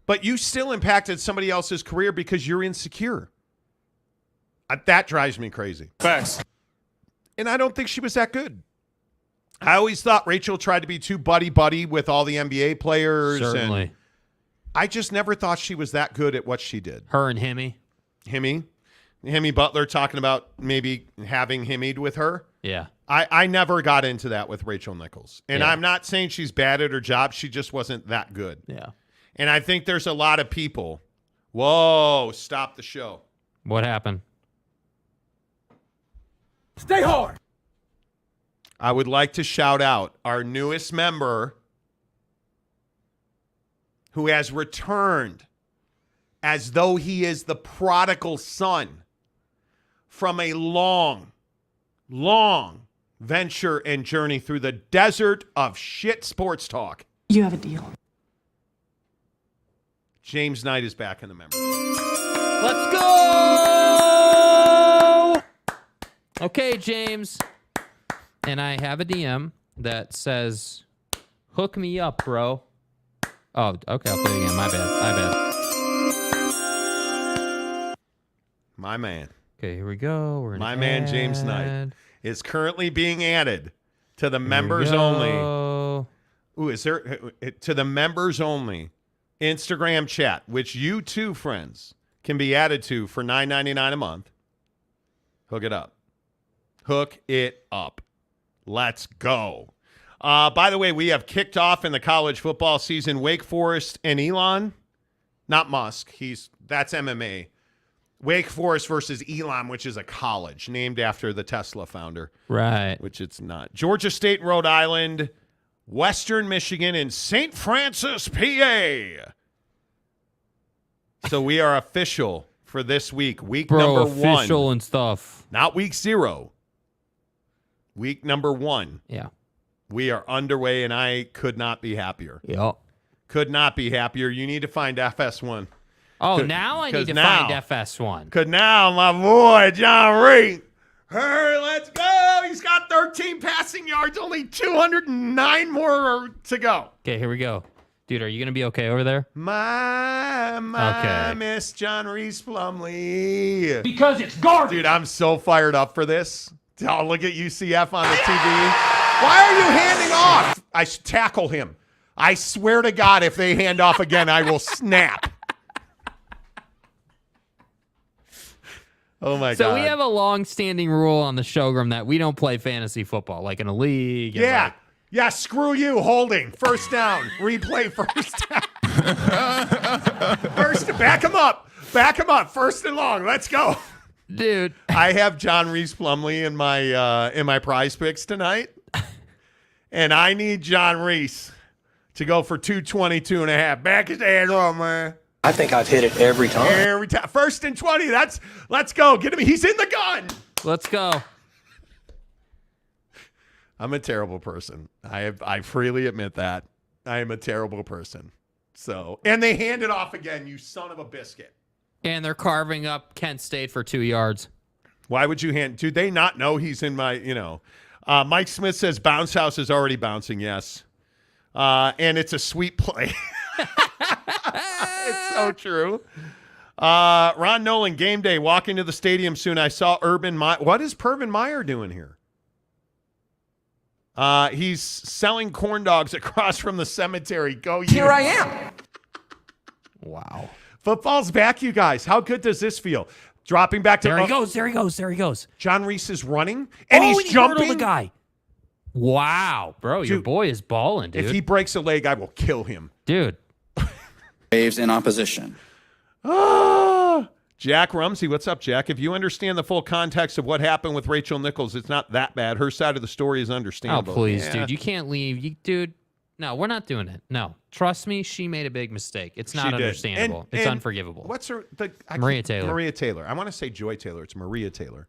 But you still impacted somebody else's career because you're insecure. That drives me crazy. Facts. And I don't think she was that good. I always thought Rachel tried to be too buddy-buddy with all the NBA players. Certainly. And I just never thought she was that good at what she did. Her and Himmy Butler talking about maybe having Himmied with her. Yeah. I never got into that with Rachel Nichols. And Yeah. I'm not saying she's bad at her job. She just wasn't that good. Yeah. And I think there's a lot of people. Whoa, stop the show. What happened? Stay hard. I would like to shout out our newest member who has returned as though he is the prodigal son from a long venture and journey through the desert of shit sports talk. You have a deal. James Knight is back in the member. Let's go! Okay, James. And I have a DM that says, hook me up, bro. Oh, okay, I'll play it again. My bad. My man. Okay, here we go. We're My man, James Knight, is currently being added to the members only. Ooh, is there to the members only Instagram chat, which you too, friends, can be added to for $9.99 a month. Hook it up. Hook it up. Let's go. By the way, we have kicked off in the college football season. Wake Forest and Elon, not Musk. That's MMA. Wake Forest versus Elon, which is a college named after the Tesla founder. Right. Which it's not. Georgia State and Rhode Island, Western Michigan, and St. Francis, PA. So we are official for this week. Week number one. Official and stuff. Not week 0. Week number 1. Yeah. We are underway, and I could not be happier. Yep. Could not be happier. You need to find FS1. Oh, now I need to find FS1. Because now my boy, John Reed, hey, let's go. He's got 13 passing yards, only 209 more to go. Okay, here we go. Dude, are you going to be okay over there? My Miss John Reese Plumlee. Because it's garbage. Dude, I'm so fired up for this. Oh, look at UCF on the TV. Why are you handing off? I should tackle him. I swear to God, if they hand off again, I will snap. Oh, my God. So we have a long-standing rule on the showroom that we don't play fantasy football, like in a league. Yeah. Yeah, screw you, holding. First down. Replay first down. Back him up. Back him up. First and long. Let's go. Dude. I have John Reese Plumlee in my prize picks tonight. And I need John Reese to go for 222.5. Back his head on, man. I think I've hit it every time. Every time. First and 20. Let's go. Get him. He's in the gun. Let's go. I'm a terrible person. I freely admit that. I am a terrible person. So, and they hand it off again, you son of a biscuit. And they're carving up Kent State for 2 yards. Why would you hand? Do they not know he's in my, Mike Smith says bounce house is already bouncing. Yes. And it's a sweet play. It's so true. Ron Nolan, game day, walking to the stadium soon. I saw Urban Meyer. What is Urban Meyer doing here? He's selling corn dogs across from the cemetery. Go Utes. Here I am. Wow. Football's back, you guys. How good does this feel? Dropping back to... There he goes. There he goes. There he goes. John Reese is running, and he's jumping. The guy. Wow. Bro, your boy is balling, dude. If he breaks a leg, I will kill him. Dude. Waves in opposition. Jack Rumsey, what's up, Jack? If you understand the full context of what happened with Rachel Nichols, it's not that bad. Her side of the story is understandable. Oh, please, dude. You can't leave. Dude, no, we're not doing it. No. Trust me, she made a big mistake. It's not understandable. It's unforgivable. What's her... Maria Taylor. Maria Taylor. I want to say Joy Taylor. It's Maria Taylor.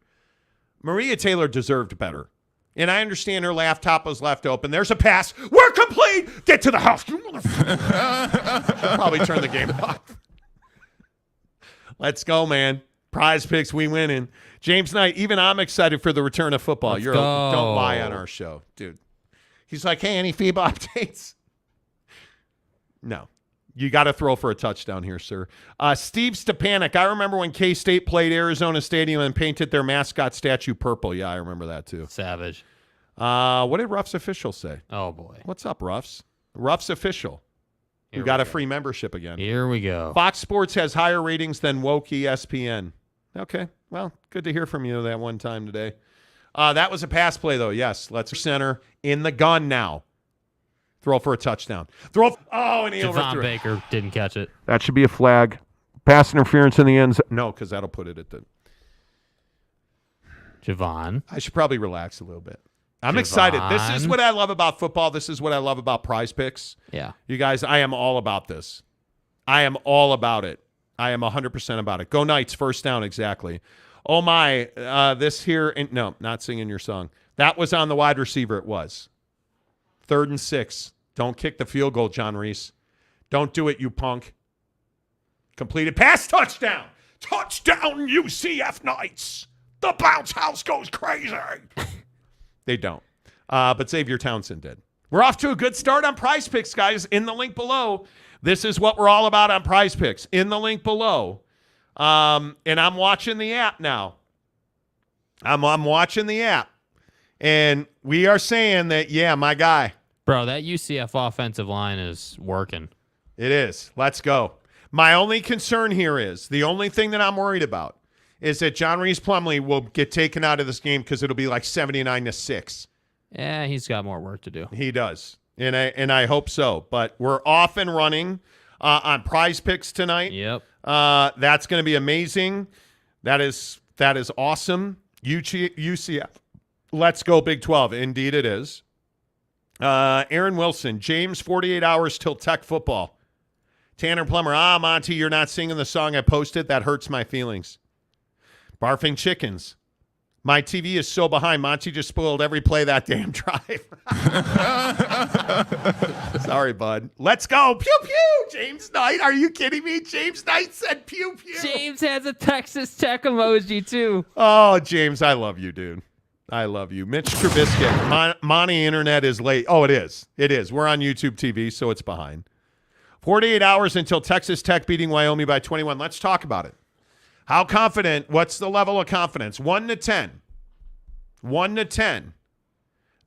Maria Taylor deserved better. And I understand her laptop was left open. There's a pass. We're complete. Get to the house. She'll probably turn the game off. Let's go, man. Prize picks, we winning. James Knight, even I'm excited for the return of football. Let's go. Don't lie on our show, dude. He's like, hey, any FIBA updates? No. You got to throw for a touchdown here, sir. Steve Stepanek, I remember when K-State played Arizona Stadium and painted their mascot statue purple. Yeah, I remember that too. Savage. What did Ruff's official say? Oh, boy. What's up, Ruff's? Ruff's official. We got a free membership again. Here we go. Fox Sports has higher ratings than woke ESPN. Okay. Well, good to hear from you that one time today. That was a pass play, though. Yes, let's center in the gun now. Throw for a touchdown. And he overthrew. Javon Baker didn't catch it. That should be a flag. Pass interference in the end zone. No, because that'll put it at the... Javon. I should probably relax a little bit. I'm excited. This is what I love about football. This is what I love about Prize Picks. Yeah. You guys, I am all about this. I am all about it. I am 100% about it. Go Knights, first down, exactly. Oh, my. This here, no, not singing your song. That was on the wide receiver, it was. 3rd and 6. Don't kick the field goal, John Reese. Don't do it, you punk. Completed pass, touchdown. Touchdown, UCF Knights. The bounce house goes crazy. They don't. But Xavier Townsend did. We're off to a good start on Prize Picks, guys. In the link below. This is what we're all about on Prize Picks. In the link below. And I'm watching the app now. I'm watching the app. And we are saying that, yeah, my guy. Bro, that UCF offensive line is working. It is. Let's go. My only concern here is, the only thing that I'm worried about is that John Reese Plumlee will get taken out of this game because it'll be like 79-6. Yeah, he's got more work to do. He does. And I hope so. But we're off and running on Prize Picks tonight. Yep. That's going to be amazing. That is awesome. UCF. Let's go Big 12. Indeed it is. Aaron Wilson. James, 48 hours till Tech football. Tanner Plummer. Monty, you're not singing the song I posted. That hurts my feelings. Barfing Chickens. My TV is so behind. Monty just spoiled every play that damn drive. Sorry, bud. Let's go. Pew, pew. James Knight. Are you kidding me? James Knight said pew, pew. James has a Texas Tech emoji, too. Oh, James, I love you, dude. I love you. Mitch Trubisky. Monty Internet is late. Oh, it is. It is. We're on YouTube TV, so it's behind. 48 hours until Texas Tech beating Wyoming by 21. Let's talk about it. How confident? What's the level of confidence? 1 to 10. 1 to 10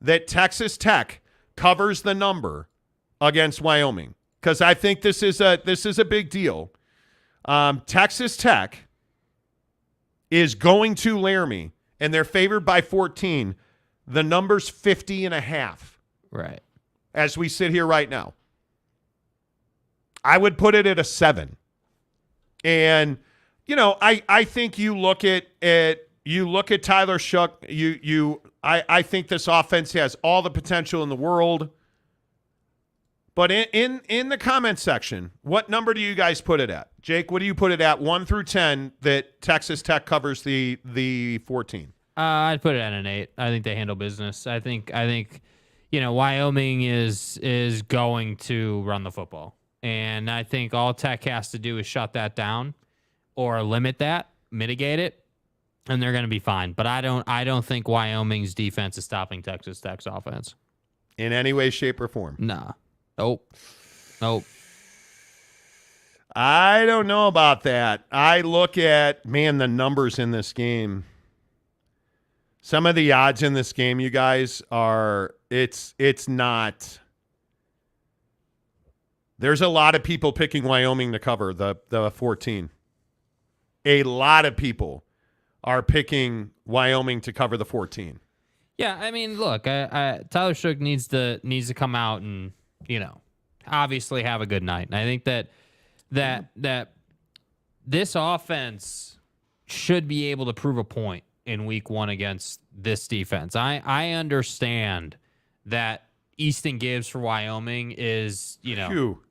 that Texas Tech covers the number against Wyoming, because I think this is a big deal. Texas Tech is going to Laramie, and they're favored by 14. The number's 50.5. Right. As we sit here right now, I would put it at a 7. And I think you look at Tyler Shook. I think this offense has all the potential in the world. But in the comment section, what number do you guys put it at? Jake, what do you put it at? 1 through 10 that Texas Tech covers the 14. I'd put it at an 8. I think they handle business. I think Wyoming is going to run the football, and I think all Tech has to do is shut that down or limit that, mitigate it, and they're going to be fine. But I don't think Wyoming's defense is stopping Texas Tech's offense in any way, shape, or form. Nah. Nope. I don't know about that. I look at, the numbers in this game. Some of the odds in this game, you guys, it's not. There's a lot of people picking Wyoming to cover the 14. A lot of people are picking Wyoming to cover the 14. Yeah, I mean, look, Tyler Shook needs to come out and, obviously have a good night. And I think that this offense should be able to prove a point in week 1 against this defense. I understand that Easton Gibbs for Wyoming is,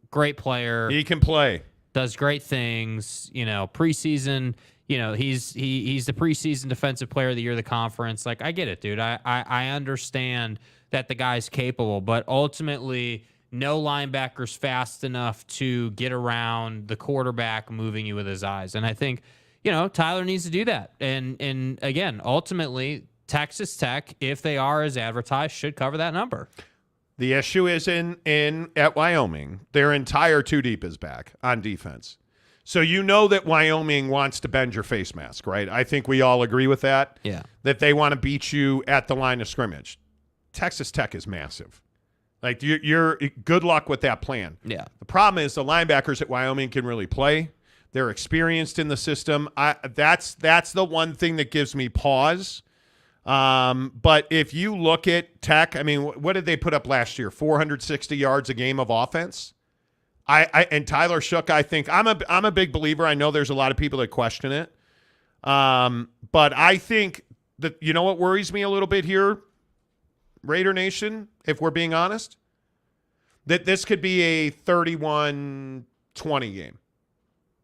great player. He can play. Does great things. Preseason, he's the preseason defensive player of the year of the conference. Like, I get it, dude. I understand that the guy's capable, but ultimately no linebacker's fast enough to get around the quarterback moving you with his eyes. And I think, Tyler needs to do that. And again, ultimately, Texas Tech, if they are as advertised, should cover that number. The issue is at Wyoming, their entire 2 deep is back on defense. So that Wyoming wants to bend your face mask, right? I think we all agree with that. Yeah. That they want to beat you at the line of scrimmage. Texas Tech is massive. Like, you're good luck with that plan. Yeah. The problem is the linebackers at Wyoming can really play. They're experienced in the system. That's the one thing that gives me pause But if you look at Tech, I mean, what did they put up last year? 460 yards a game of offense. And Tyler Shook, I think I'm a big believer. I know there's a lot of people that question it. But I think that, you know what worries me a little bit here, Raider Nation, if we're being honest, that this could be a 31-20 game.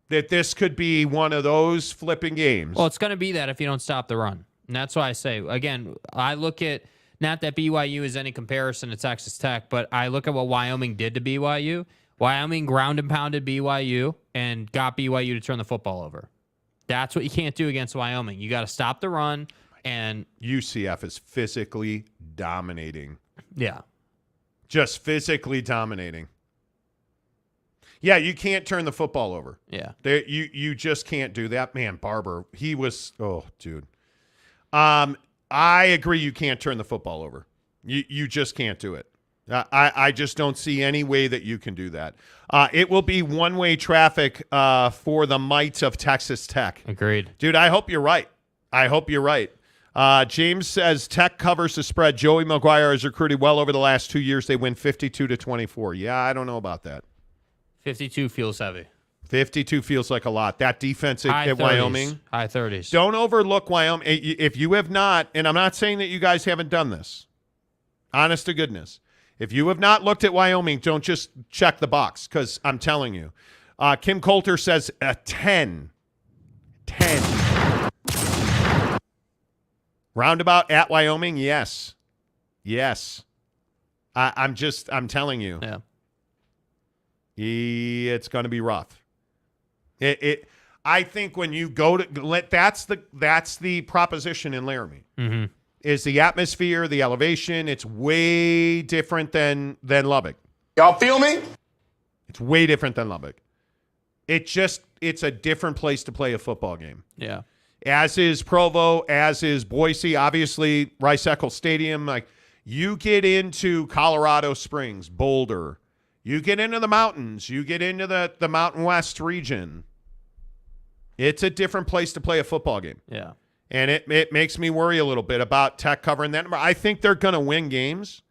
That this could be one of those flipping games. Well, it's going to be that if you don't stop the run. And that's why I say, again, I look at, not that BYU is any comparison to Texas Tech, but I look at what Wyoming did to BYU. Wyoming ground and pounded BYU and got BYU to turn the football over. That's what you can't do against Wyoming. You got to stop the run. And UCF is physically dominating. Yeah. Just physically dominating. Yeah, you can't turn the football over. Yeah. You just can't do that. Man, Barber, he was, oh, dude. I agree you can't turn the football over. You just can't do it. I just don't see any way that you can do that. It will be one-way traffic for the might of Texas Tech. Agreed. Dude, I hope you're right. James says Tech covers the spread. Joey McGuire has recruited well over the last 2 years. They win 52-24. Yeah, I don't know about that. 52 feels heavy. 52 feels like a lot. That defense at Wyoming. High 30s. Don't overlook Wyoming. If you have not, and I'm not saying that you guys haven't done this, honest to goodness, if you have not looked at Wyoming, don't just check the box, because I'm telling you. Kim Coulter says a 10. 10. Roundabout at Wyoming, yes. I'm telling you. Yeah. It's going to be rough. I think when you go to that's the proposition in Laramie. Mm-hmm. Is the atmosphere, the elevation, it's way different than Lubbock. Y'all feel me? It's way different than Lubbock. It's a different place to play a football game. Yeah. As is Provo, as is Boise, obviously Rice-Eccles Stadium. Like, you get into Colorado Springs, Boulder, you get into the mountains, you get into the Mountain West region. It's a different place to play a football game. Yeah. And it makes me worry a little bit about Tech covering that number. I think they're going to win games,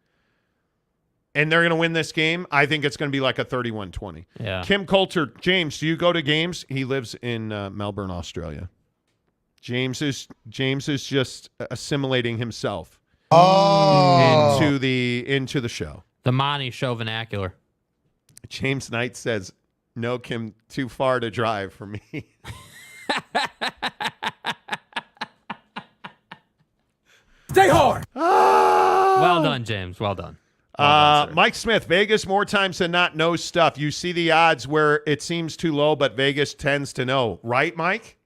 and they're going to win this game. I think it's going to be like a 31-20. Yeah. Kim Coulter, James, do you go to games? He lives in Melbourne, Australia. James is just assimilating himself into the show. The Monty Show vernacular. James Knight says, "No, Kim, too far to drive for me." Stay hard. Well done, James. Well done. Mike Smith, Vegas more times than not knows stuff. You see the odds where it seems too low, but Vegas tends to know. Right, Mike?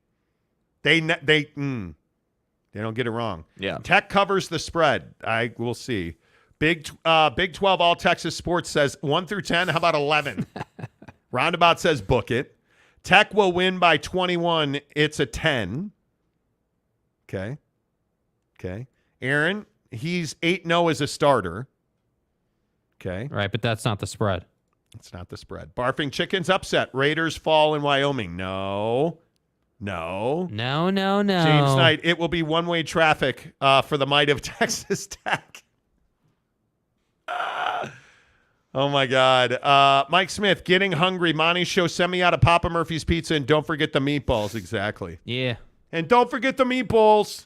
They don't get it wrong. Yeah. Tech covers the spread. We'll see. Big 12 All Texas Sports says 1 through 10. How about 11? Roundabout says book it. Tech will win by 21. It's a 10. Okay. Aaron, he's 8-0 as a starter. Okay. Right, but that's not the spread. It's not the spread. Barfing Chickens upset. Raiders fall in Wyoming. No. No. James Knight, it will be one-way traffic for the might of Texas Tech. Oh, my God. Mike Smith, getting hungry. Monty Show, send me out a Papa Murphy's pizza, and don't forget the meatballs. Exactly. Yeah. And don't forget the meatballs.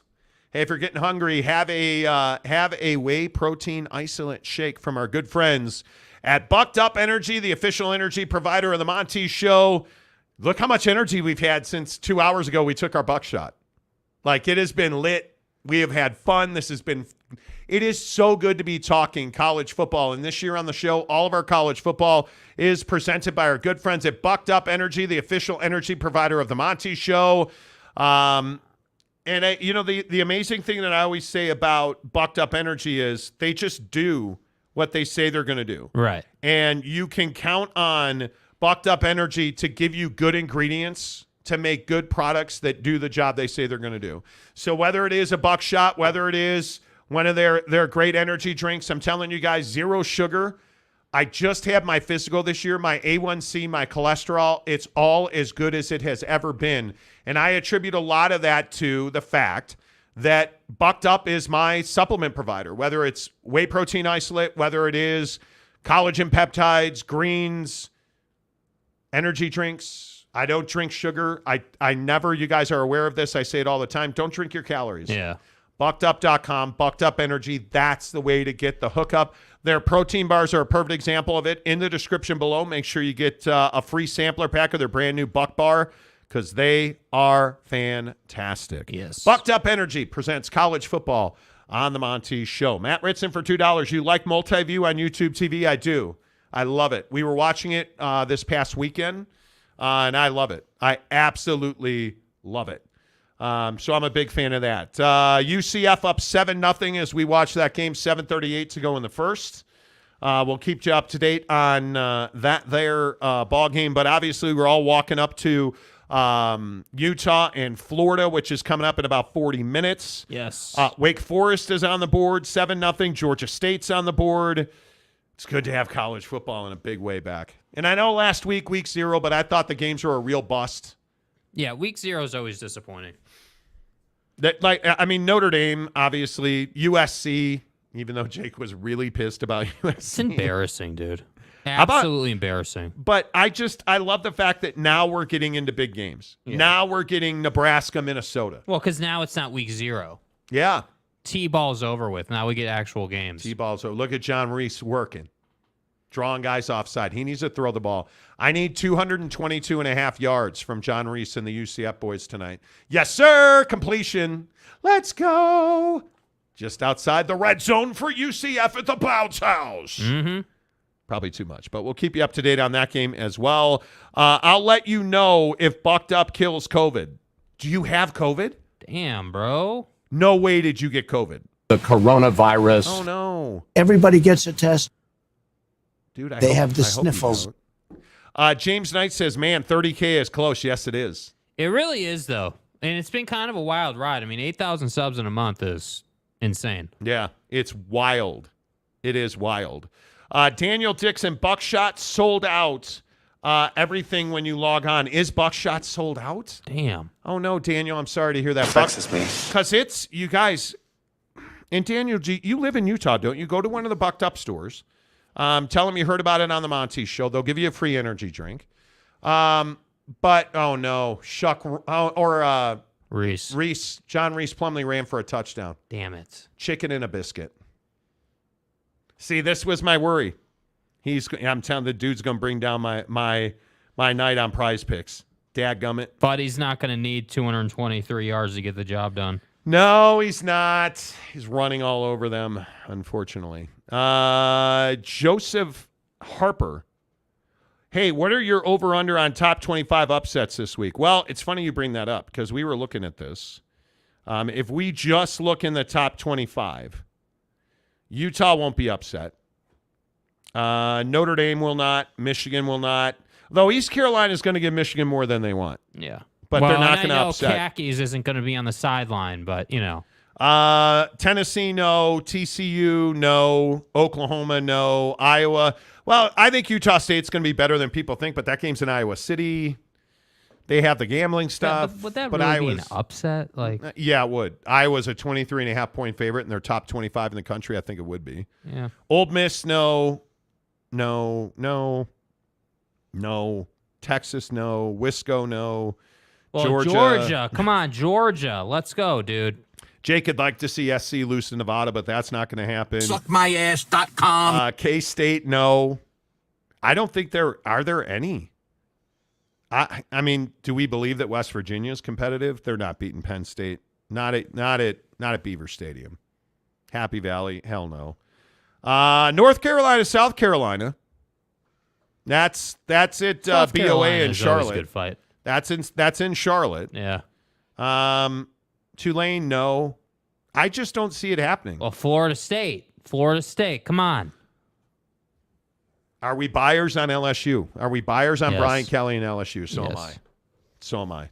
Hey, if you're getting hungry, have a whey protein isolate shake from our good friends at Bucked Up Energy, the official energy provider of the Monty Show. Look how much energy we've had since 2 hours ago we took our buckshot. Like, it has been lit. We have had fun. It is so good to be talking college football. And this year on the show, all of our college football is presented by our good friends at Bucked Up Energy, the official energy provider of the Monty Show. And the amazing thing that I always say about Bucked Up Energy is they just do what they say they're going to do. Right. And you can count on Bucked Up Energy to give you good ingredients to make good products that do the job they say they're going to do. So whether it is a buckshot, whether it is one of their great energy drinks, I'm telling you guys, 0 sugar. I just had my physical this year, my A1C, my cholesterol. It's all as good as it has ever been. And I attribute a lot of that to the fact that Bucked Up is my supplement provider, whether it's whey protein isolate, whether it is collagen peptides, greens, energy drinks. I don't drink sugar. I never, you guys are aware of this. I say it all the time. Don't drink your calories. Yeah. BuckedUp.com, Bucked Up Energy. That's the way to get the hookup. Their protein bars are a perfect example of it. In the description below, make sure you get a free sampler pack of their brand new Buck Bar because they are fantastic. Yes. Bucked Up Energy presents college football on the Monty Show. Matt Ritson for $2. You like multi-view on YouTube TV? I do. I love it. We were watching it this past weekend, and I love it. I absolutely love it. So I'm a big fan of that. UCF up 7-0 as we watch that game, 7:38 to go in the first. We'll keep you up to date on that ball game. But obviously we're all walking up to Utah and Florida, which is coming up in about 40 minutes. Yes. Wake Forest is on the board, 7-0. Georgia State's on the board. It's good to have college football in a big way back. And I know last week, week 0, but I thought the games were a real bust. Yeah, week 0 is always disappointing. Notre Dame, obviously, USC, even though Jake was really pissed about USC. It's embarrassing, dude. Absolutely embarrassing. But I love the fact that now we're getting into big games. Yeah. Now we're getting Nebraska, Minnesota. Well, because now it's not week 0. Yeah. T-ball's over with. Now we get actual games. T-ball's over. Look at John Reese working. Drawing guys offside. He needs to throw the ball. I need 222.5 yards from John Reese and the UCF boys tonight. Yes, sir. Completion. Let's go. Just outside the red zone for UCF at the Bounce House. Mm-hmm. Probably too much, but we'll keep you up to date on that game as well. I'll let you know if Bucked Up kills COVID. Do you have COVID? Damn, bro. No way did you get COVID. The coronavirus. Oh, no. Everybody gets a test. Dude, they have the sniffles. James Knight says, man, 30K is close. Yes, it is. It really is, though. And it's been kind of a wild ride. I mean, 8,000 subs in a month is insane. Yeah, it's wild. It is wild. Daniel Dixon, Buckshot sold out. Everything when you log on. Is Buckshot sold out? Damn. Oh, no, Daniel, I'm sorry to hear that. Texas me. Because it's, you guys, and Daniel G., you live in Utah, don't you? Go to one of the Bucked Up stores. Tell them you heard about it on the Monty Show. They'll give you a free energy drink. But, oh, no. Reese. John Reese Plumlee ran for a touchdown. Damn it. Chicken and a biscuit. See, this was my worry. I'm telling the dude's going to bring down my night on Prize Picks. Dadgummit. But he's not going to need 223 yards to get the job done. No, he's not. He's running all over them, unfortunately. Joseph Harper. Hey, what are your over-under on top 25 upsets this week? Well, it's funny you bring that up because we were looking at this. If we just look in the top 25, Utah won't be upset. Notre Dame will not. Michigan will not. Though East Carolina is going to give Michigan more than they want. Yeah. But they're not going to upset. Khakis isn't going to be on the sideline, but, you know. Tennessee, no. TCU, no. Oklahoma, no. Iowa. Well, I think Utah State's going to be better than people think, but that game's in Iowa City. They have the gambling stuff. Yeah, would that really be an upset? Yeah, it would. Iowa's a 23.5-point favorite, and they're top 25 in the country. I think it would be. Yeah. Old Miss, no. Texas, no. Wisco, no. Well, Georgia. Come on, Georgia. Let's go, dude. Jake would like to see SC lose to Nevada, but that's not going to happen. Suckmyass.com. K-State, no. I don't think are there any. I mean, do we believe that West Virginia is competitive? They're not beating Penn State. Not at Beaver Stadium. Happy Valley, hell no. North Carolina, South Carolina. That's it. South BOA Carolina in is Charlotte. always a good fight. That's in Charlotte. Yeah. Tulane, no. I just don't see it happening. Well, Florida State. Come on. Are we buyers on LSU? Are we buyers on Yes. Brian Kelly and LSU? So am I.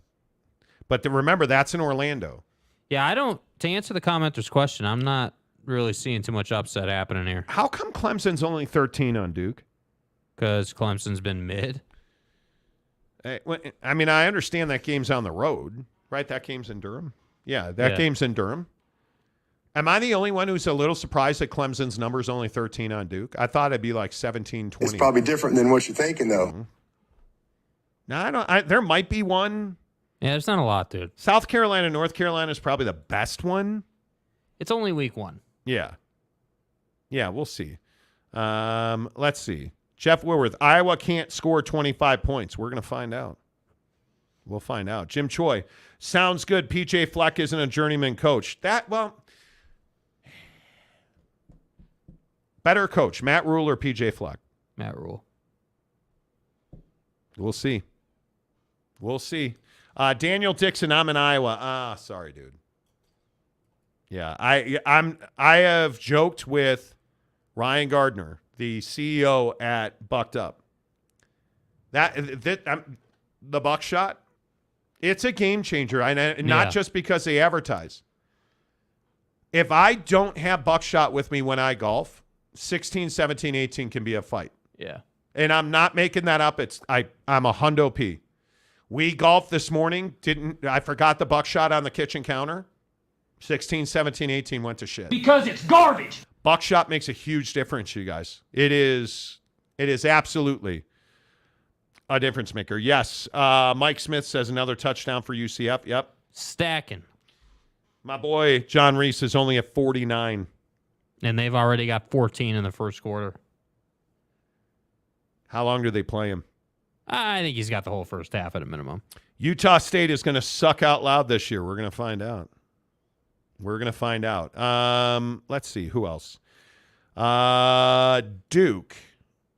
But remember, that's in Orlando. Yeah, to answer the commenter's question, I'm not really seeing too much upset happening here. How come Clemson's only 13 on Duke? Because Clemson's been mid. I mean, I understand that game's on the road, right? That game's in Durham. Yeah, that game's in Durham. Am I the only one who's a little surprised that Clemson's number is only 13 on Duke? I thought it'd be like 17, 20. It's probably different than what you're thinking, though. Mm-hmm. No, there might be one. Yeah, there's not a lot, dude. South Carolina, North Carolina is probably the best one. It's only week 1. Yeah. Yeah, we'll see. Let's see. Jeff Woodworth, Iowa can't score 25 points. We're going to find out. We'll find out. Jim Choi, sounds good. PJ Fleck isn't a journeyman coach. Better coach, Matt Rule or PJ Fleck? Matt Rule. We'll see. We'll see. Daniel Dixon, I'm in Iowa. Sorry, dude. Yeah, I have joked with Ryan Gardner, the CEO at Bucked Up. The buckshot, it's a game changer. Not just because they advertise. If I don't have buckshot with me when I golf, 16, 17, 18 can be a fight. Yeah. And I'm not making that up. I'm a hundo P. We golfed this morning. I forgot the buckshot on the kitchen counter. 16, 17, 18 went to shit. Because it's garbage. Buckshot makes a huge difference, you guys. It is absolutely a difference maker. Yes. Mike Smith says another touchdown for UCF. Yep. Stacking. My boy John Reese is only at 49. And they've already got 14 in the first quarter. How long do they play him? I think he's got the whole first half at a minimum. Utah State is going to suck out loud this year. We're going to find out. Let's see. Who else? Duke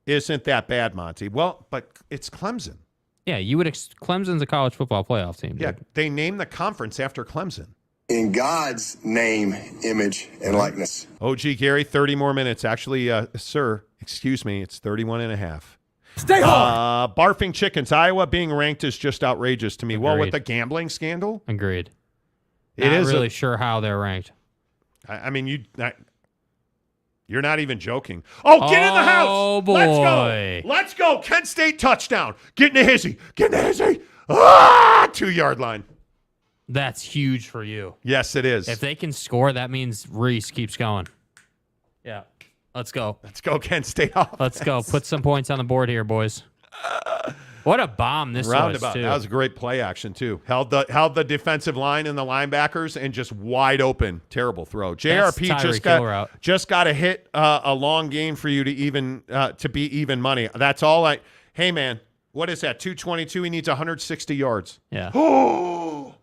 isn't that bad, Monty. Well, but it's Clemson. Yeah, Clemson's a college football playoff team. Dude. Yeah, they named the conference after Clemson. In God's name, image, and likeness. OG Gary, 30 more minutes. Actually, sir, excuse me, it's 31 and a half. Stay hard. Barfing chickens. Iowa being ranked is just outrageous to me. Agreed. Well, with the gambling scandal? Agreed. It is really sure how they're ranked. I mean, you're not even joking. Oh, get in the house. Oh, boy. Let's go. Kent State touchdown. Get in the hizzy. 2-yard line. That's huge for you. Yes, it is. If they can score, that means Reese keeps going. Yeah. Let's go. Let's go, Kent State offense. Let's go. Put some points on the board here, boys. What a bomb this Roundabout. was, too. That was a great play action, too. Held the defensive line and the linebackers and just wide open. Terrible throw. JRP just got to hit a long game for you to be even money. That's all hey, man, what is that? 222. He needs 160 yards. Yeah. Oh.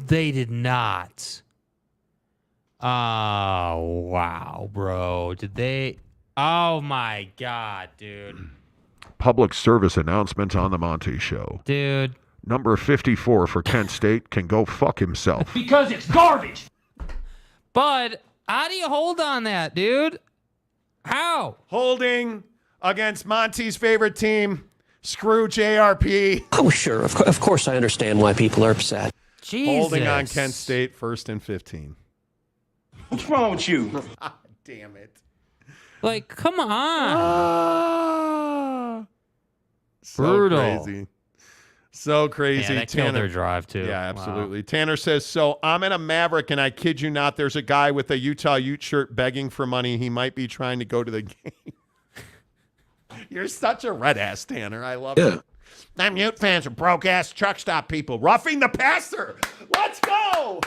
They did not. Oh, wow, bro. Did they? Oh, my God, dude. Public service announcement on the Monty Show. Dude. Number 54 for Kent State can go fuck himself. Because it's garbage. Bud, how do you hold on that, dude? How? Holding against Monty's favorite team. Screw JRP. Oh, sure. Of course I understand why people are upset. Jesus. Holding on Kent State, 1st and 15. What's wrong with you? Damn it. Like, come on. So brutal. Crazy. So crazy. Yeah, that killed their drive, too. Yeah, absolutely. Wow. Tanner says, so I'm in a Maverick, and I kid you not, there's a guy with a Utah Ute shirt begging for money. He might be trying to go to the game. You're such a red-ass, Tanner. I love it. Them Ute fans are broke-ass truck stop people. Roughing the passer. Let's go.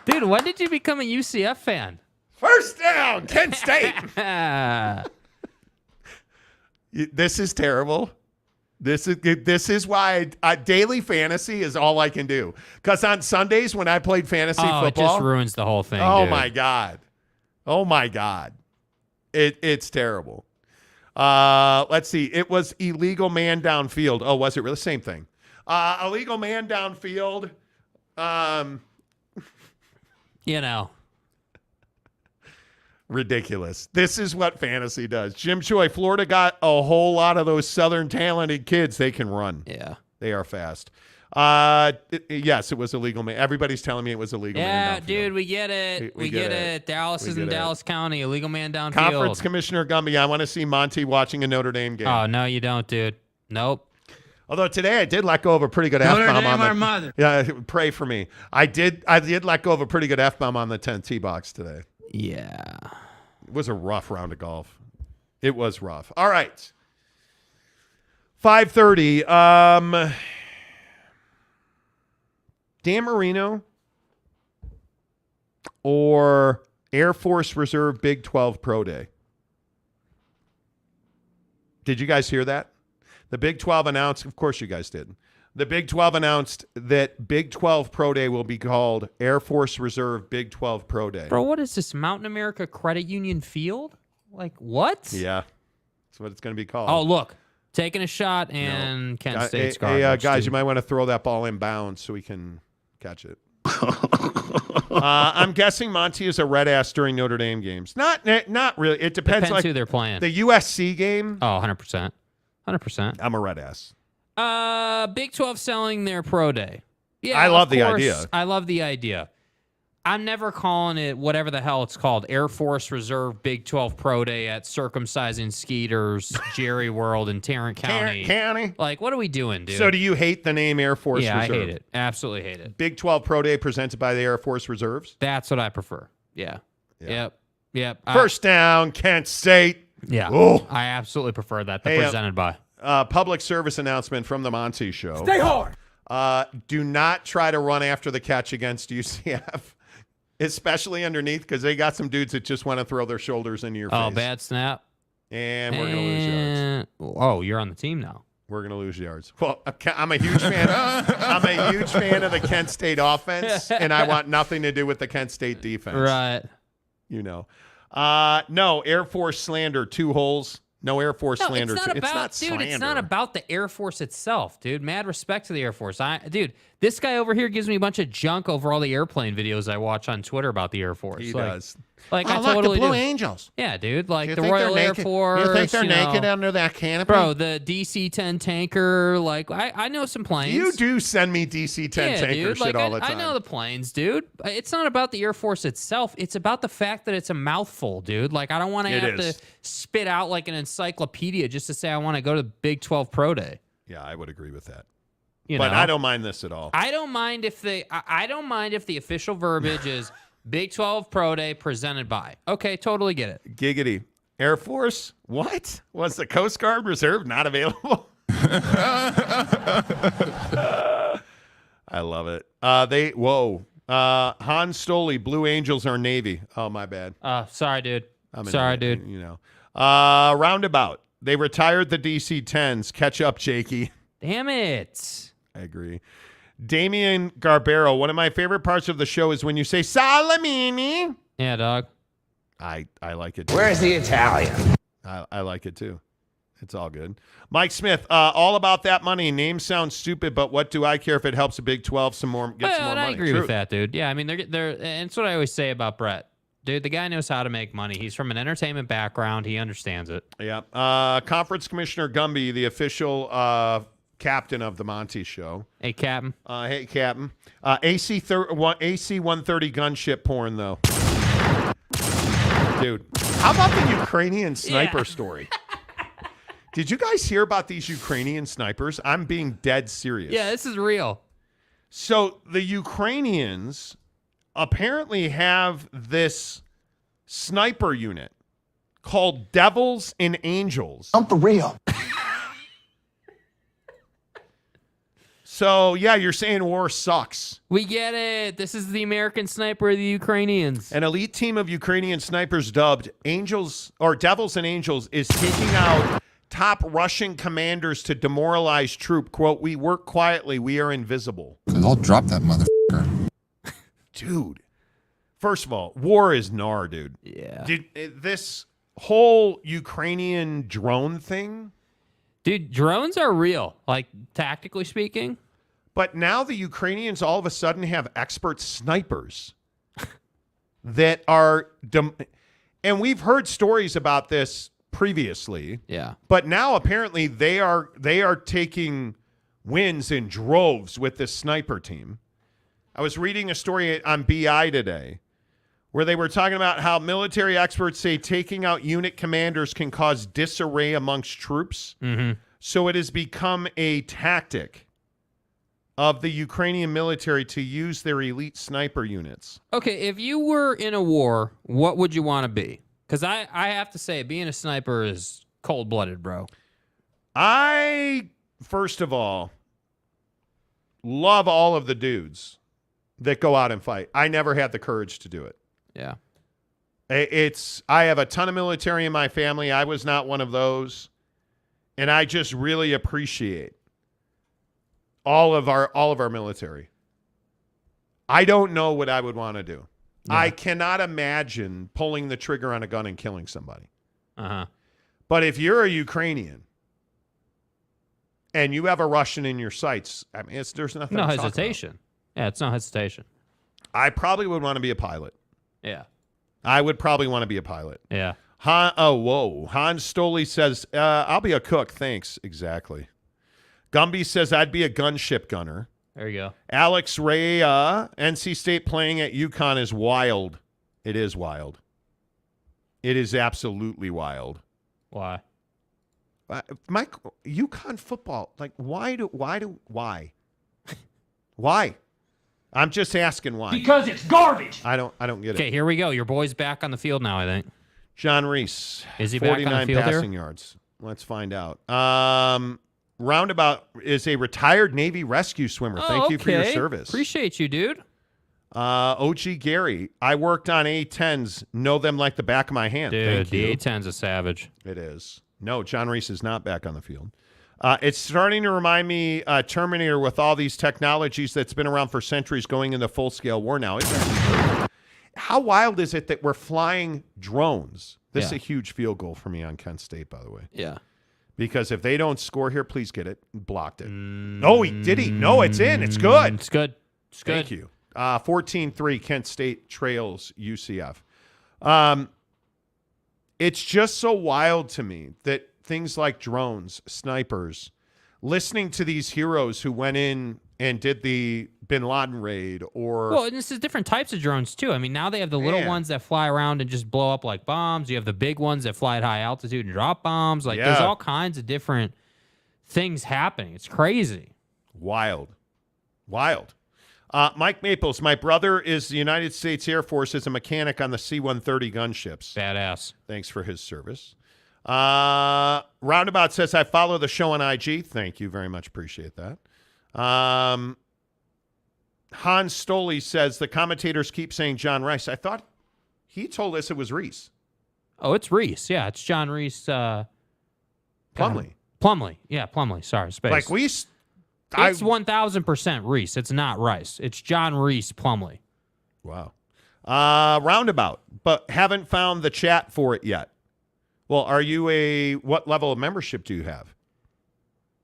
Dude, when did you become a UCF fan? First down, Kent State. This is terrible. This is why daily fantasy is all I can do. Because on Sundays when I played fantasy football, it just ruins the whole thing. Oh, dude. my God. Oh, my God. It's terrible. Let's see. It was illegal man downfield. Oh, was it really? Same thing. Illegal man downfield. Ridiculous. This is what fantasy does. Jim Choi, Florida got a whole lot of those Southern talented kids. They can run. Yeah. They are fast. Yes, it was illegal man. Everybody's telling me it was illegal man downfield. Dude, we get it. We get it. Dallas is in Dallas County. Illegal man downfield. Conference Commissioner Gumby, I want to see Monty watching a Notre Dame game. Oh, no, you don't, dude. Nope. Although today I did let go of a pretty good F-bomb on the mother. Yeah, pray for me. I did let go of a pretty good F-bomb on the 10 tee box today. Yeah. It was a rough round of golf. It was rough. All right. 5:30. Dan Marino or Air Force Reserve Big 12 Pro Day? Did you guys hear that? The Big 12 announced, of course you guys did. The Big 12 announced that Big 12 Pro Day will be called Air Force Reserve Big 12 Pro Day. Bro, what is this, Mountain America Credit Union Field? Like, what? Yeah, that's what it's going to be called. Oh, look, taking a shot and Kent State's garbage. Hey, guys, you might want to throw that ball in bounds so we can catch it. I'm guessing Monty is a red ass during Notre Dame games. Not really. It depends like who they're playing. The USC game. Oh, 100%. 100%. I'm a red ass. Big 12 selling their pro day. Yeah, I love the idea. I love the idea. I'm never calling it whatever the hell it's called. Air Force Reserve Big 12 Pro Day at Circumcising Skeeters, Jerry World, in Tarrant County. Like, what are we doing, dude? So do you hate the name Air Force Reserve? Yeah, I hate it. Absolutely hate it. Big 12 Pro Day presented by the Air Force Reserves? That's what I prefer. Yeah. Yep. First down, Kent State. Yeah. Oh. I absolutely prefer that. Hey, Presented by. Public service announcement from the Monty Show. Stay hard. Do not try to run after the catch against UCF. Especially underneath, because they got some dudes that just want to throw their shoulders into your face. Oh, bad snap. And we're going to lose yards. Oh, you're on the team now. We're going to lose yards. Well, I'm a huge fan. I'm a huge fan of the Kent State offense, and I want nothing to do with the Kent State defense. Right. You know. No, Air Force slander, 2 holes. No Air Force slander. It's not slander. It's not about the Air Force itself, dude. Mad respect to the Air Force. Dude, this guy over here gives me a bunch of junk over all the airplane videos I watch on Twitter about the Air Force. He does. Like, I totally the Blue do. Angels. Yeah, dude. Like the Royal Air Force. You think they're naked under that canopy? Bro, the DC-10 tanker. Like, I know some planes. You do send me DC-10 tanker shit all the time. I know the planes, dude. It's not about the Air Force itself. It's about the fact that it's a mouthful, dude. Like, I don't want to have to spit out like an encyclopedia just to say I want to go to the Big 12 Pro Day. Yeah, I would agree with that. But I don't mind this at all. I don't mind if the official verbiage is Big 12 Pro Day presented by. Okay, totally get it. Giggity. Air Force? What? Was the Coast Guard Reserve not available? I love it. Han Stoley, Blue Angels are Navy. Oh, my bad. Sorry, dude. Sorry, dude. You know. Roundabout. They retired the DC-10s. Catch up, Jakey. Damn it. I agree. Damian Garbero, one of my favorite parts of the show is when you say Salamini. Yeah, dog. I like it too. Where's the Italian? I like it too. It's all good. Mike Smith, all about that money. Names sound stupid, but what do I care if it helps the Big 12 get some more money? I agree with that, dude. Yeah, I mean, they're and it's what I always say about Brett. Dude, the guy knows how to make money. He's from an entertainment background. He understands it. Yeah. Conference Commissioner Gumby, the official captain of the Monty Show. Hey, Captain. Hey, Captain. AC 130 gunship porn, though. Dude, how about the Ukrainian sniper story? Did you guys hear about these Ukrainian snipers? I'm being dead serious. Yeah, this is real. So the Ukrainians apparently have this sniper unit called Devils and Angels. I'm for real. So, yeah, you're saying war sucks. We get it. This is the American sniper of the Ukrainians. An elite team of Ukrainian snipers dubbed Angels or Devils and Angels is taking out top Russian commanders to demoralize troop. Quote, "We work quietly. We are invisible." I'll drop that motherfucker. Dude, first of all, war is gnar, dude. Yeah. This whole Ukrainian drone thing. Dude, drones are real, like tactically speaking. But now the Ukrainians all of a sudden have expert snipers that are, and we've heard stories about this previously. Yeah. But now apparently they are taking wins in droves with this sniper team. I was reading a story on BI today where they were talking about how military experts say taking out unit commanders can cause disarray amongst troops So it has become a tactic of the Ukrainian military to use their elite sniper units. Okay, if you were in a war, what would you want to be? Because I have to say, being a sniper is cold-blooded, bro. I, first of all, love all of the dudes that go out and fight. I never had the courage to do it. Yeah. I have a ton of military in my family. I was not one of those. And I just really appreciate all of our military. I don't know what I would want to do. Yeah. I cannot imagine pulling the trigger on a gun and killing somebody. Uh-huh. But if you're a Ukrainian and you have a Russian in your sights, I mean, there's nothing. No to talk hesitation. about. Yeah, it's no hesitation. I probably would want to be a pilot. Yeah. I would probably want to be a pilot. Yeah. Hans Stoley says, I'll be a cook. Thanks. Exactly. Gumby says, I'd be a gunship gunner. There you go. Alex Ray, NC State playing at UConn is wild. It is wild. It is absolutely wild. Why? Mike, UConn football, like, why? Why? I'm just asking why. Because it's garbage. I don't get it. Okay, here we go. Your boy's back on the field now, I think. John Reese. Is he back on the 49 field passing yards. Let's find out. Roundabout is a retired Navy rescue swimmer. Thank you for your service. Appreciate you, dude. OG Gary, I worked on A-10s. Know them like the back of my hand. Dude, Thank you. the A-10's a savage. It is. No, John Reese is not back on the field. It's starting to remind me Terminator with all these technologies that's been around for centuries going into full-scale war now. How wild is it that we're flying drones? This is a huge field goal for me on Kent State, by the way. Yeah. Because if they don't score here, please get it. Blocked it. No, did he? No, it's in. It's good. It's good. It's good. Thank you. 14-3, Kent State trails UCF. It's just so wild to me that things like drones, snipers, listening to these heroes who went in and did the Bin Laden raid or... Well, and this is different types of drones, too. I mean, now they have the little ones that fly around and just blow up like bombs. You have the big ones that fly at high altitude and drop bombs. Like, there's all kinds of different things happening. It's crazy. Wild. Mike Maples, my brother is the United States Air Force as a mechanic on the C-130 gunships. Badass. Thanks for his service. Roundabout says, I follow the show on IG. Thank you very much. Appreciate that. Hans Stoley says, the commentators keep saying John Rice. I thought he told us it was Reese. Oh, it's Reese. Yeah, it's John Reese. Plumlee. Yeah, Plumlee. Sorry, space. Like It's 1,000% Reese. It's not Rice. It's John Reese Plumlee. Wow. Roundabout, but haven't found the chat for it yet. Well, what level of membership do you have?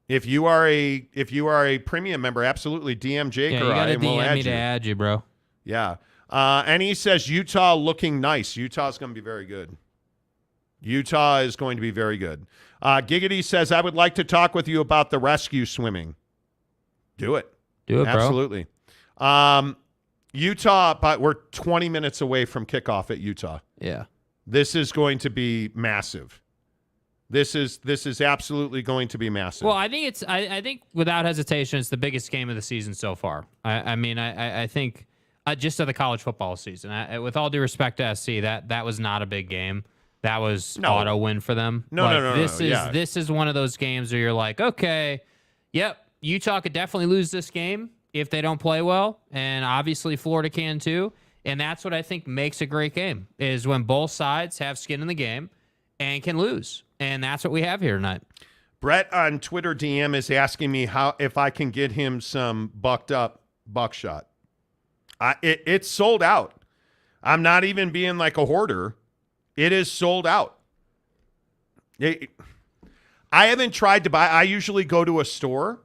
If you are a premium member, absolutely DM Jake or I, and we'll add you. to add you, bro. Yeah. And he says Utah looking nice. Utah's going to be very good. Utah is going to be very good. Giggity says, I would like to talk with you about the rescue swimming. Do it. Do it, bro. Absolutely. Utah, but we're 20 minutes away from kickoff at Utah. Yeah. This is going to be massive. This is absolutely going to be massive. Well, I think I think without hesitation, it's the biggest game of the season so far. I think just of the college football season. With all due respect to SC, that was not a big game. That was auto win for them. No. This is one of those games where you're like, okay, yep, Utah could definitely lose this game if they don't play well, and obviously Florida can too. And that's what I think makes a great game, is when both sides have skin in the game and can lose. And that's what we have here tonight. Brett on Twitter DM is asking me if I can get him some bucked up buckshot. It's sold out. I'm not even being like a hoarder. It is sold out. I haven't tried to buy. I usually go to a store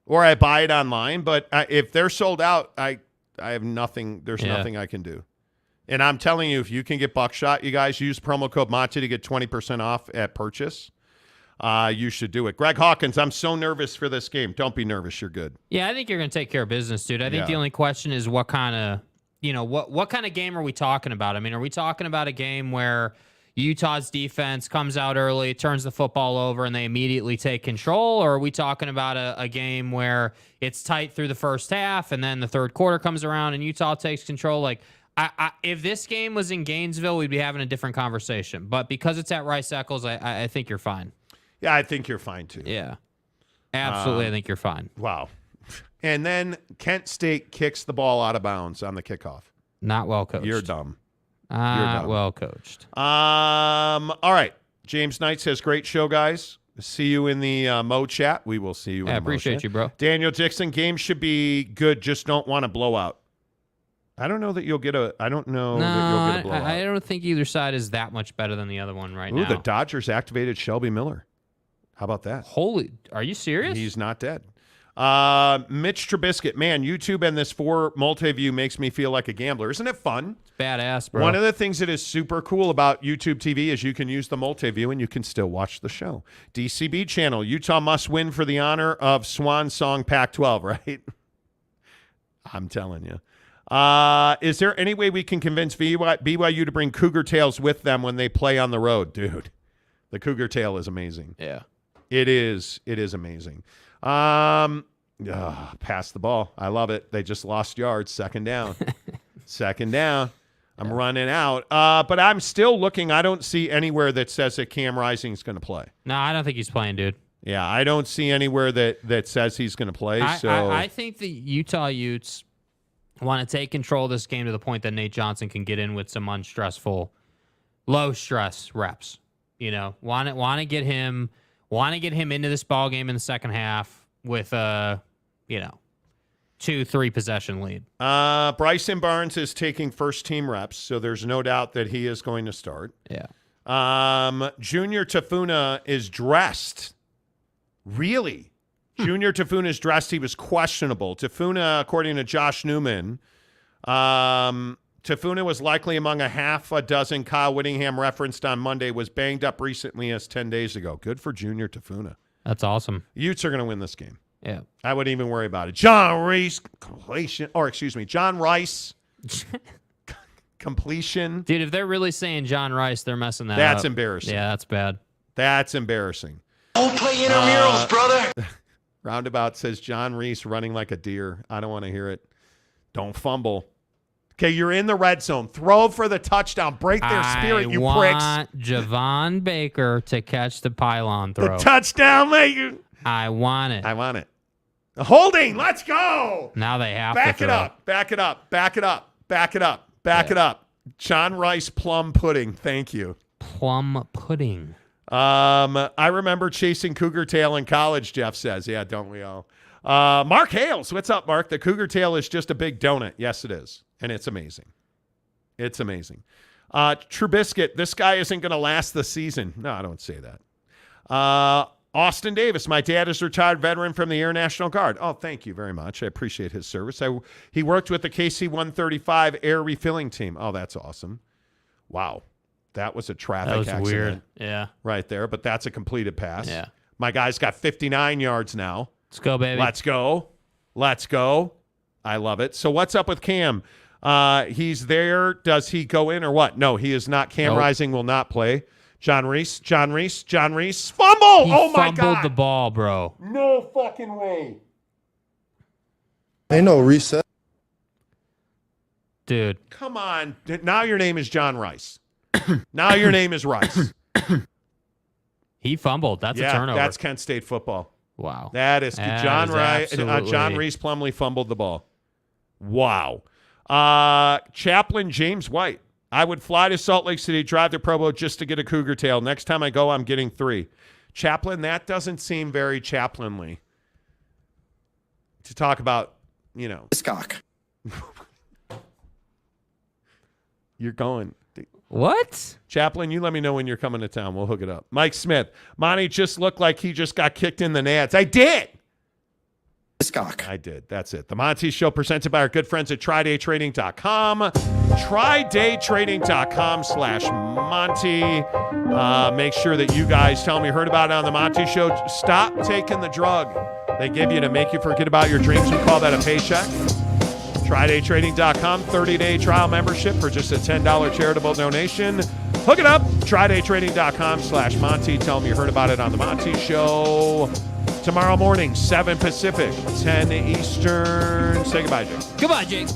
or I buy it online. But if they're sold out, I have nothing. There's nothing I can do. And I'm telling you, if you can get buckshot, you guys use promo code Monty to get 20% off at purchase. You should do it. Greg Hawkins, I'm so nervous for this game. Don't be nervous. You're good. Yeah, I think you're going to take care of business, dude. I think the only question is what kind of, what kind of game are we talking about? I mean, are we talking about a game where, Utah's defense comes out early, turns the football over, and they immediately take control? Or are we talking about a game where it's tight through the first half and then the third quarter comes around and Utah takes control? Like, if this game was in Gainesville, we'd be having a different conversation. But because it's at Rice-Eccles, I think you're fine. Yeah, I think you're fine, too. Yeah. Absolutely, I think you're fine. Wow. And then Kent State kicks the ball out of bounds on the kickoff. Not well coached. You're dumb. Not well coached. All right. James Knight says, great show, guys. See you in the Mo chat. We will see you in the Mo chat. I appreciate you, bro. Daniel Dixon, games should be good, just don't want a blowout. I don't know that you'll get a blowout. I don't think either side is that much better than the other one right now. The Dodgers activated Shelby Miller. How about that? Are you serious? He's not dead. Mitch Trubisky, man, YouTube and this 4 multi-view makes me feel like a gambler. Isn't it fun? It's badass, bro. One of the things that is super cool about YouTube TV is you can use the multi-view and you can still watch the show. DCB channel, Utah must win for the honor of Swan Song Pac-12, right? I'm telling you. Is there any way we can convince BYU to bring Cougar Tails with them when they play on the road? Dude, the Cougar Tail is amazing. Yeah. It is amazing. Pass the ball. I love it. They just lost yards. Second down. I'm running out. But I'm still looking. I don't see anywhere that says that Cam Rising's going to play. No, I don't think he's playing, dude. Yeah, I don't see anywhere that says he's going to play. I think the Utah Utes want to take control of this game to the point that Nate Johnson can get in with some unstressful, low-stress reps. Want to get him into this ball game in the second half with a 2-3 possession lead. Bryson Barnes is taking first team reps, so there's no doubt that he is going to start. Yeah. Junior Tafuna is dressed. Really? Junior Tafuna is dressed. He was questionable. Tafuna, according to Josh Newman, Tafuna was likely among a half a dozen Kyle Whittingham referenced on Monday, was banged up recently as 10 days ago. Good for Junior Tafuna. That's awesome. Utes are going to win this game. Yeah. I wouldn't even worry about it. John Rice completion. Dude, if they're really saying John Rice, they're messing that up. That's embarrassing. Yeah, that's bad. That's embarrassing. Don't play intramurals, brother. Roundabout says John Reese running like a deer. I don't want to hear it. Don't fumble. Okay, you're in the red zone. Throw for the touchdown. Break their spirit, you pricks. I want Javon Baker to catch the pylon throw. The touchdown, Megan. I want it. Holding. Let's go. Now they have to throw. Back it up. John Rice plum pudding. Thank you. Plum pudding. I remember chasing Cougar Tail in college, Jeff says. Yeah, don't we all? Mark Hales. What's up, Mark? The Cougar Tail is just a big donut. Yes, it is. And it's amazing. It's amazing. Trubisky, this guy isn't going to last the season. No, I don't say that. Austin Davis, my dad is a retired veteran from the Air National Guard. Oh, thank you very much. I appreciate his service. He worked with the KC-135 air refilling team. Oh, that's awesome. Wow. That was a traffic accident. Weird. Yeah. Right there, but that's a completed pass. Yeah. My guy's got 59 yards now. Let's go, baby. Let's go. I love it. So what's up with Cam? He's there. Does he go in or what? No, he is not. Cam Rising will not play. John Reese. Fumble! Oh, my God. He fumbled the ball, bro. No fucking way. Ain't no reset. Dude. Come on. Now your name is John Rice. Now your name is Rice. He fumbled. That's a turnover. That's Kent State football. Wow. That is John Reese Plumlee fumbled the ball. Wow. Chaplain James White. I would fly to Salt Lake City, drive to Provo just to get a Cougar Tail. Next time I go, I'm getting 3. Chaplain, that doesn't seem very chaplainly to talk about, Cock. You're going. What? Chaplain, you let me know when you're coming to town. We'll hook it up. Mike Smith. Monty just looked like he just got kicked in the nads. I did. Cock. I did. That's it. The Monty Show presented by our good friends at TryDayTrading.com. TryDayTrading.com/Monty. Make sure that you guys tell them you heard about it on the Monty Show. Stop taking the drug they give you to make you forget about your dreams. We call that a paycheck. TryDayTrading.com, 30-day trial membership for just a $10 charitable donation. Hook it up. TryDayTrading.com/Monty. Tell them you heard about it on the Monty Show. Tomorrow morning, 7 Pacific, 10 Eastern. Say goodbye, Jake. Goodbye, Jake.